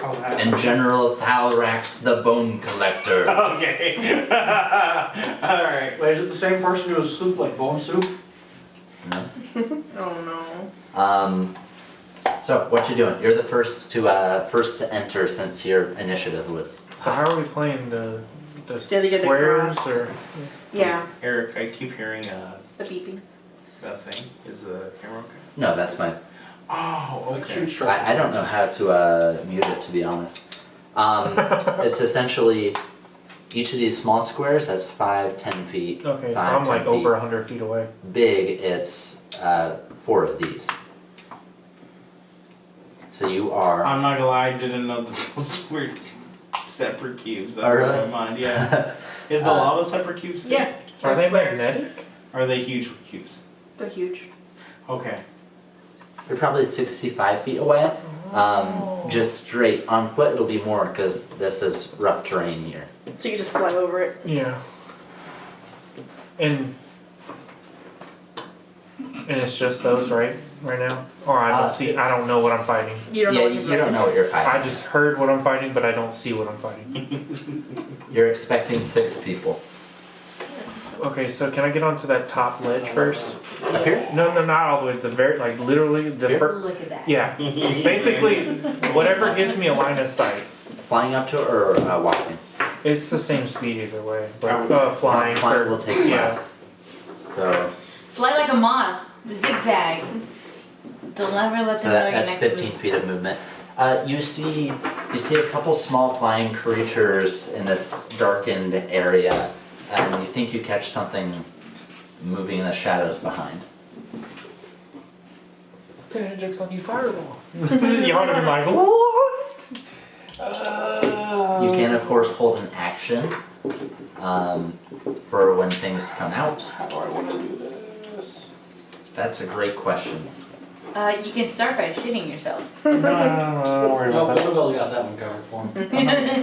and General Thalrax the Bone Collector. Okay. Alright. Wait, is it the same person who was soup like bone soup? No? Oh no. So what you doing? You're the first to enter since your initiative was. So how are we playing the Yeah, they get squares across. or? Yeah, Eric, I keep hearing the beeping. that thing. Is the camera okay? No, that's my. Oh, Like okay. huge structure. I don't know how to mute it, to be honest. It's essentially each of these small squares that's 5, 10 feet. Okay, so 5, I'm 10 like feet. over 100 feet away. Big, it's 4 of these. So you are. I'm not gonna lie, I didn't know that those were separate cubes. That Oh, blew really? my mind, yeah. Is the Uh, lava separate cubes too? Yeah, Are they're they squares. magnetic? Are they huge cubes? They're huge. Okay. You're probably 65 feet away. Just straight. On foot, it'll be more because this is rough terrain here. So you just fly over it. Yeah. And And it's just those, right now? Or I don't know what I'm fighting. You don't know Yeah, what you're you don't know what you're I fighting. just heard what I'm fighting, but I don't see what I'm fighting. You're expecting 6 people. Okay, so can I get onto that top ledge first? Up here? No, not all the way. The very, like literally the Here? first. Look at that. Yeah, basically whatever gives me a line of sight. Flying up to it or walking? It's the same speed either way, but flying. Flying will take less. So, Fly like a moth. Zigzag. Don't ever let so them know you're that's next 15 week. feet of movement. You see a couple small flying creatures in this darkened area, and you think you catch something moving in the shadows behind. Magic's on you, fireball. You ought to be like, what? You can, of course, hold an action for when things come out. How do I want to do this? That's a great question. You can start by shitting yourself. No, don't worry No, about that. Isabel's got that one covered for him.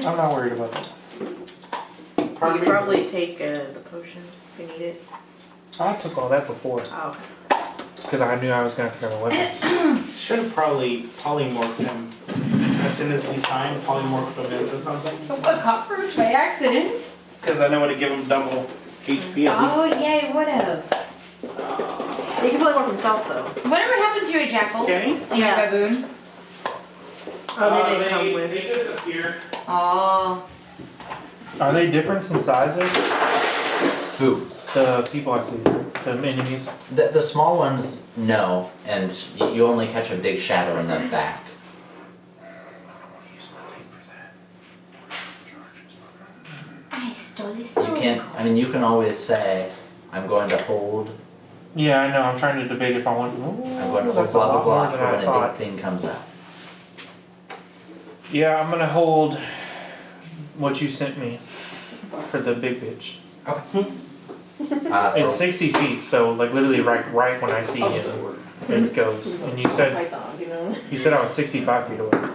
I'm not worried about that. You could probably take the potion if you need it. I took all that before Oh. because I knew I was going to have to go to weapons. Should have probably polymorphed him as soon as he signed. Polymorphed him into something. A cockroach by accident? Because I know what to give him double HP at least. Oh yeah, it would have. He can play one himself though. Whatever happened to your jackal? Can he? And Yeah. your baboon? Oh, they didn't come They with. disappear. Oh. Are they different in sizes? Who? The people I see, the enemies. The small ones, no, and you only catch a big shadow in the back. I stole this You can't, I mean, you can always say, I'm going to hold, Yeah, I know. I'm trying to debate if I want. Ooh, I'm going to hold that's a blah blah lot blah more than for I when a thought. big thing comes out. Yeah, I'm gonna hold what you sent me for the big bitch. It's For- 60 feet, so like literally right when I see him, it goes. And you said Pythons, you know. I was 65 feet away.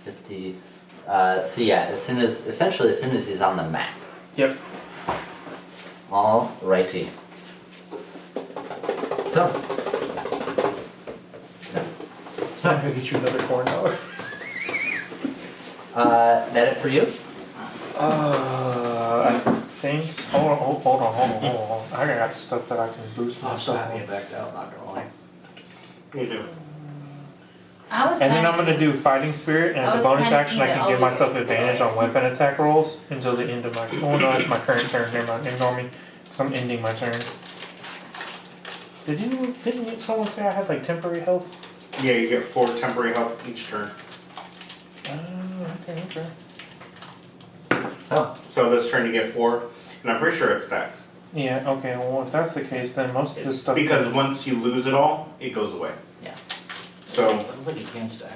50. So yeah, essentially as soon as he's on the map. Yep. All righty. So. So I'm gonna get you another corn dog. That it for you? I think. Hold on. I got stuff that I can boost I'm so myself happy on. I backed out, not gonna lie. You do. I was And then I'm panicking. gonna do fighting spirit, and I as a was bonus panicking action, I that can all give we myself did. advantage on weapon attack rolls until the end of my. Oh no, it's my current turn. Never mind. Ignore me, because I'm ending my turn. Didn't someone say I had like temporary health? Yeah, you get 4 temporary health each turn. Okay. So, So this turn you get 4, and I'm pretty sure it stacks. Yeah. Okay. Well, if that's the case, then most of this stuff. Because once you lose it all, it goes away. Yeah. I So don't think it can stack.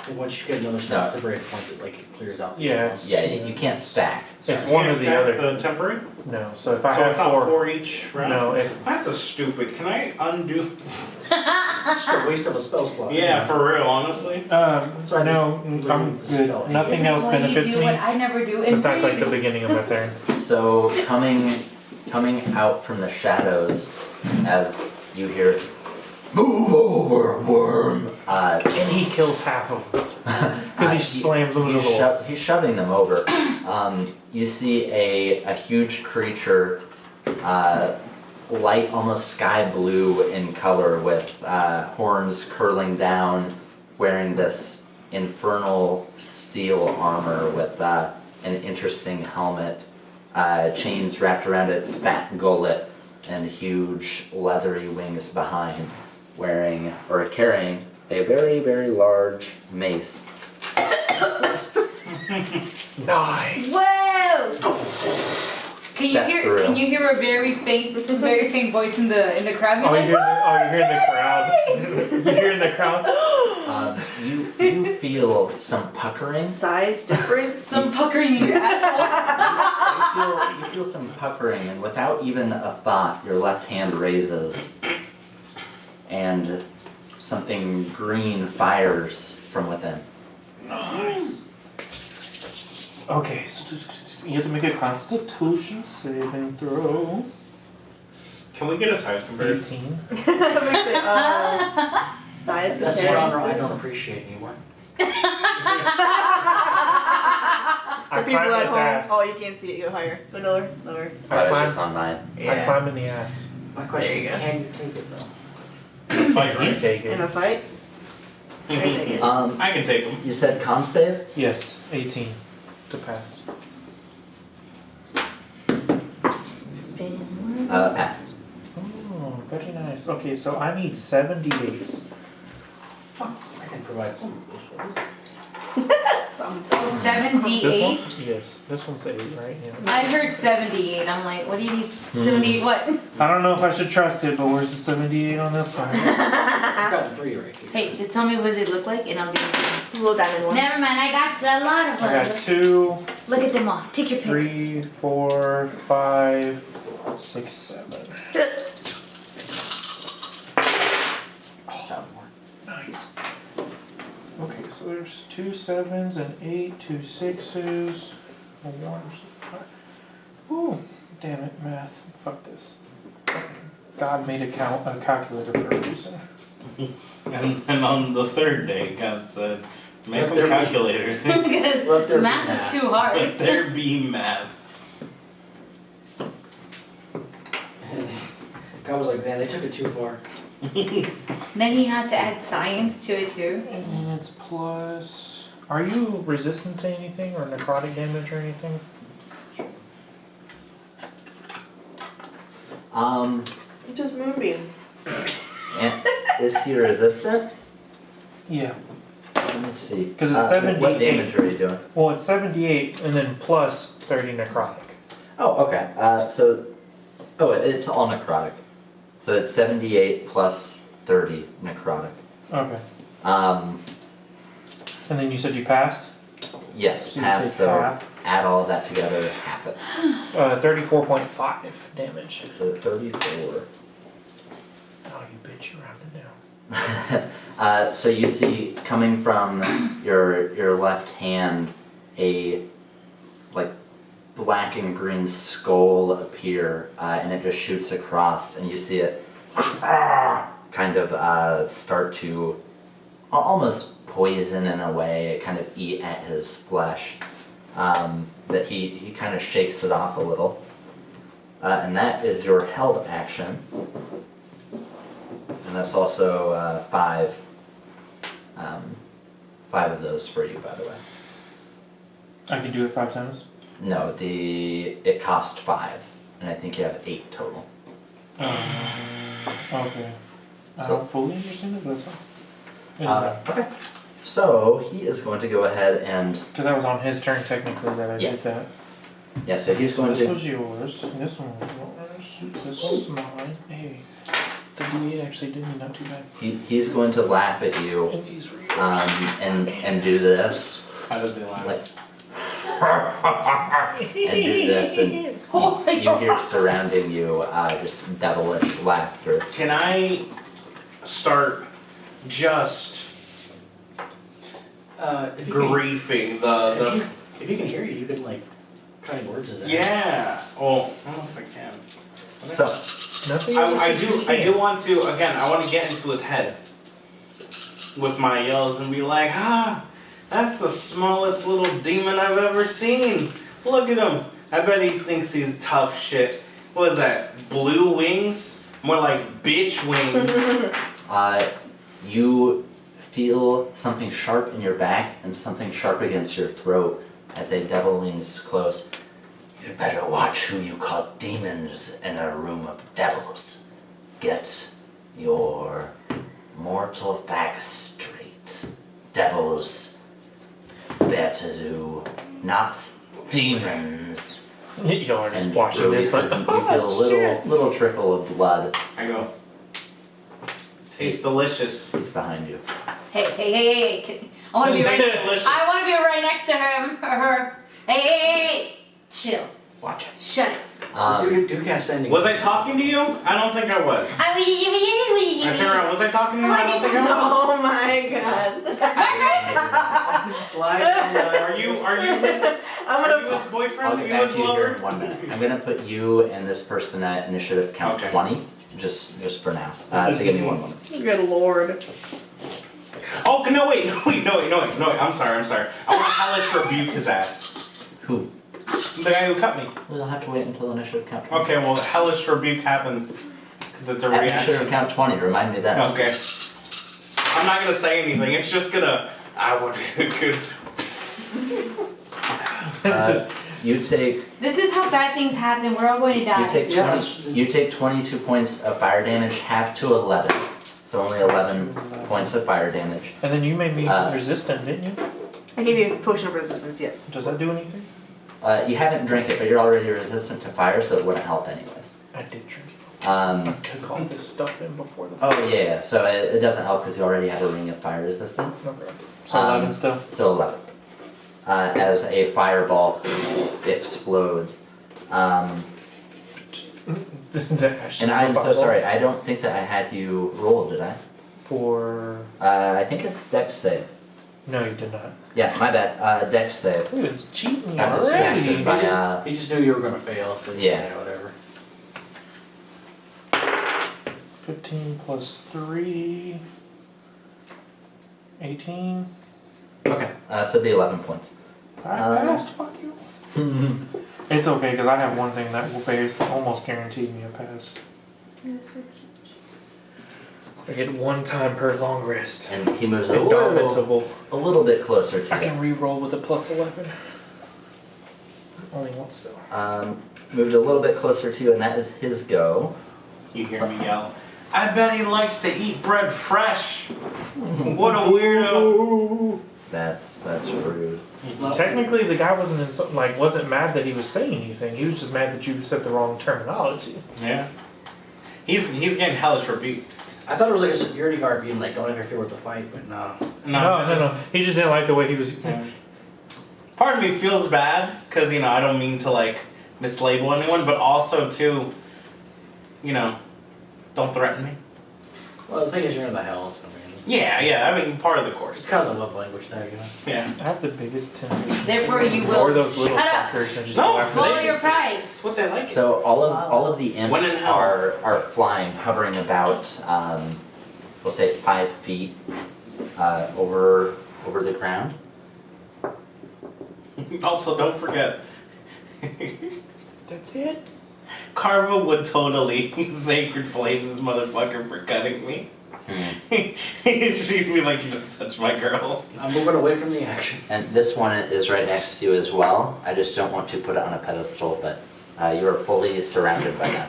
And once you get another stack to break points, it like clears out. the Yeah, other it's- yeah, you can't stack. It's you one can't or the stack other. The temporary? No. So if I So have it's not 4 each round? no. If That's a stupid. Can I undo? It's just a waste of a spell slot. Yeah, for real, honestly. So I no, just I'm literally spell good. it. Nothing This is else why benefits you do me what I never do. And besides like the read. beginning of my turn. So coming out from the shadows as you hear, move over, worm. And he kills half of them because he slams them in the hole. He's shoving them over. You see a huge creature, light, almost sky blue in color, with horns curling down, wearing this infernal steel armor with an interesting helmet, chains wrapped around its fat gullet, and huge leathery wings behind, wearing or carrying a very, very large mace. Nice. Whoa! Step through. Can you hear a very faint voice in the crowd? Oh, You're you're like, hearing the crowd. You're hearing the crowd. You feel some puckering. Size difference. some puckering in your asshole. You feel some puckering, and without even a thought, your left hand raises, and something green fires from within. Nice. Okay, so You have to make a Constitution saving throw. Can we get a size converter? 18. Makes it, size That's a genre I comparisons. don't appreciate anymore. I For people climbed at his home, ass. oh, you can't see it. Go higher. Go lower. Lower. Oh, I it's climb, just on mine. I climb in the ass. My question There is, you go. can you take it though? Fight, You right? take In it. a fight. I take it. I can take them. You said con save? Yes, 18 to pass. Spin. Pass. Oh, very nice. Okay, so I need 78s. I can provide some. Sometimes. 78. Yes, this one's 8, right? Yeah. I heard 78. I'm like, what do you need? 78 what? I don't know if I should trust it, but where's the 78 on this one? I've got 3 right here. Hey, just tell me what does it look like and I'll give it to you. Little diamond one. Never mind, I got a lot of I got them. 2, Look at them all. Take your pick. 3, 4, 5, 6, 7. Nice. Okay, so there's 2 7s and 8, 2 6s, a 1, 5. Ooh, damn it, math. Fuck this. God made a calculator for a reason. And on the third day, God said, make Let them there be- calculators. Because Let there be math math. is too hard. Let there be math. God was like, man, they took it too far. Then he had to add science to it too. And it's plus. Are you resistant to anything or necrotic damage or anything? Just moonbeam. And is he resistant? Yeah. Let me see. 'Cause it's What 78. damage are you doing? Well, it's 78 and then plus 30 necrotic. Oh, okay. It's all necrotic. So it's 78 plus 30 necrotic. Okay. Um, And then you said you passed? yes, So you pass. take So half. add all of that together, half it. 34.5 damage. So 34. Oh, you bitch, you rounded down. So you see coming from your left hand a like black and green skull appear, and it just shoots across, and you see it kind of start to almost poison in a way, kind of eat at his flesh. But he kind of shakes it off a little, and that is your held action. And that's also 5 of those for you, by the way. I can do it 5 times. No, it cost 5, and I think you have 8 total. Okay. I So- don't fully understand it, but that's fine. Okay. So he is going to go ahead and Because that was on his turn technically that I Yeah. did that. yeah. So he's So going this to was yours, and this one was yours, this one's mine. Hey, the D8 actually did me not too bad. he's going to laugh at you And these were yours. and do this How does it lie? like and do this, and you hear surrounding you just devilish laughter. Can I start just If you can, griefing the if you can hear you can like kind words as that. yeah. Well, I don't know if I can. So Nothing I else you do can. want to again. I want to get into his head with my yells and be like, that's the smallest little demon I've ever seen. Look at him. I bet he thinks he's tough shit. What is that? Blue wings? More like bitch wings. you feel something sharp in your back and something sharp against your throat as a devil leans close. You better watch who you call demons in a room of devils. Get your mortal facts straight. Devils, Bertazu, not demons. You're just And watching this releases, like, and you feel a oh, shit. little trickle of blood. I go. Tastes delicious. It's behind you. Hey. I want to be Tastes right. delicious. I want to be right next to him or her. Hey. Chill. Watch it. Shut it. Do cast ending. Was I talking to you? I don't think I was. I turn around. Was I talking to you? I don't think I was. Oh my god. Slide down the. Are you? I'm gonna his boyfriend? I'll get He back was to you here lover? in 1 minute. I'm gonna put you and this person at initiative count Okay. 20, just for now. So give me 1 moment. Good lord. Oh, no, wait. I'm sorry. I want to hellish rebuke his ass. Who? The guy who cut me. We'll have to wait until initiative count 20. Okay, well, hellish rebuke happens. Because it's a At initiative reaction. count 20, remind me then. Okay. I'm not gonna say anything, it's just gonna. I would. Could. You take This is how bad things happen. We're all going to die. you take 22 points of fire damage, half to 11. So only 11 points of fire damage. And then you made me resistant, didn't you? I gave you a potion of resistance, yes. Does that do anything? You haven't drank it, but you're already resistant to fire, so it wouldn't help anyways. I did drink it. Um, I took all this stuff in before the. oh yeah, so it doesn't help because you already have a ring of fire resistance. Okay. So 11 still. So 11. As a fireball explodes. And I'm so sorry, I don't think that I had you roll, did I? For. I think it's Dex save. No, you did not. Yeah, my bad. Dex save. Ooh, it's cheating I'm distracted already. by, He just knew you were gonna fail, so Yeah. whatever. 15 plus 3. 18. okay, so the 11 points. I passed, fuck you. It's okay, because I have one thing that will almost guaranteed me a pass. I get 1 time per long rest. And he moves Indomitable. a little bit closer to I you. can re-roll with a plus 11. Only once though. Moved a little bit closer to you, and that is his go. You hear me yell, I bet he likes to eat bread fresh. What a weirdo. That's rude. Technically, the guy wasn't mad that he was saying anything. He was just mad that you said the wrong terminology. Yeah. He's getting hellish rebuked. I thought it was like a security guard being like, don't interfere with the fight, but no. No. He just didn't like the way he was. Part of me feels bad, because, I don't mean to, mislabel anyone, but also, too, don't threaten me. Well, the thing is, you're in the hells. Yeah, part of the It's course. kind of the love language there, Yeah. I have the biggest temptation. Therefore, you Ignore will those little shut up. fuckers and just No, go after Swallow them. your pride. It's what they like. So all of the imps When in hell. are flying, hovering about, we'll say 5 feet over the ground. Also, don't forget, That's it? Carva would totally sacred flames this motherfucker for cutting me. She'd be like, you don't touch my girl. I'm moving away from the action. And this one is right next to you as well. I just don't want to put it on a pedestal, but you are fully surrounded by them.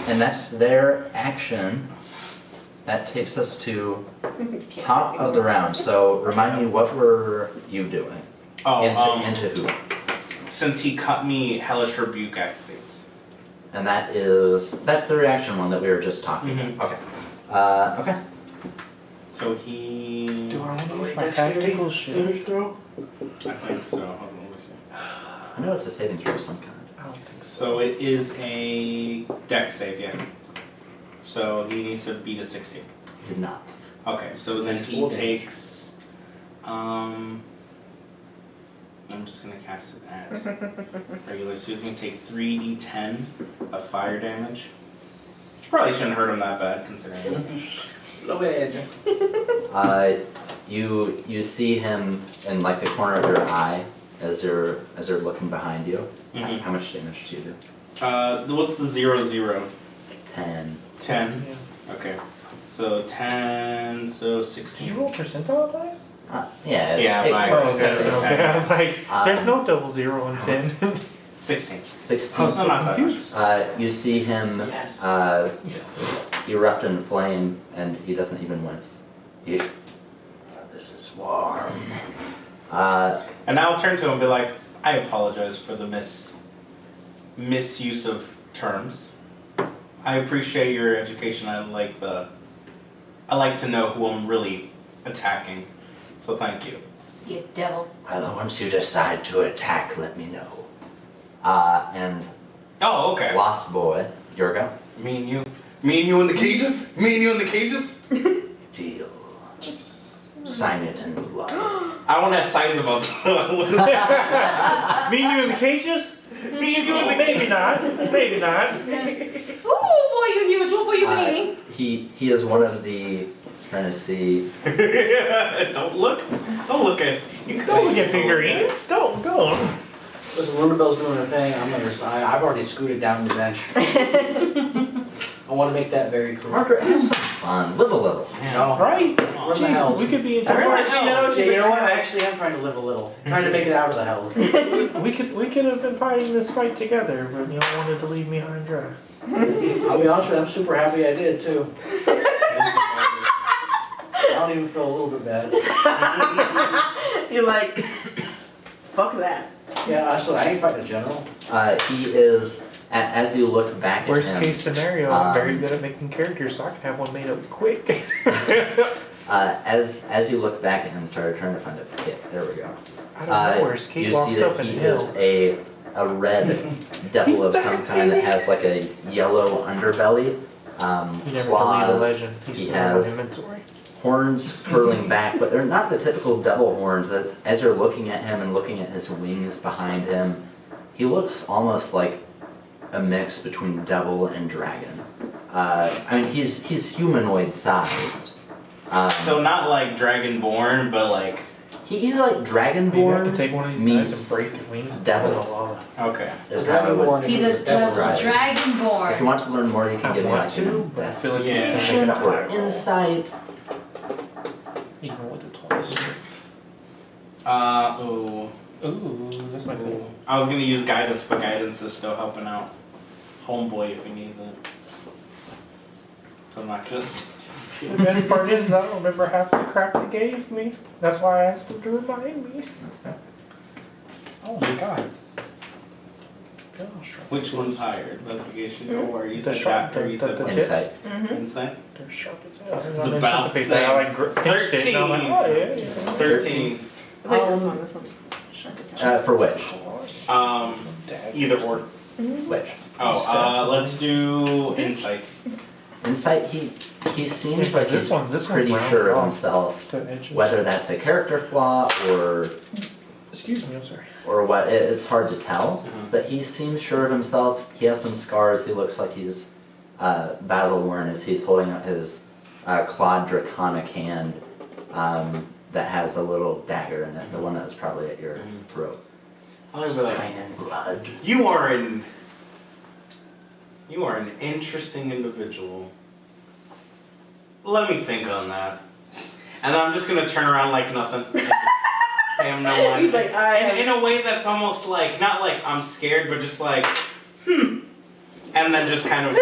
And that's their action. That takes us to top of the round. So remind me, what were you doing? Oh, Into who? since he cut me, hellish rebuke activates. And that's the reaction one that we were just talking about. Okay. Okay. So he. Do I want to use my tactical shift? I think so. Hold on, let me see. I know it's a saving throw of some kind. I don't think so. So it is a dex save, yeah. So he needs to beat a 16. He did not. Okay, so then he takes. I'm just gonna cast it at regular. So he's gonna take 3d10 of fire damage. Which probably shouldn't hurt him that bad, considering. No way, You see him in like the corner of your eye as you're looking behind you. Mhm. How much damage do you do? What's the 0/0? 10. 10. Okay. So 10. So Did 16. you roll percentile dice? Yeah. Yeah, it- my- Oh, it- okay. Okay. I was like, there's no double 0 and 10. 16. 16. I was so not that confused. You see him erupt in flame, and he doesn't even wince. This is warm. And I'll turn to him and be like, I apologize for the misuse of terms. I appreciate your education. I like to know who I'm really attacking. So thank you. You devil. Well, once you decide to attack, let me know. And Oh, okay. Lost Boy, your go. Me and you in the cages? Me and you in the cages? Deal. Sign it in blood. I want to have size above. Me and you in the cages? Me and you in the Maybe not. Maybe not. Oh boy, you huge. What were you eating? He is one of the. Trying to see. Don't look at. You can Don't say get figurines. Don't. Listen, Lunabelle's doing her thing. I've already scooted down the bench. I want to make that very clear. Margaret, have some fun. Live a little. No. Right? We're in the hells. Jeez, we could be in That's why she knows Yeah, she's you know what? I like, actually am trying to live a little. I'm trying to make it out of the hells. We could have been fighting this fight together, but you all wanted to leave me high and dry. I'll be honest with you, I'm super happy I did too. I don't even feel a little bit bad. you're like, fuck that. Yeah, so I ain't fighting a general. He is. As you look back Worst at him, case scenario, I'm very good at making characters, so I can have one made up quick. as you look back at him, sorry, trying to find a kit. There we go. I don't know where Skate You walks see up that in he hill. is a red devil of some kind that has like a yellow underbelly, You never delete a claws. legend. He's He still in has inventory. horns curling back, but they're not the typical devil horns. That's, as you're looking at him and looking at his wings behind him, he looks almost like a mix between devil and dragon. I mean, he's humanoid sized. So not like Dragonborn, but like He's like Maybe I Dragonborn can take one of these guys meets and break their wings and devil. put it in the lava. okay. is how I would. He's a devil Right. dragonborn. If you want to learn more, you can I give me want like to, an but I feel like Yeah. he's gonna make it investigation up or right. insight. Even with the 20. Ooh. Ooh, that's my good. I was gonna use guidance, but guidance is still helping out Homeboy if he needs it. So I'm not just. The best part is I don't remember half the crap they gave me. That's why I asked them to remind me. Oh my god. Gosh. Which one's higher, investigation or you The said sharp- that, or you the- said the what? tips. Insight. Mm-hmm. Insight. They're sharp as hell. I It's didn't about anticipate the that. I same. like pinched it and I'm like, oh yeah. 13. I think this one's sharp as hell. For which? Either or. Which? Oh, let's do insight. Insight. He seems like This he's one's pretty rounded sure of off himself. to edges. Whether that's a character flaw Excuse me, I'm sorry. or what, it's hard to tell. Mhm. But he seems sure of himself. He has some scars. He looks like he's battle worn as he's holding up his clawed draconic hand that has a little dagger in it. The one that's probably at your throat. I was like, Sign in blood. you are an interesting individual. Let me think on that. And I'm just gonna turn around like nothing. Pay him no mind. He's like, in a way that's almost like, not like I'm scared, but just like, and then just kind of,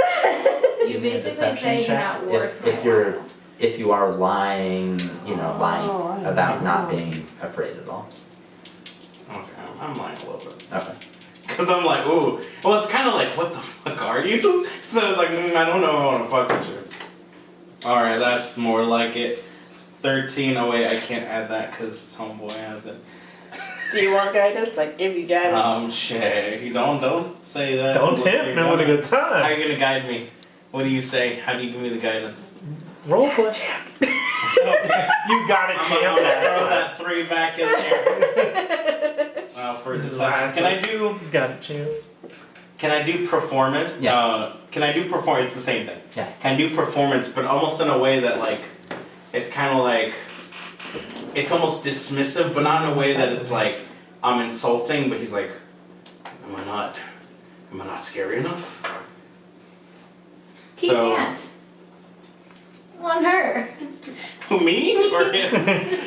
You Give me a basically deception say you're check. not worth If you are lying, lying Oh, I about don't not know. being afraid at all. okay, I'm lying a little bit. Okay. Because I'm like, ooh. Well, it's kind of like, what the fuck are you? So I was like, I don't know if I want to fuck with you. Alright, that's more like it. 13. Oh, wait, I can't add that because Homeboy has it. Do you want guidance? I give you guidance. Shit. Don't say that. Don't What's tempt your me with a guidance? good How are time. you going to guide me? What do you say? How do you give me the guidance? Roll play. You got it, I'm gonna throw champ. that 3 back in there. For a deception. Can I do... You got it, champ. Can I do performance? Yeah. Can I do performance? It's the same thing. Yeah. Can I do performance, but almost in a way that like, it's kind of like, it's almost dismissive, but not in a way that it's like, I'm insulting, but he's like, am I not scary enough? He So- can't. On her. Who, me? Or him?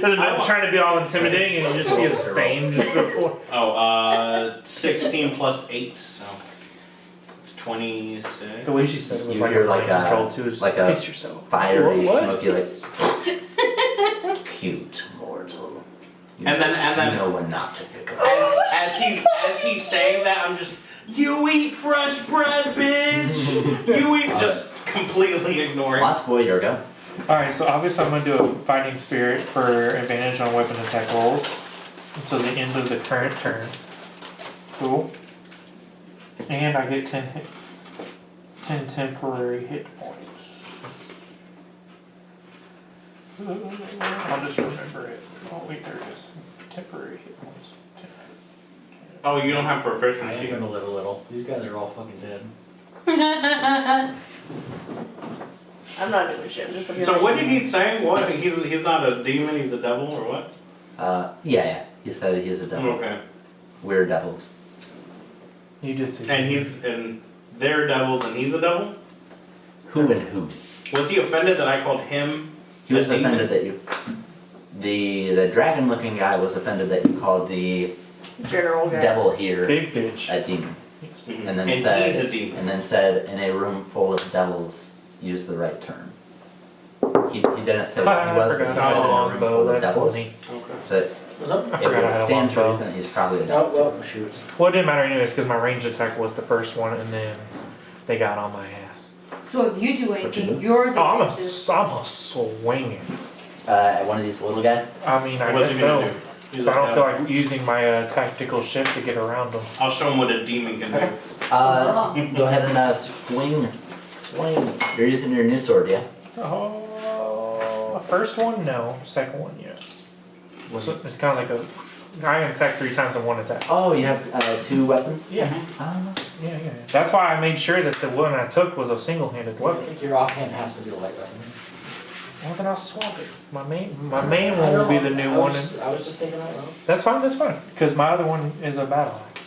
I'm trying to be all intimidating and you just see a stain just before. 16 plus 8, so 26. The way she said it was You like hear a like mind a- control too. Just like a pace yourself. Fiery, What? smoky, like cute mortal. You And then- know when not to pick up. As he's saying that, I'm just, you eat fresh bread, bitch! You eat, just completely ignoring. Lost boy, your go. Alright, so obviously I'm going to do a fighting spirit for advantage on weapon attack rolls until the end of the current turn. Cool. And I get 10 temporary hit points. I'll just remember it. Oh wait, there it is. Temporary hit points. 10, Oh, you don't have I am proficiency. gonna live a little. These guys are all fucking dead. I'm not doing shit. I'm just looking So at what did he say? What? He's not a demon. He's a devil, or what? Yeah. He said he's a devil. Okay. We're devils. You did see. And they're devils, and he's a devil. Who and who? Was he offended that I called him? He was a demon? offended that you. The dragon-looking guy was offended that you called the general guy. devil here Big bitch. a demon, Yes. Mhm. and then he's a said, demon. and then said, in a room full of devils, use the right term. He didn't say what he I was, but he forgot said how in a long room bow. full of That's devils. funny. Okay. So What's up? I it forgot I would had a stand long to bow. reason that he's probably a Oh, devil. well, shoot. Well, it didn't matter anyways because my range attack was the first one, and then they got on my ass. So if you do What you anything, do? you're the I'm a racist. swinging. One of these little guys. I mean, I What's guess he gonna so. do? He's 'Cause I don't a feel devil. like using my tactical shift to get around them. I'll show him what a demon can do. Go ahead and swing. You're using your new sword, yeah? Oh, first one, no. Second one, yes. So it's kind of like I can attack 3 times in one attack. Oh, you have 2 weapons? Yeah, Oh. yeah. That's why I made sure that the one I took was a single-handed I weapon. think your offhand has to be a light weapon. Well, then I'll swap it. My main one will be the new one. And I was just thinking that. that's fine. Because my other one is a battle axe.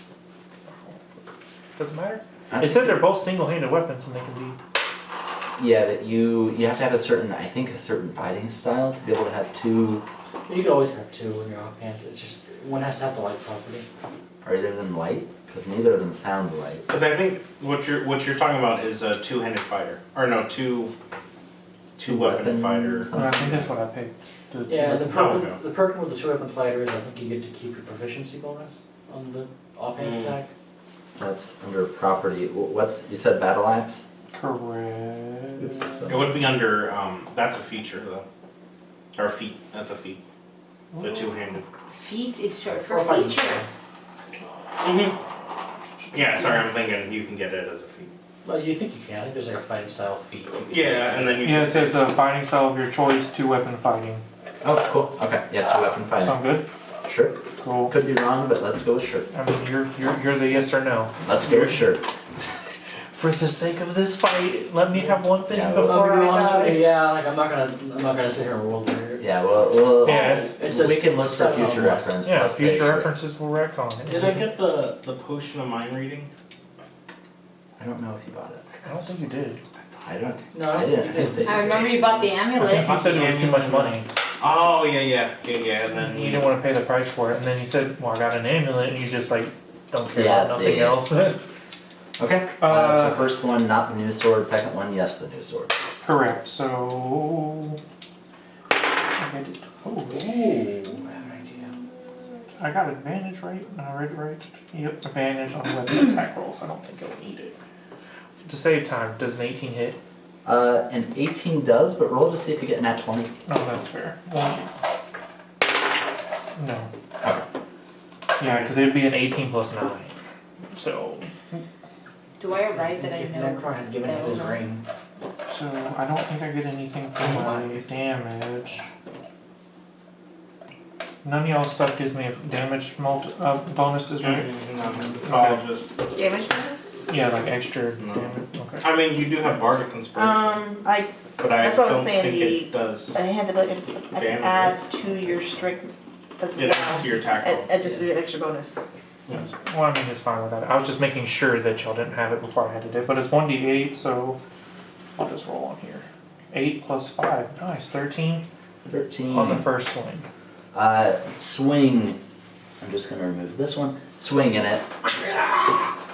Doesn't matter. It said they're both single-handed weapons, and they can be. Yeah, that you have to have a certain fighting style to be able to have 2 You could always have 2 in your offhand. It's just one has to have the light property. other than light, because neither of them sound light. Because I think what you're talking about is a two-handed fighter, or no, two weapon fighter. And I think that's what I picked. Yeah, the Oh, okay. perk with the 2-weapon fighter is I think you get to keep your proficiency bonus on the offhand attack. That's under property. What's you said? Battle axe. Correct. It would be under. That's a feature though, or feat. That's a feat. The two-handed. Feet is short for Or fighting feature. style. Yeah, sorry, I'm thinking you can get it as a feat. Well, you think you can. I think there's like a fighting style feat. Yeah, and then you. Yeah, it says fighting style of your choice, 2-weapon fighting. Oh, cool. Okay, yeah, 2 weapon fighting. Sound good? Sure. Cool. Could be wrong, but let's go with sure. I mean, you're the yes or no. Let's go with sure. For the sake of this fight, let me have one thing Yeah, Well, before to be I honest with you, die. yeah, like I'm not gonna sit here and roll through it. Yeah, well, Yeah, we can look for future reference. Yeah, Let's say future sure. references will retcon it. Did I get the potion of mind reading? I don't know if you bought it. I don't think you did. I don't. No, I didn't think that. I remember you bought the I think amulet. you said it was too much money. Oh yeah, and then You didn't want to pay the price for it, and then you said, "Well, I got an amulet," and you just like don't care Yeah, about nothing see. else. Okay. So first one, not the new sword. Second one, yes, the new sword. Correct. So. Oh, I have an idea. I got advantage, right? I read it right. Yep, advantage on weapon attack rolls. I don't think I'll need it. To save time, does an 18 hit? An 18 does, but roll to see if you get an at 20. No, that's fair. Well, no. Okay. Yeah, because it'd be an 18 plus 9. So, Do I write that I If know? Necron had given him his that? ring. I don't think I get anything for my damage. None of y'all stuff gives me a damage bonuses, right? It's all just. Damage bonus? Yeah, like extra No. damage. Okay. I mean, you do have bardic inspiration, but I that's what I was don't saying, think the- it does. I had to I can Damage, add to your strength as It adds to your attack roll. and just do an extra bonus. Yes. Well, I mean, it's fine with that. I was just making sure that y'all didn't have it before I had to do it. But it's 1d8, so I'll just roll on here. 8 plus 5. Nice. 13 13. on the first swing. Swing. I'm just going to remove this one. Swing in it.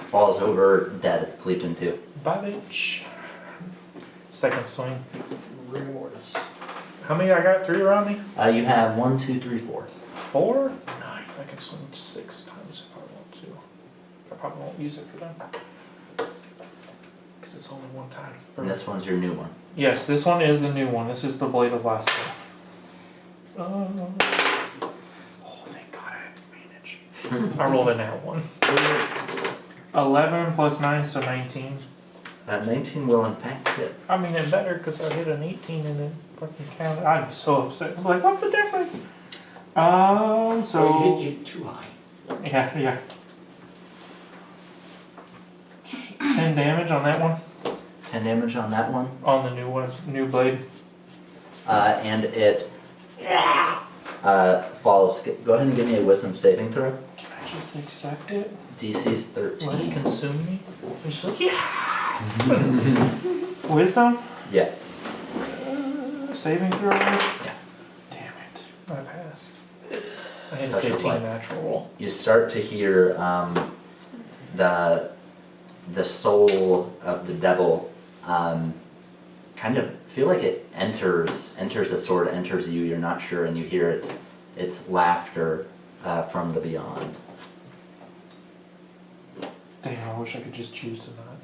Falls over, dead, cleaved in two. Bye, bitch. Second swing. Rigor mortis. How many I got? 3 around me? You have 1, 2, 3, 4. 4? Nice. I can swing 6 times if I want to. I probably won't use it for them. Because it's only one time. And this one's your new one. Yes, this one is the new one. This is the Blade of Last Life. Oh, thank God I have advantage. I rolled a nat 1. 11 plus 9, so 19. 19 will in fact hit. I mean, it's better because I hit an 18 and then fucking counted. I'd be so upset. I'm like, what's the difference? So. So you hit too high. Yeah. 10 damage on that one. 10 damage on that one. On the new one, new blade. And it falls. Go ahead and give me a wisdom saving throw. Can I just accept it? DC's Let it 13. consume me? I'm just like, yes! Wisdom? Yeah. Saving throw? Yeah. Damn it. I passed. I had a Such a 15 luck. natural roll. You start to hear the soul of the devil kind of feel like it enters the sword, enters you. You're not sure, and you hear its laughter from the beyond. Damn, I wish I could just choose to not.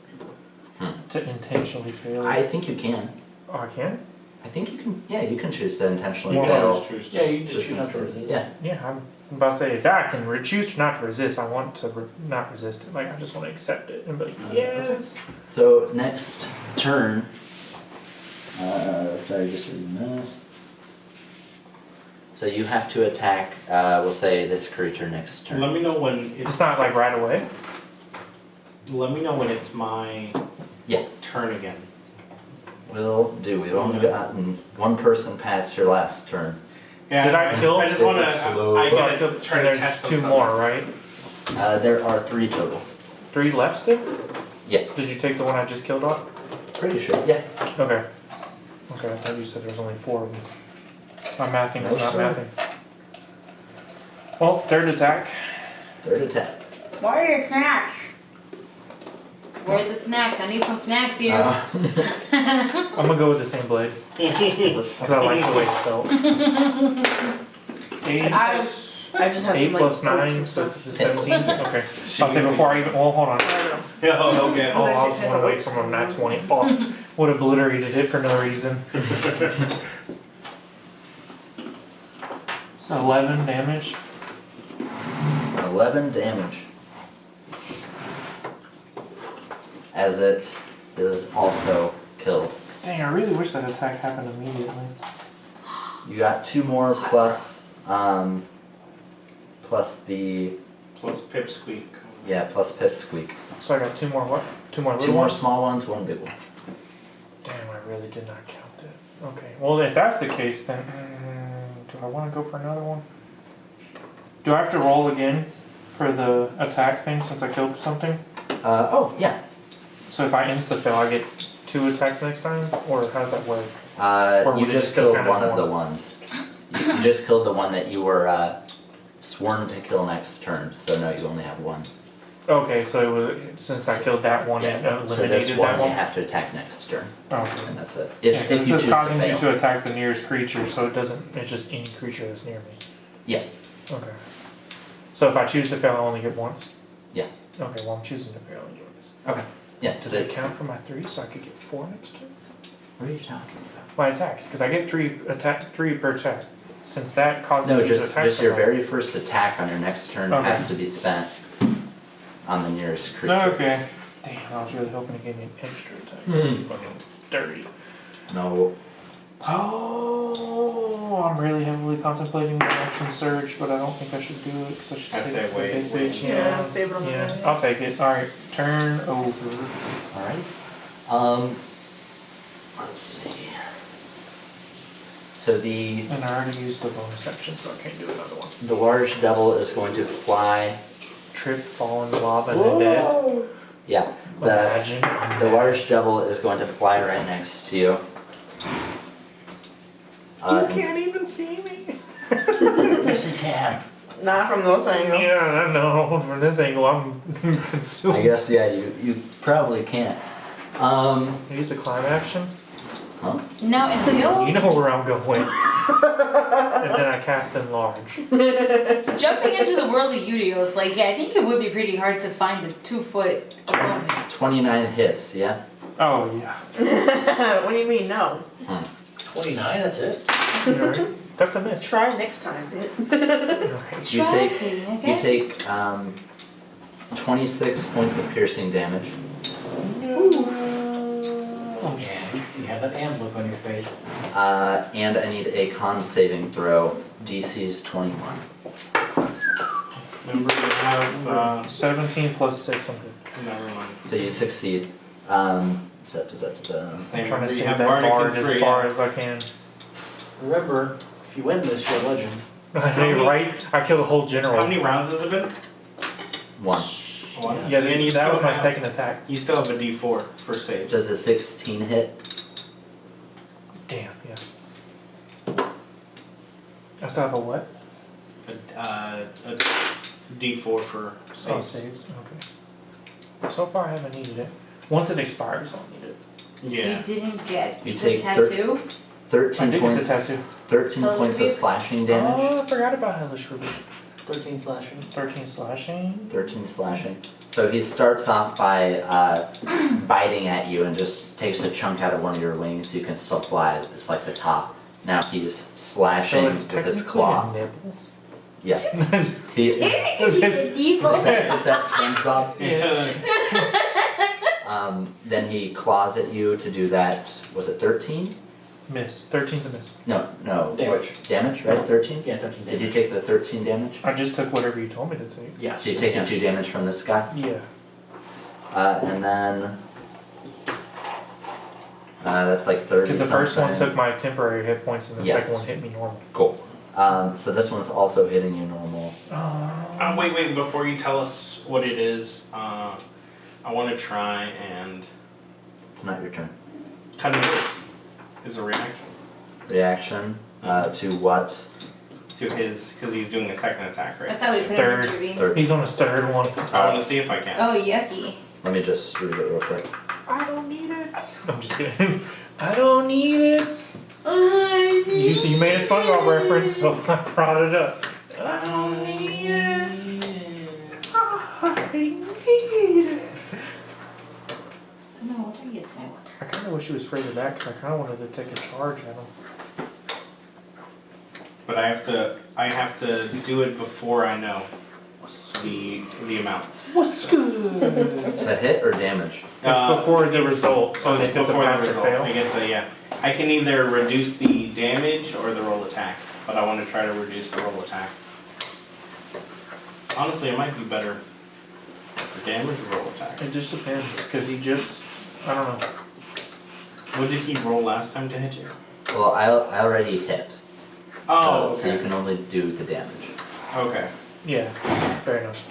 Hmm. To intentionally fail. I think you can. Oh, I can? I think you can. Yeah, you can choose to intentionally You fail. Yeah, you can just choose not to resist. Yeah. Yeah, I'm about to say, if I can choose not to resist, I want to not resist it. Like, I just want to accept it and be like, yes. So next turn. Sorry, just reading this. So you have to attack. We'll say this creature next turn. Let me know when It's not like right away. Let me know when it's my Yeah. turn again. Will do. We've only gotten one person past your last turn. Yeah, Did I kill? I just want to. It's slow. I So gotta try to there's test some 2 stuff. more, right? There are 3 total. 3 left still? Yeah. Did you take the one I just killed off? Pretty sure. Yeah. Okay. Okay, I thought you said there was only 4 of them. My mathing is No, not sir. mathing. Well, third attack. Third attack. Where are your snacks? Where are the snacks? I need some snacks here. I'm gonna go with the same blade. Because I like the way it felt. 8, I just have 8 some plus like 9, so it's 17. Okay. I'll say before I even. Well, hold on. I know. Oh, okay. Oh, I was actually one away from a nat 20. Oh, would have obliterated it for no reason. So 11 damage. 11 damage. As it is also killed. Dang, I really wish that attack happened immediately. You got 2 more plus the Plus pipsqueak. plus pipsqueak. So I got 2 more what? 2 more 2 little more ones? small ones, 1 big one. Damn, I really did not count it. Okay, well if that's the case then, do I want to go for another one? Do I have to roll again for the attack thing since I killed something? Oh yeah. So if I insta-fail, I get 2 attacks next time? Or how does that work? Or You would it just still killed count as one of the one? ones. You just killed the one that you were sworn to kill next turn. So no, you only have 1. Okay, so it was, since I killed that one, it So this eliminated one that you one? have to attack next turn, Okay. and that's it. Yeah, If 'cause you this choose is to causing me fail. to attack the nearest creature, so it doesn't, it's just any creature that's near me. Yeah. Okay. So if I choose to fail, I only get once? Yeah. Okay, well I'm choosing to fail anyways. Yeah. Does So, it count for my 3 so I could get 4 next turn? what are you talking about? My attacks, because I get 3 per attack. Since that causes No, me to just attack your somebody. very first attack on your next turn Okay. has to be spent on the nearest creature. Okay. Damn, I was really hoping to get an extra attack. Fucking dirty. No. Oh, I'm really heavily contemplating the action surge, but I don't think I should do it because I should I'd save say it for wait, the big wait. bitch. Yeah, save it on the Yeah, end. I'll take it. All right, turn over. Alright. Let's see. So the And I already used the bonus action, so I can't do another one. large devil is going to fly. Trip, fall in the lava, and then dead. Yeah. Imagine. The large devil is going to fly right next to you. You can't even see me. Yes, you can. Not from those angles. Yeah, I know. From this angle, I'm consumed. I guess yeah. You probably can't. Use a climb action. Huh? No, if you You know where I'm going. And then I cast enlarge. jumping into the world of Udios, like, yeah, I think it would be pretty hard to find the 2-foot opponent. 29 hits. Yeah. Oh yeah. What do you mean, no? 29, that's it? Alright, that's a miss. Try next time. Alright. You Try take it, okay? you take 26 points of piercing damage. Oh yeah, you have that and look on your face. And I need a con saving throw. DC's 21. Remember, you have. 17 plus 6, I'm good. Never mind. So you succeed. I'm trying to You save have that Bardic bard in as 3, far yeah. as I can. Remember, if you win this, you're a legend. Hey, right? I killed a whole general. How many rounds has it been? 1. One. Yeah, And you that still was my have- second attack. You still have a D4 for saves. Does a 16 hit? Damn, yes. I still have a what? A D4 for saves. Oh, saves. Okay. So far, I haven't needed it. Once it expires, I'll need it. Yeah. You didn't get You the take tattoo? 13 I did get points. the tattoo. 13 Hellish points of Rebuke? slashing damage. Oh, I forgot about Hellish Rebuke. 13 slashing. 13 slashing. 13 slashing. So he starts off by biting at you and just takes a chunk out of one of your wings. You can still fly. It's like the top. Now he's slashing So it's with his technically claw. a nibble. Yeah. He, is, Evil. is that SpongeBob? Yeah. Then he claws at you to do that. Was it 13? Miss. 13's a miss. No. Damage. Damage, right? 13? Yeah, 13 Did you damage. take the 13 damage? I just took whatever you told me to take. Yeah. So you're taking 2 damage from this guy? Yeah. And then that's like 30 Because the first one something. took my temporary hit points and the Yes. second one hit me normal. Cool. So this one's also hitting you normal. Wait, before you tell us what it is, I want to try and It's not your turn. cutting words is a reaction Reaction to what? to his, because he's doing a second attack, I right? thought we couldn't Third. intervene. Third. He's on his third one. I want to see if I can. Oh, yucky. Let me just read it real quick. I don't need it. I'm just kidding. I don't need it. You made a SpongeBob reference, so I brought it up. I don't need it. I need it. No, what are you saying? I kind of wish he was further back because I kind of wanted to take a charge at him. But I have to do it before I know the amount. What's good? To hit or damage? It's before the it's- result, so Oh, it's if it's a before the pass or result. fail. I get to, yeah. I can either reduce the damage or the roll attack, but I want to try to reduce the roll attack. Honestly, it might be better for damage or roll attack. It just depends because he just, I don't know. What did he roll last time to hit you? Well, I already hit. Oh, So you okay. can only do the damage. Okay. Yeah, fair enough.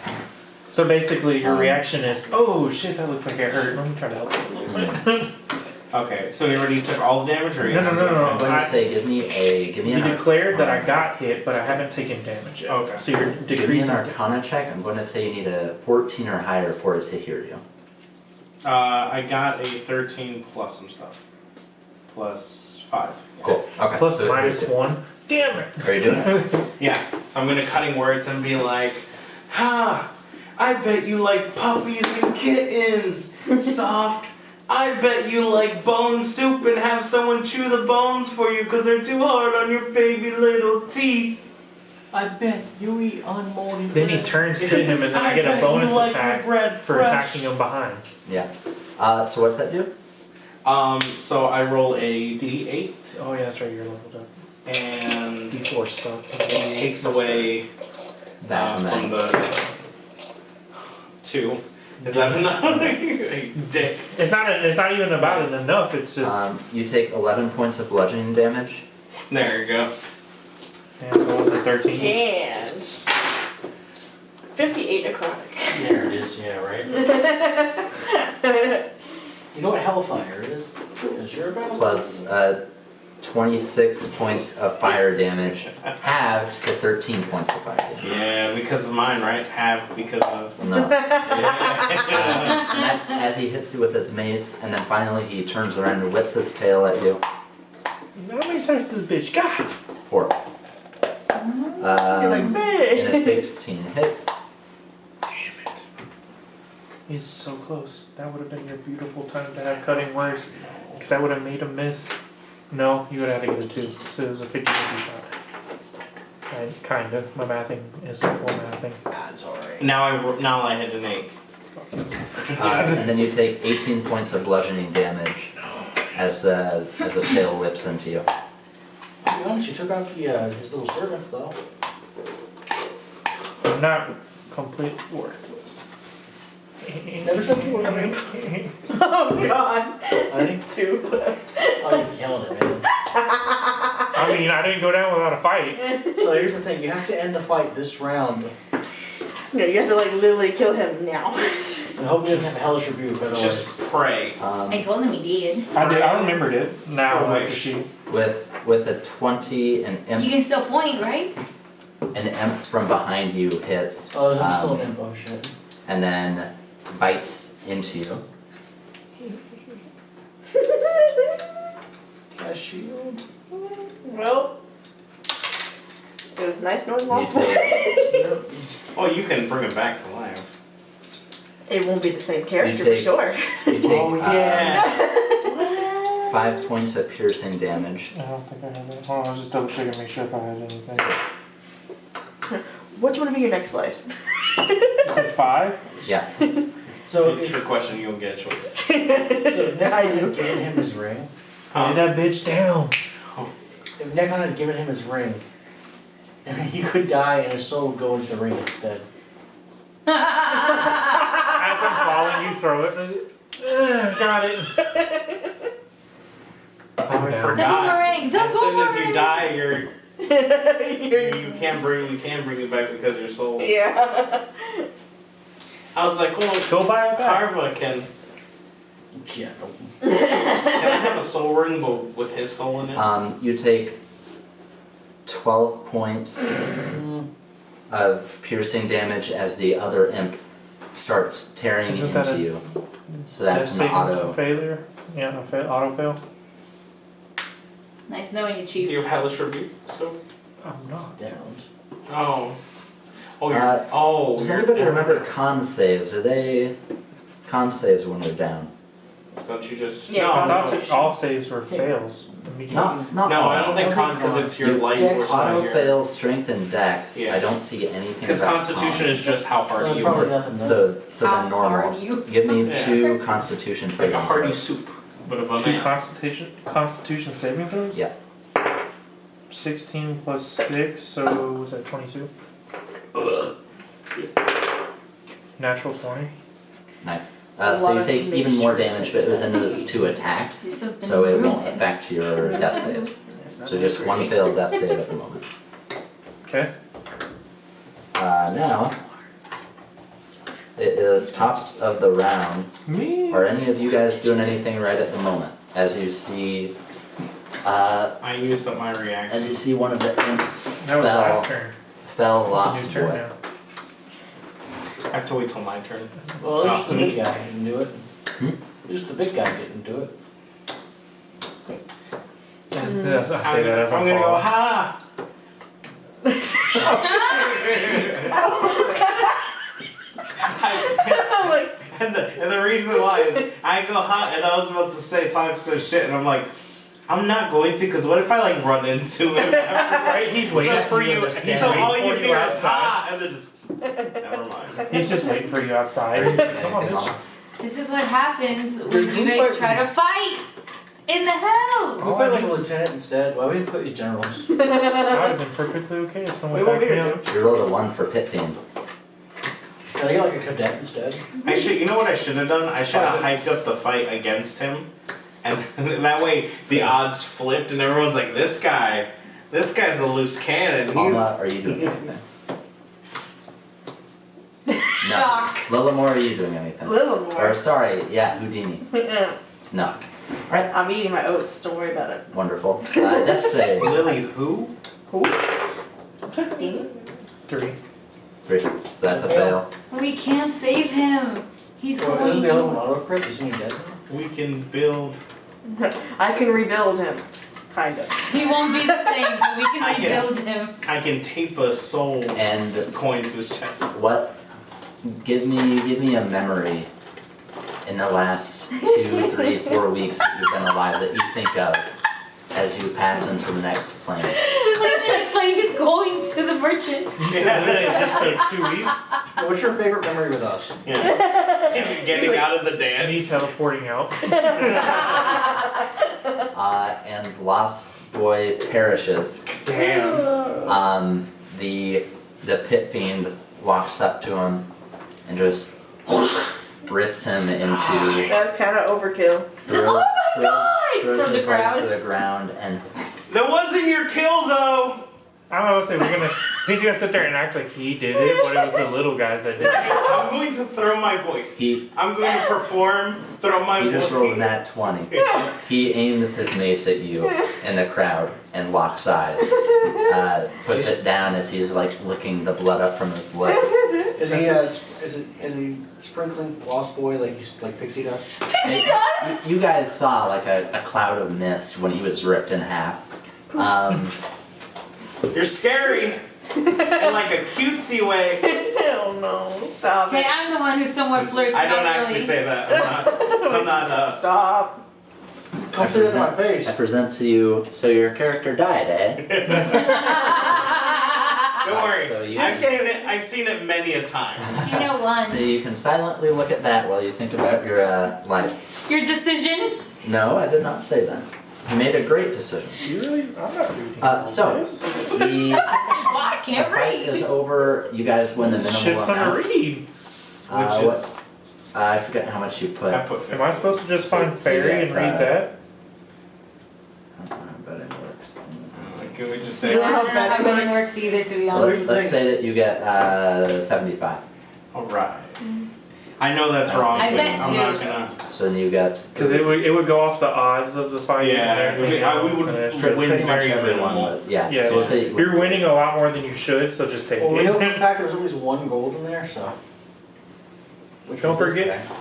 So basically, your reaction is, oh shit, that looks like it hurt. Let me try to help you a little bit. Okay, so he already took all the damage, or he No, has no, no, no, I'm no. going to say give me You an declared that I got hit, but I haven't taken damage yet. Okay. So you're Give me an decreasing. Arcana check. I'm going to say you need a 14 or higher for it to hear you. I got a 13 plus some stuff. Plus 5. Yeah. Cool. Okay. Plus so minus here's it. 1. Damn it. Are you doing it? Yeah, so I'm gonna cutting words and be like, ha! I bet you like puppies and kittens! Soft! I bet you like bone soup and have someone chew the bones for you because they're too hard on your baby little teeth! I bet you eat unmoldy Then he bread. turns to him, and then I get bet a bonus you like your attack bread for fresh. attacking him behind. Yeah. So what's that do? So I roll a d8 Oh yeah, that's right. You're leveled up. and D4 suck. it takes away That and from then. the 2. Is that enough? Dick. It's not even about it enough. It's just. You take 11 points of bludgeoning damage. There you go. And what was it? 13. And 58 necrotic. There it is, yeah, right? You know what Hellfire is? Because you're about Plus 26 points of fire damage, halved to 13 points of fire damage. Yeah, because of mine, right? Have because of. No. Yeah. And that's as he hits you with his mace, and then finally he turns around and whips his tail at you. How many times this bitch got? 4. You're like, And man. a 16 hits. Damn it. He's so close. That would have been your beautiful time to have cutting words. Because that would have made him miss. No, you would have to get a 2. So it was a 50-50 shot. Kind of. My mathing isn't full mathing. That's alright. Now I hit an 8. And then you take 18 points of bludgeoning damage as the tail whips into you. To be honest, you took out his little servants, though. I'm not complete worthless. Never said you were. Oh god. I think 2 left. Oh, you're killing it, man. I mean, I didn't go down without a fight. So here's the thing, you have to end the fight this round. No, you have to like literally kill him now. And hope he doesn't have a hellish rebuke, otherwise. Just pray. I told him he did. I remembered it now Oh, with the wait. sheet. With a 20, an You imp, can still point, right? an imp from behind you hits, Oh, there's still an info shit. and then bites into you. Cast shield. Well, it was nice knowing You lost. take, Oh, you can bring him back to life. It won't be the same character take- for sure. you take Oh, yeah. 5 points of piercing damage. I don't think I have it. Hold on, I was just double checking, make sure if I had anything. Which one will be your next life? You said 5? Yeah. So It's if, a question, you don't get a choice. so if Necron I had do. given him his ring, Lay that bitch down. if Necron had given him his ring, he could die and his soul would go into the ring instead. As I'm falling, you throw it. Got it. Oh, I down. forgot. The boomerang, the As soon as you boomerang. die, You're- you can't bring it back because your soul. Yeah. I was like, well, Go buy it back. Carva can Yeah. I have a soul ring but with his soul in it? You take 12 points of piercing damage as the other imp starts tearing Isn't that into a- you. So that's Death an saving auto. failure. Yeah, auto fail. Nice knowing you, Do Chief. you have hellish rebuke? So I'm not. Down. oh. Oh, you're Does you're anybody down. remember con saves? Are they con saves when we're down? Don't you just Yeah, I no, thought all saves were fails. Not no, all. I don't think I con think because con. it's your You life Dex or something. Auto fail, strength, and dex. Yeah. I don't see anything Because about constitution con. is just how hard Well, you probably are. nothing then. So How then normal. hard you- Give me Yeah. 2 constitution It's like saving a hearty throws. soup, but of a 2 man. constitution saving throws? Yeah. 16 plus 6, so was that 22? Natural 20. Nice. A So lot you of take even more mixtures damage, but it was in those 2 attacks, so it won't affect your death save. So just 1 failed death save at the moment. Okay. Now, it is top of the round. Me? Are any of you guys doing anything right at the moment? As you see, I used up my as reaction. you see one of the imps That was last turn. fell It's a lost new turn boy. now. I have to wait till my turn. Well, at least the big guy didn't do it. Hmm? At least the big guy didn't do it. Yes, I say that as I'm I'm gonna go, falling. ha! I'm like, And the reason why is I go hot and I was about to say talk so shit and I'm like, I'm not going to because what if I like run into him? Right, he's waiting for you. He's So waiting all for you you hear is outside. ha and then just never mind. He's just waiting for you outside. He's like, come on, bitch. This is what happens when Dude, you who guys fight- try to fight in the hell. We Oh, fight I like a mean- lieutenant instead. Why would we put these generals? I would have been perfectly okay if someone We won't backed be me here, up. You rolled a 1 for Pit Fiend. Can I get like a cadet instead? You know what I should have done? I should have hyped up the fight against him. And that way the odds flipped and everyone's like, this guy's a loose cannon. Alma, are you doing anything? No. Shock. Lillamore, are you doing anything? little Or more. sorry, yeah, Houdini. No. I'm eating my oats, don't worry about it. Wonderful. Death save. Lily who? Who? 3. 3. So that's a fail. We can't save him. He's Well, going. isn't the other one auto crit? Isn't he dead? We can build. I can rebuild him. Kind of. He won't be the same, but we I can can- rebuild him. I can tape a soul And coin to his chest. what? Give me a memory in the last 2, 3, 4 weeks that you've been alive that you think of as you pass into the next plane. What if the next plane is going to the merchant? Just like 2 weeks. What's your favorite memory with us? Yeah. Is it getting out of the Me dance? teleporting out. And Lost Boy perishes. Damn. The Pit Fiend walks up to him and just rips him into. That's kind of overkill. Oh my God! Throws From the his legs to crowd. the ground and That wasn't your kill though. I'm gonna say he's gonna sit there and act like he did it, but it was the little guys that did it. I'm going to throw my voice. I'm going to perform, throw my he voice. just rolled that 20. He aims his mace at you in the crowd and locks eyes. Puts it down as he's like licking the blood up from his lips. Is he sprinkling Lost Boy like he's like pixie dust? Pixie dust! You guys saw like a cloud of mist when he was ripped in half. You're scary. In like a cutesy way. Hell no. Stop Okay, it. I'm the one who somewhat flirts. I don't not actually really. say that. I'm not Stop. Come say this in my face. I present to you. So your character died, eh? Don't worry. So you- I've seen it many a time. You know once. So you can silently look at that while you think about your life. Your decision? No, I did not say that. You made a great decision. You really? I'm not reading. So this. the Well, I can't fight is read. over. You guys win the Shit's minimal gonna amount. read. What? I forget how much you put. I put 50. Am I supposed to just find So fairy you and got, read that? I don't know, but it works. Can we just I say? don't know how many works either, to be honest. Let's say that you get 75. Alright. I know that's wrong, I but bet I'm too. not gonna. So then you get. Because it would go off the odds of the fight. Yeah, and everything else, we would and it's So just- it's win pretty much very everyone, minimal. but yeah. Yeah, So we'll say you're winning a lot more than you should, so just take Well, we know for a it. fact there was always 1 gold in there, so. Which Don't was this forget. guy.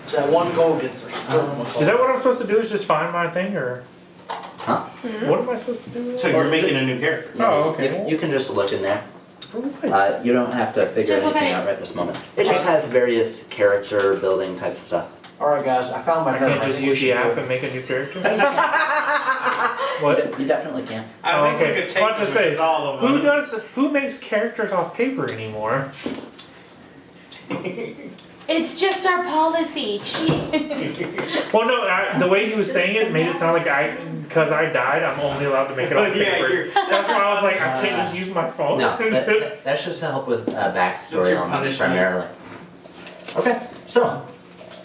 So that 1 gold gets. Is that what I'm supposed to do? Is just find my thing, or Huh? what am I supposed to do? So you're making a new character. Oh, okay. You can just look in there. Alright. You don't have to figure Just look anything at it. out right this moment. It just has various character building type stuff. Alright, guys, I found my I nerve. can't just think we use the should app do and make a new character. You What? You definitely can. I think Okay, we could take what to them say? if it's all of us. Who makes characters off paper anymore? It's just our policy. Well, no, the way he was saying it made it sound like because I died, I'm only allowed to make it off Yeah, paper. you're- That's why I was like, I can't just use my phone. No, that's just to help with That's backstory your elements punishment. primarily. Okay, so.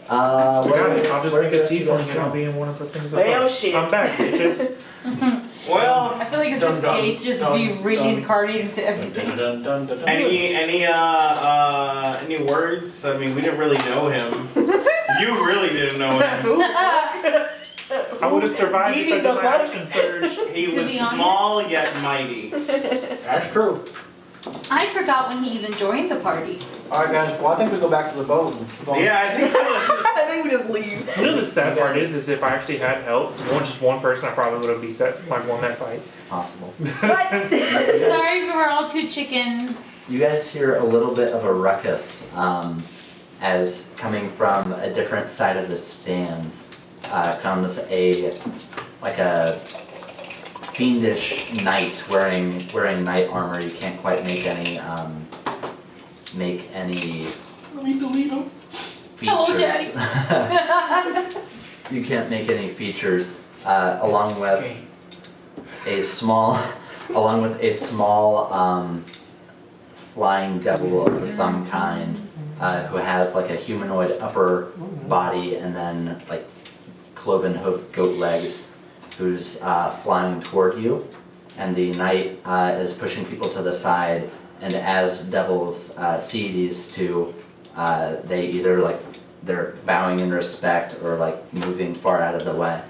I got it. I'll just where make do a you guys tiefling and go? I'll be in one of the things. Well, shit. I'm back, bitches. Well, I feel like it's Dun, just dun, Gates just dun, be dun. reincarnated into Dun, everything. dun, dun, dun, dun. any words? I mean, we didn't really know him. You really didn't know him. Who the fuck? I would have survived if I Didi did the my fuck? action surge. He To was be honest- small yet mighty. That's true. I forgot when he even joined the party. Alright, guys, well, I think we go back to the boat. And keep on- Yeah, I think I think we just leave. You know the sad part is if I actually had help, just one person, I probably would have beat that, like won that fight. It's possible. Sorry, we were all too chicken. You guys hear a little bit of a ruckus as coming from a different side of the stands comes a fiendish knight wearing knight armor. You can't quite make any Let me delete them. features. Hello, Daddy. You can't make any features along with a small flying devil of some kind who has like a humanoid upper body and then like cloven hoofed goat legs, who's flying toward you, and the knight is pushing people to the side, and as devils see these two, they either like they're bowing in respect or like moving far out of the way.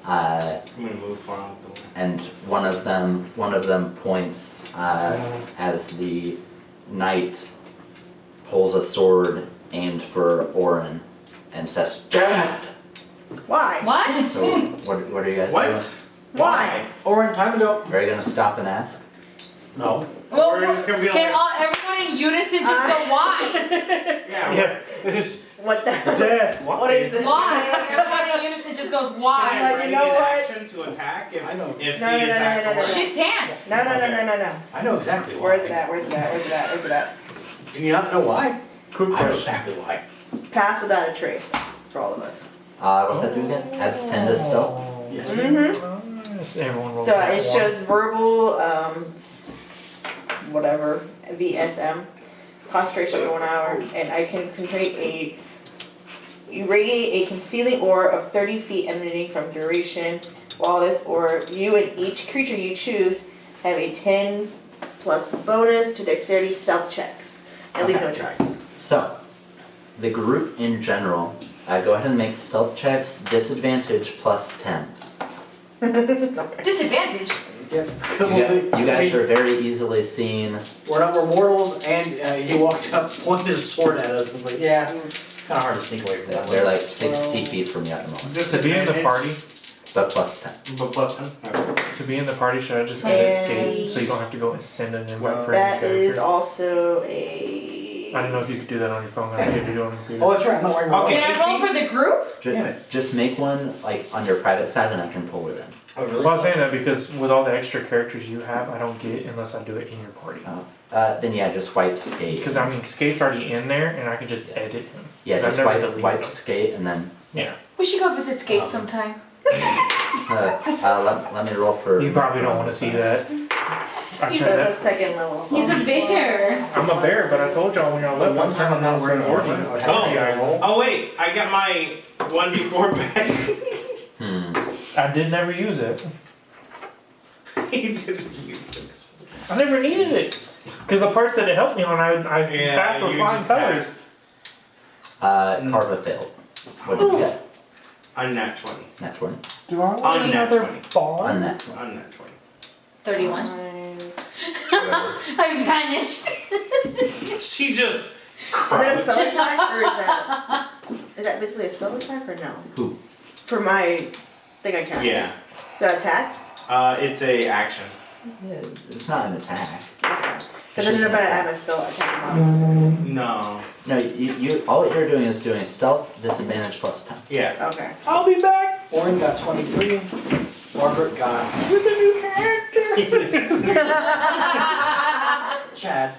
I'm gonna move far out the way. And one of them points as the knight pulls a sword aimed for Orin and says, "Dad!" Why? What? So what are you guys What? doing? Why? Orin, time to go. Are you gonna stop and ask? No. Well, We're just gonna be can like- everyone in unison just go, why? Yeah. Yeah, it's What the? death. What is this? Why? Everyone in unison just goes, why? Like, you know what? Action to attack if, I know. if No, he no, no, attacks no, no, no. Orin. Shit pants. No, no, no, no, no, no. I know exactly why. Where is it at? Where's it at? Where's it at? Where's it at? Do you not know why? Quick I know question. exactly why. Pass without a trace for all of us. What's that do again? Adds 10 to stealth. Yes. Mm-hmm. Nice. Everyone rolls So that it one. shows verbal, whatever, VSM. concentration for 1 hour, and I can create you radiate a concealing aura of 30 feet emanating from duration. While this aura, you and each creature you choose have a 10 plus bonus to dexterity stealth checks, and leave no tracks. So, the group in general, go ahead and make stealth checks, disadvantage plus 10. Disadvantage. You guys are very easily seen. We're mortals, and he walked up, pointed his sword at us, and was like, yeah, kind of hard to sneak away from that. They're like 60 feet from you at the moment, Just to be in the party, but plus 10. But plus 10. Okay. to be in the party, should I just edit skate so you don't have to go and send an invite for That any is character? also a. I don't know if you could do that on your phone. I think you could do it on your computer. Oh, that's right, I'm not wearing my Okay. Can I roll for the group? Just make one like under private side and I can pull it in. Oh, really? Well, I was saying that because with all the extra characters you have, I don't get it unless I do it in your party. Then yeah, just wipe skate. Because I mean, Skate's already in there, and I can just edit him. Yeah, 'Cause just I've never wipe deleted wipe him. skate and then We should go visit Skate sometime. let me roll for. You probably don't want to see that. I He's tried That's a that. second level. He's a bear. I'm a bear, but I told y'all when y'all left, One I'm time I'm not wearing an my orgy. orgy. I roll. Oh wait, I got my 1d4 back. I did never use it. He didn't use it. I never needed it. Because the parts that it helped me on, I passed with you flying just colors. passed. Carva failed. What did you get? Unnat 20. Nat 20. Do I want Unnat another 20. ball? Unnat 20. Unnat 20. 31. I'm vanished. She just Is that a crouched. spell attack, or is that basically a spell attack, or no? Who? For my thing I cast. Yeah. The attack? It's a action. Yeah, it's not an attack. Because I didn't know if I have a spell attack. No. No, you all you're doing is doing stealth, disadvantage plus 10. Yeah. Okay. I'll be back Orin got 23. Margaret got with a new character. Chad.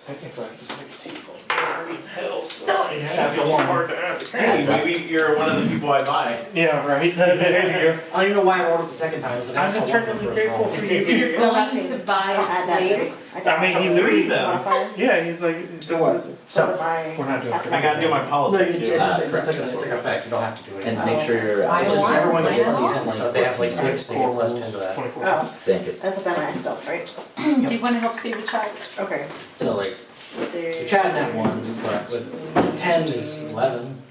Technically, I just make a teeth already in hell, so Yeah, it's go on. hard to ask. Hey, maybe you're one of the people I buy. Yeah, right. There you go. I don't even know why I ordered the second time. It was an I'm actual one eternally for grateful us all. for you. You're going to buy I'll add that a three. slave. I mean, he Three literally. though. Modifier. Yeah, he's like. For what? So, We're not doing Cast I gotta do my No, politics it's too. just it's like an effect. You don't have to do it. and make sure you're. I It's just want everyone mine gets as plus well. 10, so if they have like 6, they get plus 10 to that. 24. Oh, Thank you. that was on my stealth, right? Do you want to help save a child? Okay. So like, So. Chad had 1, but with 10 is 11.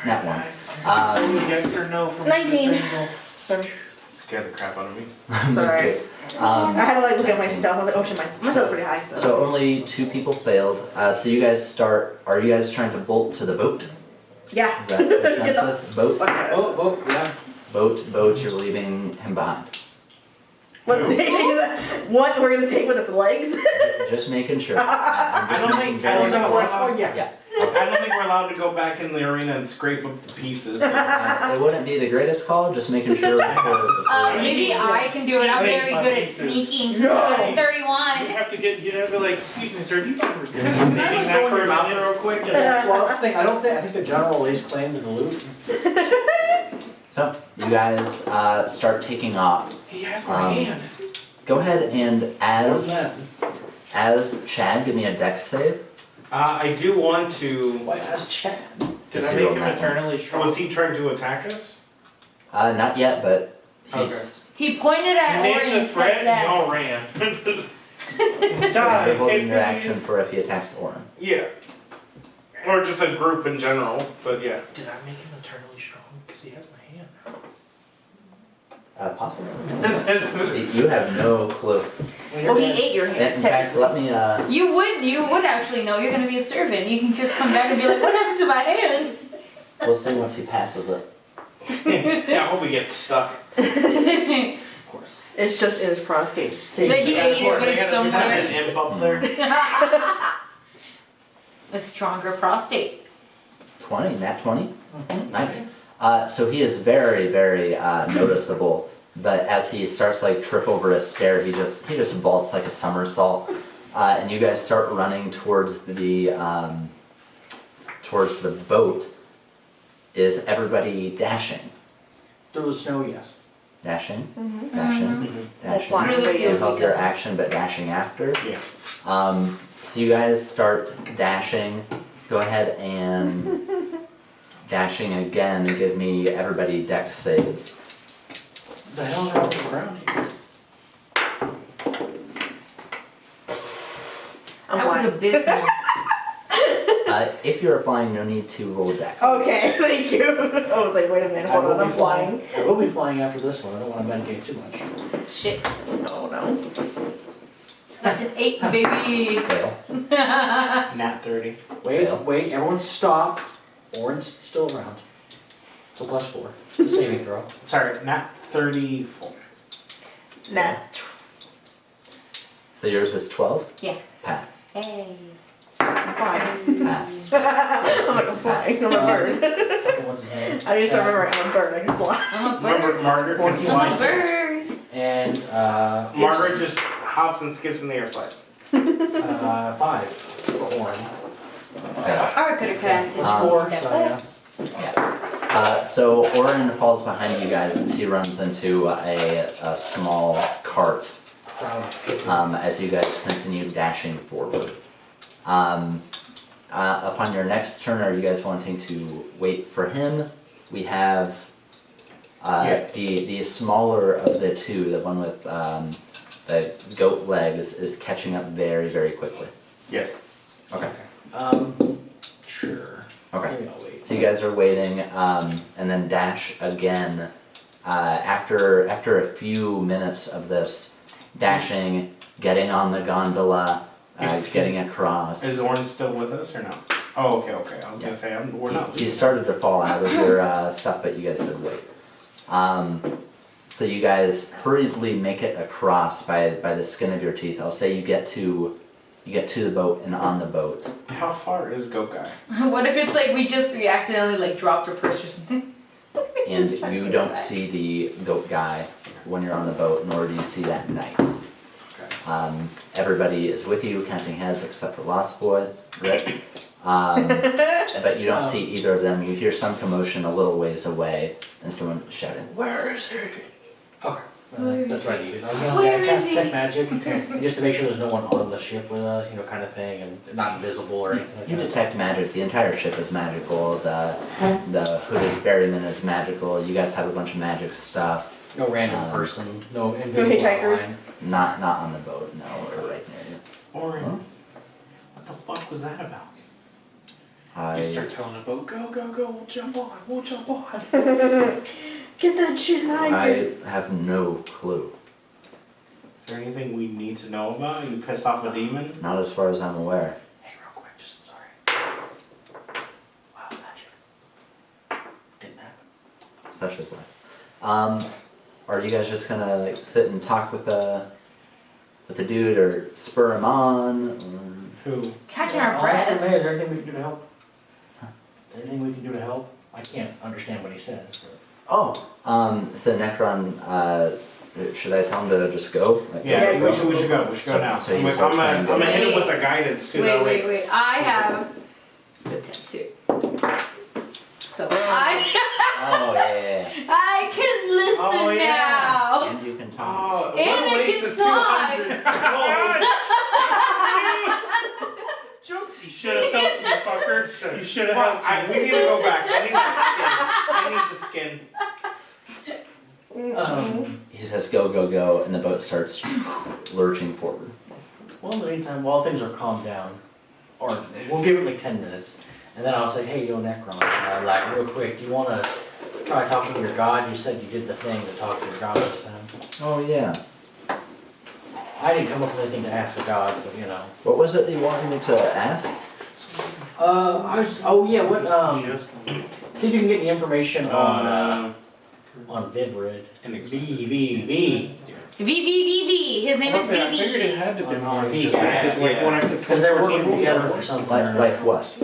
Nat 1. Yes or no from 19. this angle? Sorry. Scared the crap out of me. Sorry. I had to like look at my stuff. I was like, oh shit, my stuff's pretty high, so. So only 2 people failed. So you guys start. Are you guys trying to bolt to the boat? Yeah. Is that the Get the consensus? Boat. fuck out. Oh, yeah. Boat. You're leaving him behind. What? What we're gonna take with its legs? Just making sure. I don't think Yeah. Yeah. I don't think we're allowed to go back in the arena and scrape up the pieces. It wouldn't be the greatest call. Just making sure. Before Maybe I can do it. I'm very good at sneaking. No. You 31. have to get. You have to like. Excuse me, sir. Do you mind Can I like, go in your mouth real quick? And Well, that's the thing. I think the general lays claim to the loot. So you guys start taking off. He has my hand. Go ahead and What's that? as Chad, give me a dex save. I do want to. Why ask Chad? Did I Just make roll him that one. eternally strong? Was he trying to attack us? Not yet, but he's. Okay. He pointed at You Orin named and the threat said and that. y'all ran. You're Die, holding your please. action for if he attacks Orin. Yeah. Or just a group in general, but yeah. Did I make him eternally strong? Because he has my hand. Possibly. You have no clue. Well, he ate your In hand. fact, let me. You would actually know. You're gonna be a servant. You can just come back and be like, what happened to my hand? We'll see once he passes it. Yeah, I hope he gets stuck. But Of course. It's just in his prostate. he ate it, but They it's had an somewhere. imp up there. A stronger prostate. 20, nat 20. Nice. So he is very, very noticeable. But as he starts like trip over a stair, he just vaults like a somersault, and you guys start running towards the boat. Is everybody dashing? Through the snow, yes. Dashing, Mhm. dashing, Mhm. dashing. Flying Really away You is- held your action, but dashing after. Yeah. So you guys start dashing. Go ahead and dashing again. Give me everybody dex saves. The hell is on the ground here? I'm That was flying. abysmal. If you're flying, no need to roll dex. Okay, thank you. I was like, wait a minute, hold on, I'm flying. I will be flying after this one. I don't want to medicate too much. Shit. Oh no. That's an 8, baby. Fail. Nat 30. Wait, Fail. wait, everyone stop. Orin's still around. So +4. It's a saving throw. Sorry, Nat 34. Nat. So yours is 12? Yeah. Pass. Hey. I'm flying. Pass. I'm like, I'm flying. I'm a bird. Fucking what's his name? I used to remember I'm a bird. I can fly. I'm a bird. Remember, Margaret can 14 fly. I'm a bird. And Margaret just hops and skips in the air flies. 5 for Orin. Fail. Or could have cast it. Um, 4, Step so back. yeah. So Orin falls behind you guys as he runs into a small cart Proud. as you guys continue dashing forward. Upon your next turn, are you guys wanting to wait for him? We have the smaller of the two, the one with the goat legs, is catching up very, very quickly. Yes. Okay. Sure. Okay. Maybe I'll wait. So you guys are waiting, and then dash again. After a few minutes of this dashing, getting on the gondola, getting across. Is Orin still with us or no? Oh, okay, okay. I was gonna say we're not. He started to fall out of your stuff, but you guys did wait. So you guys hurriedly make it across by the skin of your teeth. I'll say you get to the boat and on the boat. How far is Goat Guy? What if it's like we accidentally like dropped a purse or something? And you don't see the goat guy when you're on the boat, nor do you see that night. Everybody is with you, counting heads except for Lost Boy, Rick. But you don't see either of them. You hear some commotion a little ways away, and someone shouting, "Where is he?" Okay. That's right. I was gonna Where say I cast is he? detect magic just to make sure there's no one on the ship with us, kind of thing, and not invisible or anything like You that. detect magic. The entire ship is magical. The hooded ferryman is magical. You guys have a bunch of magic stuff. No random person, no invisible hitchhikers? line. Not on the boat, no, or right near you. Orin, Huh? what the fuck was that about? You I start telling the boat, go, go, go, we'll jump on. Get that shit out of here. I have no clue. Is there anything we need to know about? You pissed off a demon? Not as far as I'm aware. Hey, real quick, just sorry. Wild magic. Didn't happen. Such is life. Are you guys just gonna like, sit and talk with the dude, or spur him on? Who? Catching our I'll ask him, breath. hey, is there anything we can do to help? Anything we can do to help? I can't understand what he says, but. So Necron, should I tell him to just go? Like, Yeah, go? we should go. We should go now. So you I'm start saying go. gonna hit him with the guidance too. that way. Wait. I have the tattoo. So I Oh yeah. I can listen Oh, yeah. now. And you can talk. Oh, And what a I waste can of talk. 200 gold. Jokes, you should have helped me, fucker. You should have Fuck, helped me. we need to go back. I need the skin. He says go, go, go, and the boat starts lurching forward. Well, in the meantime, while things are calmed down, or we'll give it like 10 minutes, and then I'll say, hey, yo, Necron, like, real quick, do you want to try talking to your god? You said you did the thing to talk to your god this time. Oh yeah. I didn't come up with anything to ask a god, but What was it that you wanted me to ask? See if you can get any information on Vivrid. V. V. His name is Honestly, I figured it VV. had to be On more than V, just that, 'cause, like, when I put Because they're working 14 together for something. Like what?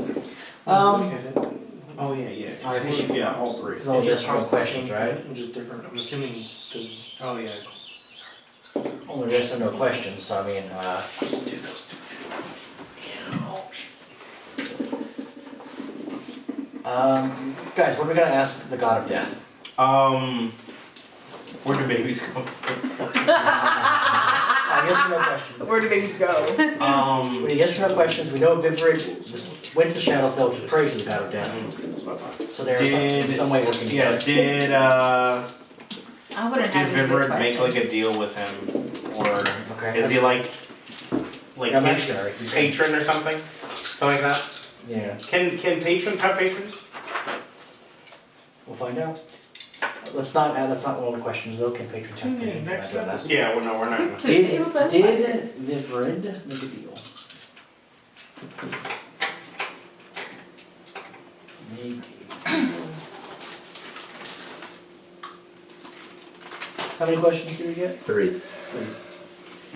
Oh yeah. Alright, we should- Yeah, all three. Because all just real questions, right? Just different, I'm assuming, because Oh yeah. Only yes or no questions, so I mean, just do those two. guys, what are we gonna ask the god of death? Where do babies come from? Yes or no questions. Where do babies go? We need yes or no questions. We know Vivid just went to Shadowfell to pray to the God of Death. So there's some way working Yeah, together. I wouldn't did have any good Vivid make like questions. a deal with him, or Okay. is he like Yeah, I'm not his sure. patron or something like that? Yeah, Can patrons have patrons? we'll find out. That's not all the questions though. Can patrons have anything like that? Yeah, well, no, we're not. Gonna. Did Vivid make a deal? Make a deal. How many questions do we get? 3. Three.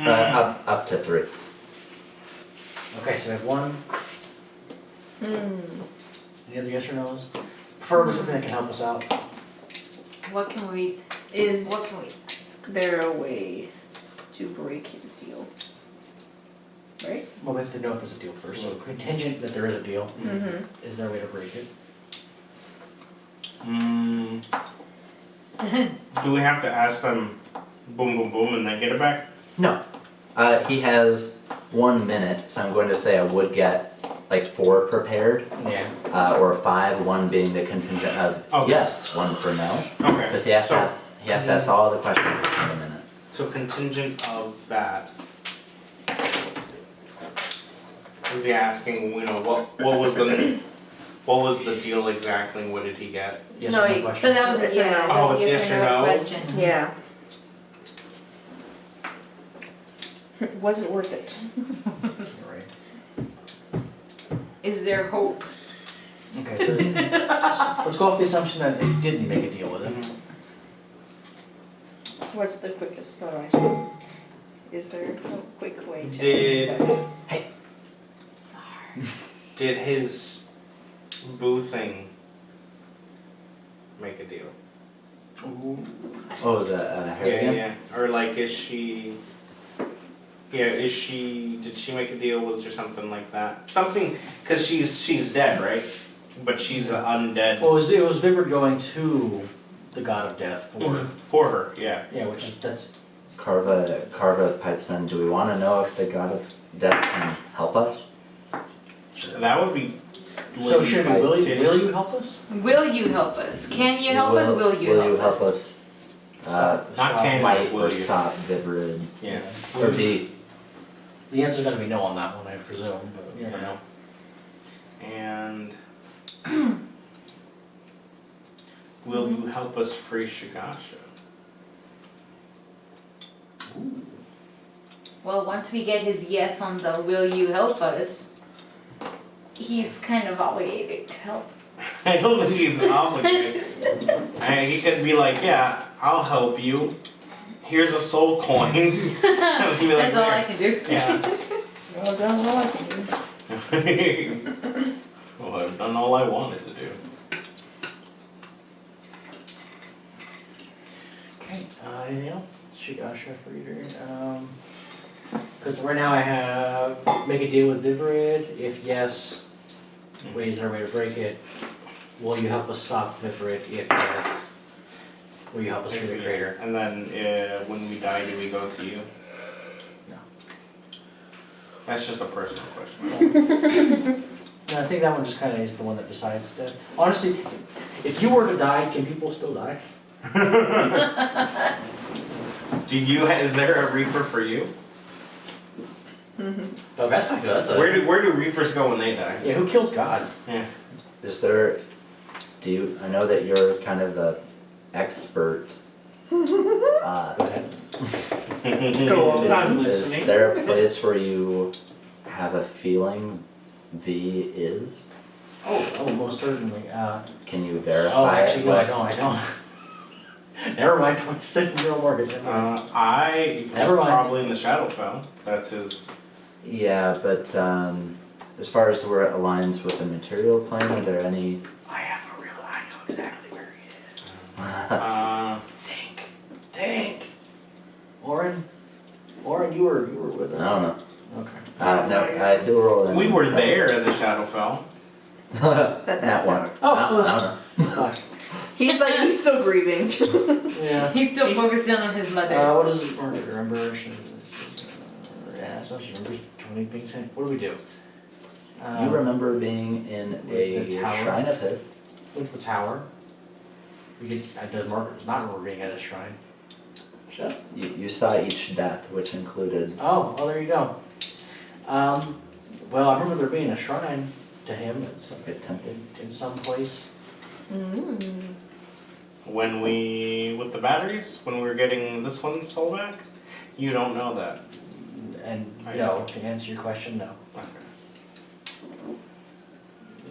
Up to 3. Okay, so we have one. Hmm. Any other yes or no's? Preferably something that can help us out. What can we Is ask? there a way to break his deal? Right? Well, we have to know if there's a deal first. So contingent that there is a deal. Mm-hmm. Is there a way to break it? Do we have to ask them boom, boom, boom, and then get it back? No. He has 1 minute, so I'm going to say I would get like 4 prepared, Yeah. or 5, 1 being the contingent of Okay. yes, 1 for no. Okay. Because he has to ask all the questions in a minute. So contingent of that. Is he asking, you know, what was the deal exactly? What did he get? Yes No, or no you- question? But that was a Yes or yeah. no? Oh, it's yes or no? question. Yeah. Was it worth it? You're right. Is there hope? Okay, so let's go off the assumption that they didn't make a deal with him. What's the quickest? What do I say? Is there a quick way to? Did his boo thing make a deal? Oh, the Harrigan? Yeah. Or like, is she? Yeah, did she make a deal? Was there something like that? Something, because she's dead, right? But she's an undead. Well, it was Vivid going to the God of Death For her, yeah. Yeah, which is that's Carva pipes in. Do we want to know if the God of Death can help us? That would be. so. Should we? Will Titty. you help us? Will you help us? Can you help us? Will you help us? Not can Might will or you? stop Vivid. Yeah. Or B. The answer's gonna be no on that one, I presume, but you never know. And will you help us free Shigasha? Well, once we get his yes on the will you help us, he's kind of obligated to help. I don't think he's obligated. He could be like, yeah, I'll help you. Here's a soul coin. He'd be like, That's all I "There." can do. Yeah. Well done, what I can do. Well, I've done all I wanted to do. Okay, anything else? Shigasha for reader. Because right now I have make a deal with Vivid. If yes, is there a way to break it? Will you help us stop Vivid? If yes, will you help us free the crater? And then when we die, do we go to you? No. That's just a personal question. No, I think that one just kind of is the one that decides that. Honestly, if you were to die, can people still die? Is there a Reaper for you? Oh, that's not good. That's Where do Reapers go when they die? yeah. Who kills gods? Yeah. Is there? I know that you're kind of the expert. Go ahead. Go on. I'm Is listening. there a place where you have a feeling V is? Oh, most certainly. Can you verify? Oh, actually, no, it? I don't. Never mind. 26-year-old mortgage. Never mind. Probably in the Shadowfell. That's his. Yeah, but as far as where it aligns with the material plane, are there any? I know exactly where he is. Think. Oren, you were with us. I don't know. Okay. No, I do roll in. We were there in the Shadowfell. Is that that That one. tower? Oh, I don't know. He's still grieving. Yeah. He's still focused in on his mother. What is it? Remember? stuff. She remembers 20 being sent. What do we do? You remember being in a the tower? shrine of his. Went to the tower. We get. I does not remember being at a shrine. You saw each death, which included. Oh, there you go. Well, I remember there being a shrine to him in some place. Mm. When with the batteries, when we were getting this one sold back, you don't know that. And I no, to answer your question, no. Okay.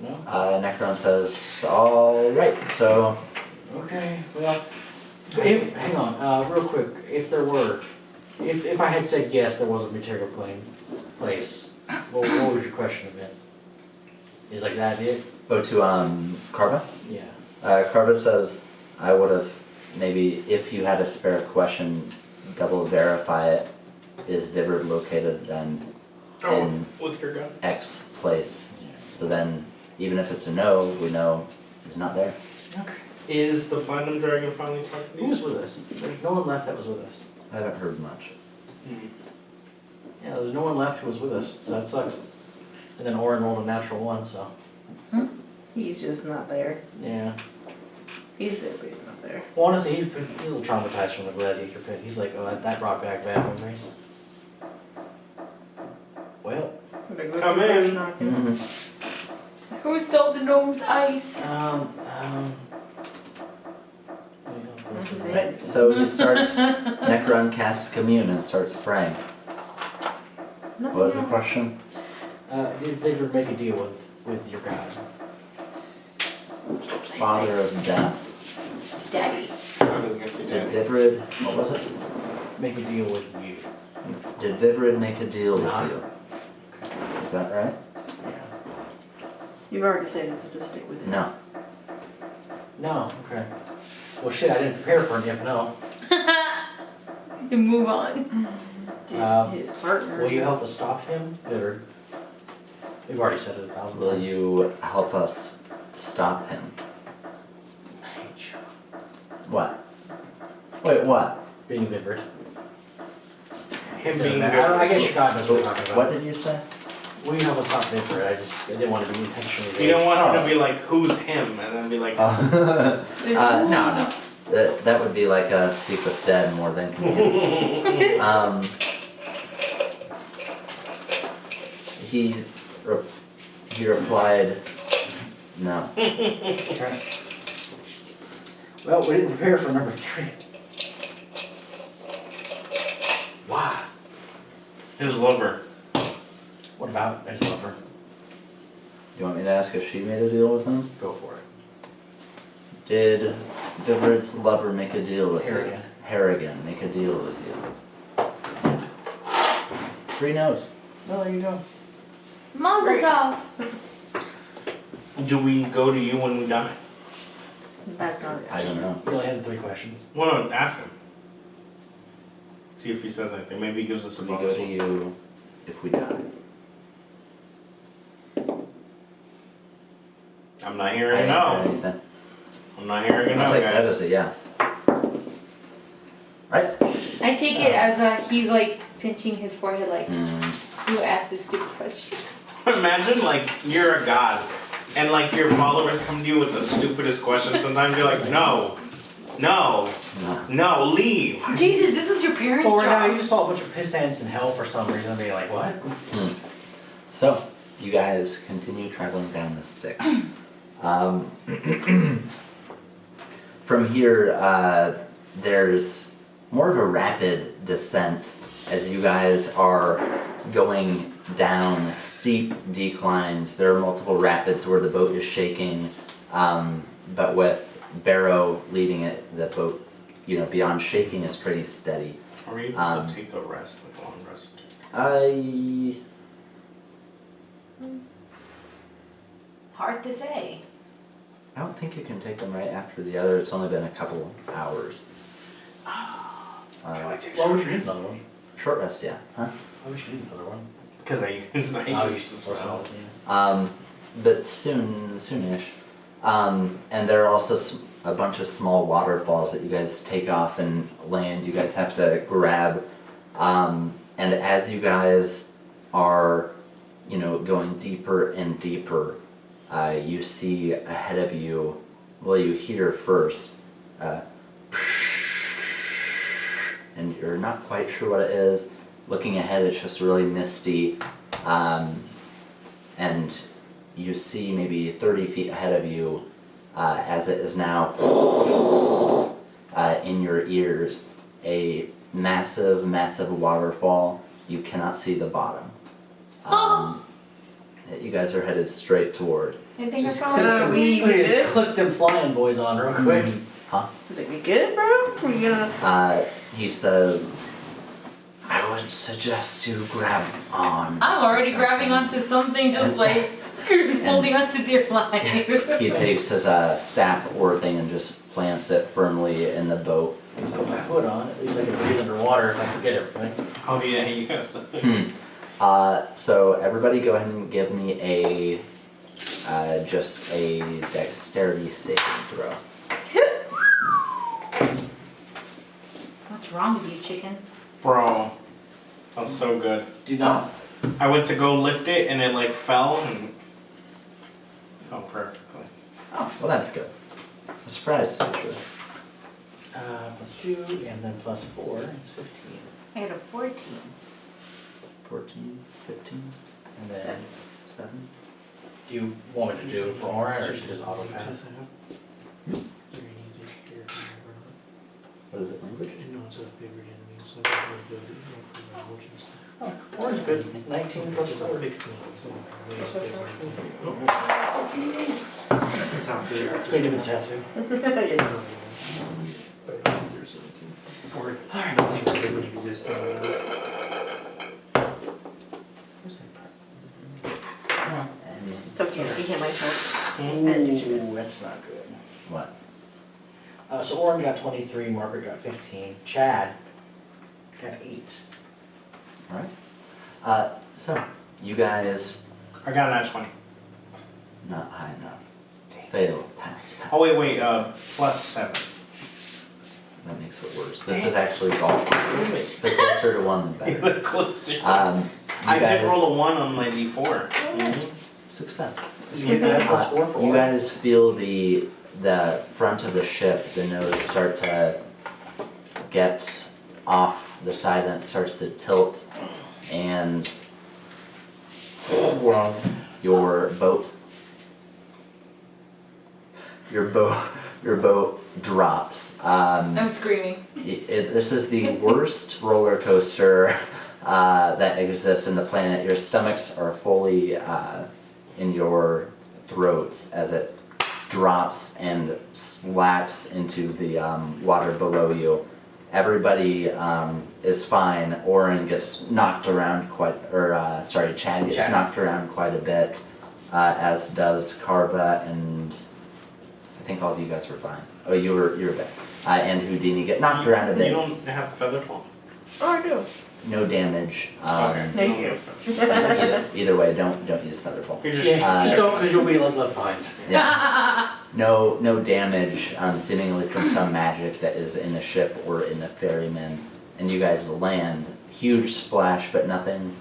No? Necron says, all right, so Okay, well, hang on, real quick, if I had said yes, there was a material plane place, what was your question of it? Is like that it? go to Carva. Yeah. Carva says, I would have maybe, if you had a spare question, double verify it. Is Viverd located then in With your gun. X place? So then, even if it's a no, we know he's not there. Okay. Is the Platinum Dragon finally talking to Who you? was with us? There's no one left that was with us. I haven't heard much. Yeah, there's no one left who was with us, so that sucks. And then Orin rolled a natural one, so. He's just not there. Yeah. He's there, but he's not there. Well, honestly, he's a little traumatized from the gladiator pit. He's like, oh, that brought back bad memories. Well, Come in. Mm-hmm. Who stole the gnome's ice? Right, so he starts, Necron casts Commune and starts praying. What was the question? Did Viverd make a deal with your god? Father of Death. Daddy. I was gonna say Did Daddy. Vivrid, what was it? Make a deal with you. Did Vivrid make a deal with No. you? Is that right? You've already said it's to stick with it. No. No, okay. Well, shit, I didn't prepare for an if no. You move on. Did his partner. Will you help us stop him? Viverd? We've already said it 1,000 Will times. you help us stop him? What? Wait, what? Being Viverd. Him Doesn't being matter. I guess good. your god knows what we're talking about. What did you say? Will you help us stop Viverd? I didn't want to be intentionally vague. You don't want him Oh. to be like, who's him? And then be like, No. That would be like Speak with Dead more than Commune. He replied, no. Okay. Well, we didn't prepare for number 3. Why? his lover. What about his lover? You want me to ask if she made a deal with him? Go for it. Did Viverd's lover make a deal with Harrigan. you? Harrigan make a deal with you? 3 no's. No, there you go. Mazel tov. Do we go to you when we die? That's not it. I don't know. You only had 3 questions. Well, no, ask him. See if he says anything. Maybe he gives us a We go bonus to one. you if we die. I'm not I hearing a didn't hear no. anything. I'm not hearing a I'll no, take that guys. as a yes. Right? I take it as he's like pinching his forehead like, who asked this stupid question? Imagine, like, you're a god, and, like, your followers come to you with the stupidest question. Sometimes you're like, no, No. leave. Jesus, this is your parents' Well, right now you job. just saw a bunch of piss ants in hell for some reason and be like, what? So, you guys continue traveling down the Styx. From here, there's more of a rapid descent as you guys are going down steep declines. There are multiple rapids where the boat is shaking, but with Barrow leading it, the boat, beyond shaking is pretty steady. Are we able to take a rest, like a long rest? Hard to say. I don't think you can take them right after the other. It's only been a couple hours. Can we take Why a would short you need rest? another one? Short rest, yeah. Huh? Why would you need another one? Because I use Oh, you this should spell. But soonish. And there are also a bunch of small waterfalls that you guys take off and land. You guys have to grab. And as you guys are, going deeper and deeper. You see ahead of you, well, you hear first, and you're not quite sure what it is. Looking ahead, it's just really misty, and you see maybe 30 feet ahead of you, as it is now in your ears, a massive, massive waterfall. You cannot see the bottom. That you guys are headed straight toward. I think Just we're click, going. we we just good? click them flying boys on real quick. Is it we good, bro? We gonna? He says, I would suggest you grab on. I'm to already grabbing something." onto something just like holding onto dear life. He takes his staff or thing and just plants it firmly in the boat. Put my hood on, at least I can breathe underwater if I forget everything. Oh yeah, you have. So everybody go ahead and give me a just a dexterity saving throw. What's wrong with you, chicken? Bro, that was so good. Do not. I went to go lift it and it like fell and fell perfectly. Oh, well that's good. I'm surprised actually. +2 and then +4 is 15. I got a 14. 14, 15, And then, 7. do you want me to do it for Oren or should just auto pass? What is it, language? Oh, Oren's good. 19 +4. Made him a tattoo. Nothing doesn't exist anymore. And It's okay. I hit myself. Ooh, that's not good. what? So Oren got 23, Margaret got 15, Chad got 8. Alright. So, you guys, I got an 20. not high enough. Fail, pass. Oh wait, +7. That makes it worse. This is actually golf. The closer to 1, the better. The closer. You I guys, did roll a 1 on my d4. success. Did you get that +4 for You Oren? guys feel the front of the ship, the nose start to get off the side and it starts to tilt, and your boat drops. I'm screaming. This is the worst roller coaster that exists in the planet. Your stomachs are fully in your throats as it drops and slaps into the water below you. Everybody is fine. Oren gets knocked around Chad gets knocked around quite a bit, as does Carva, and I think all of you guys were fine. Oh, you were back. And Houdini get knocked around a You bit. don't have featherfall. Oh, I do. No damage. Okay. Thank don't you. have featherfall. Either way, don't use Featherfall. You're Just don't, because you'll be like left behind. Yeah. No damage, seemingly from some magic that is in the ship or in the ferryman. And you guys land. Huge splash, but nothing,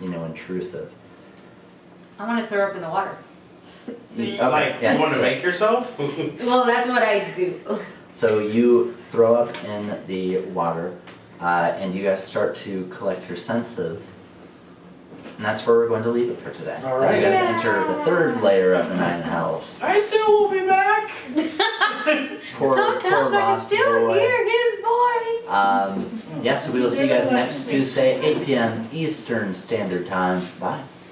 intrusive. I want to throw up in the water. Okay, Like, yeah, you want to so- make yourself? Well, that's what I do. So you throw up in the water, and you guys start to collect your senses. And that's where we're going to leave it for today. All As right. you guys enter the third layer of the Nine Hells. I still will be back! Poor Sometimes I can lost still boy. hear his voice. Yes, we will see you guys next Tuesday, 8 p.m. Eastern Standard Time. Bye.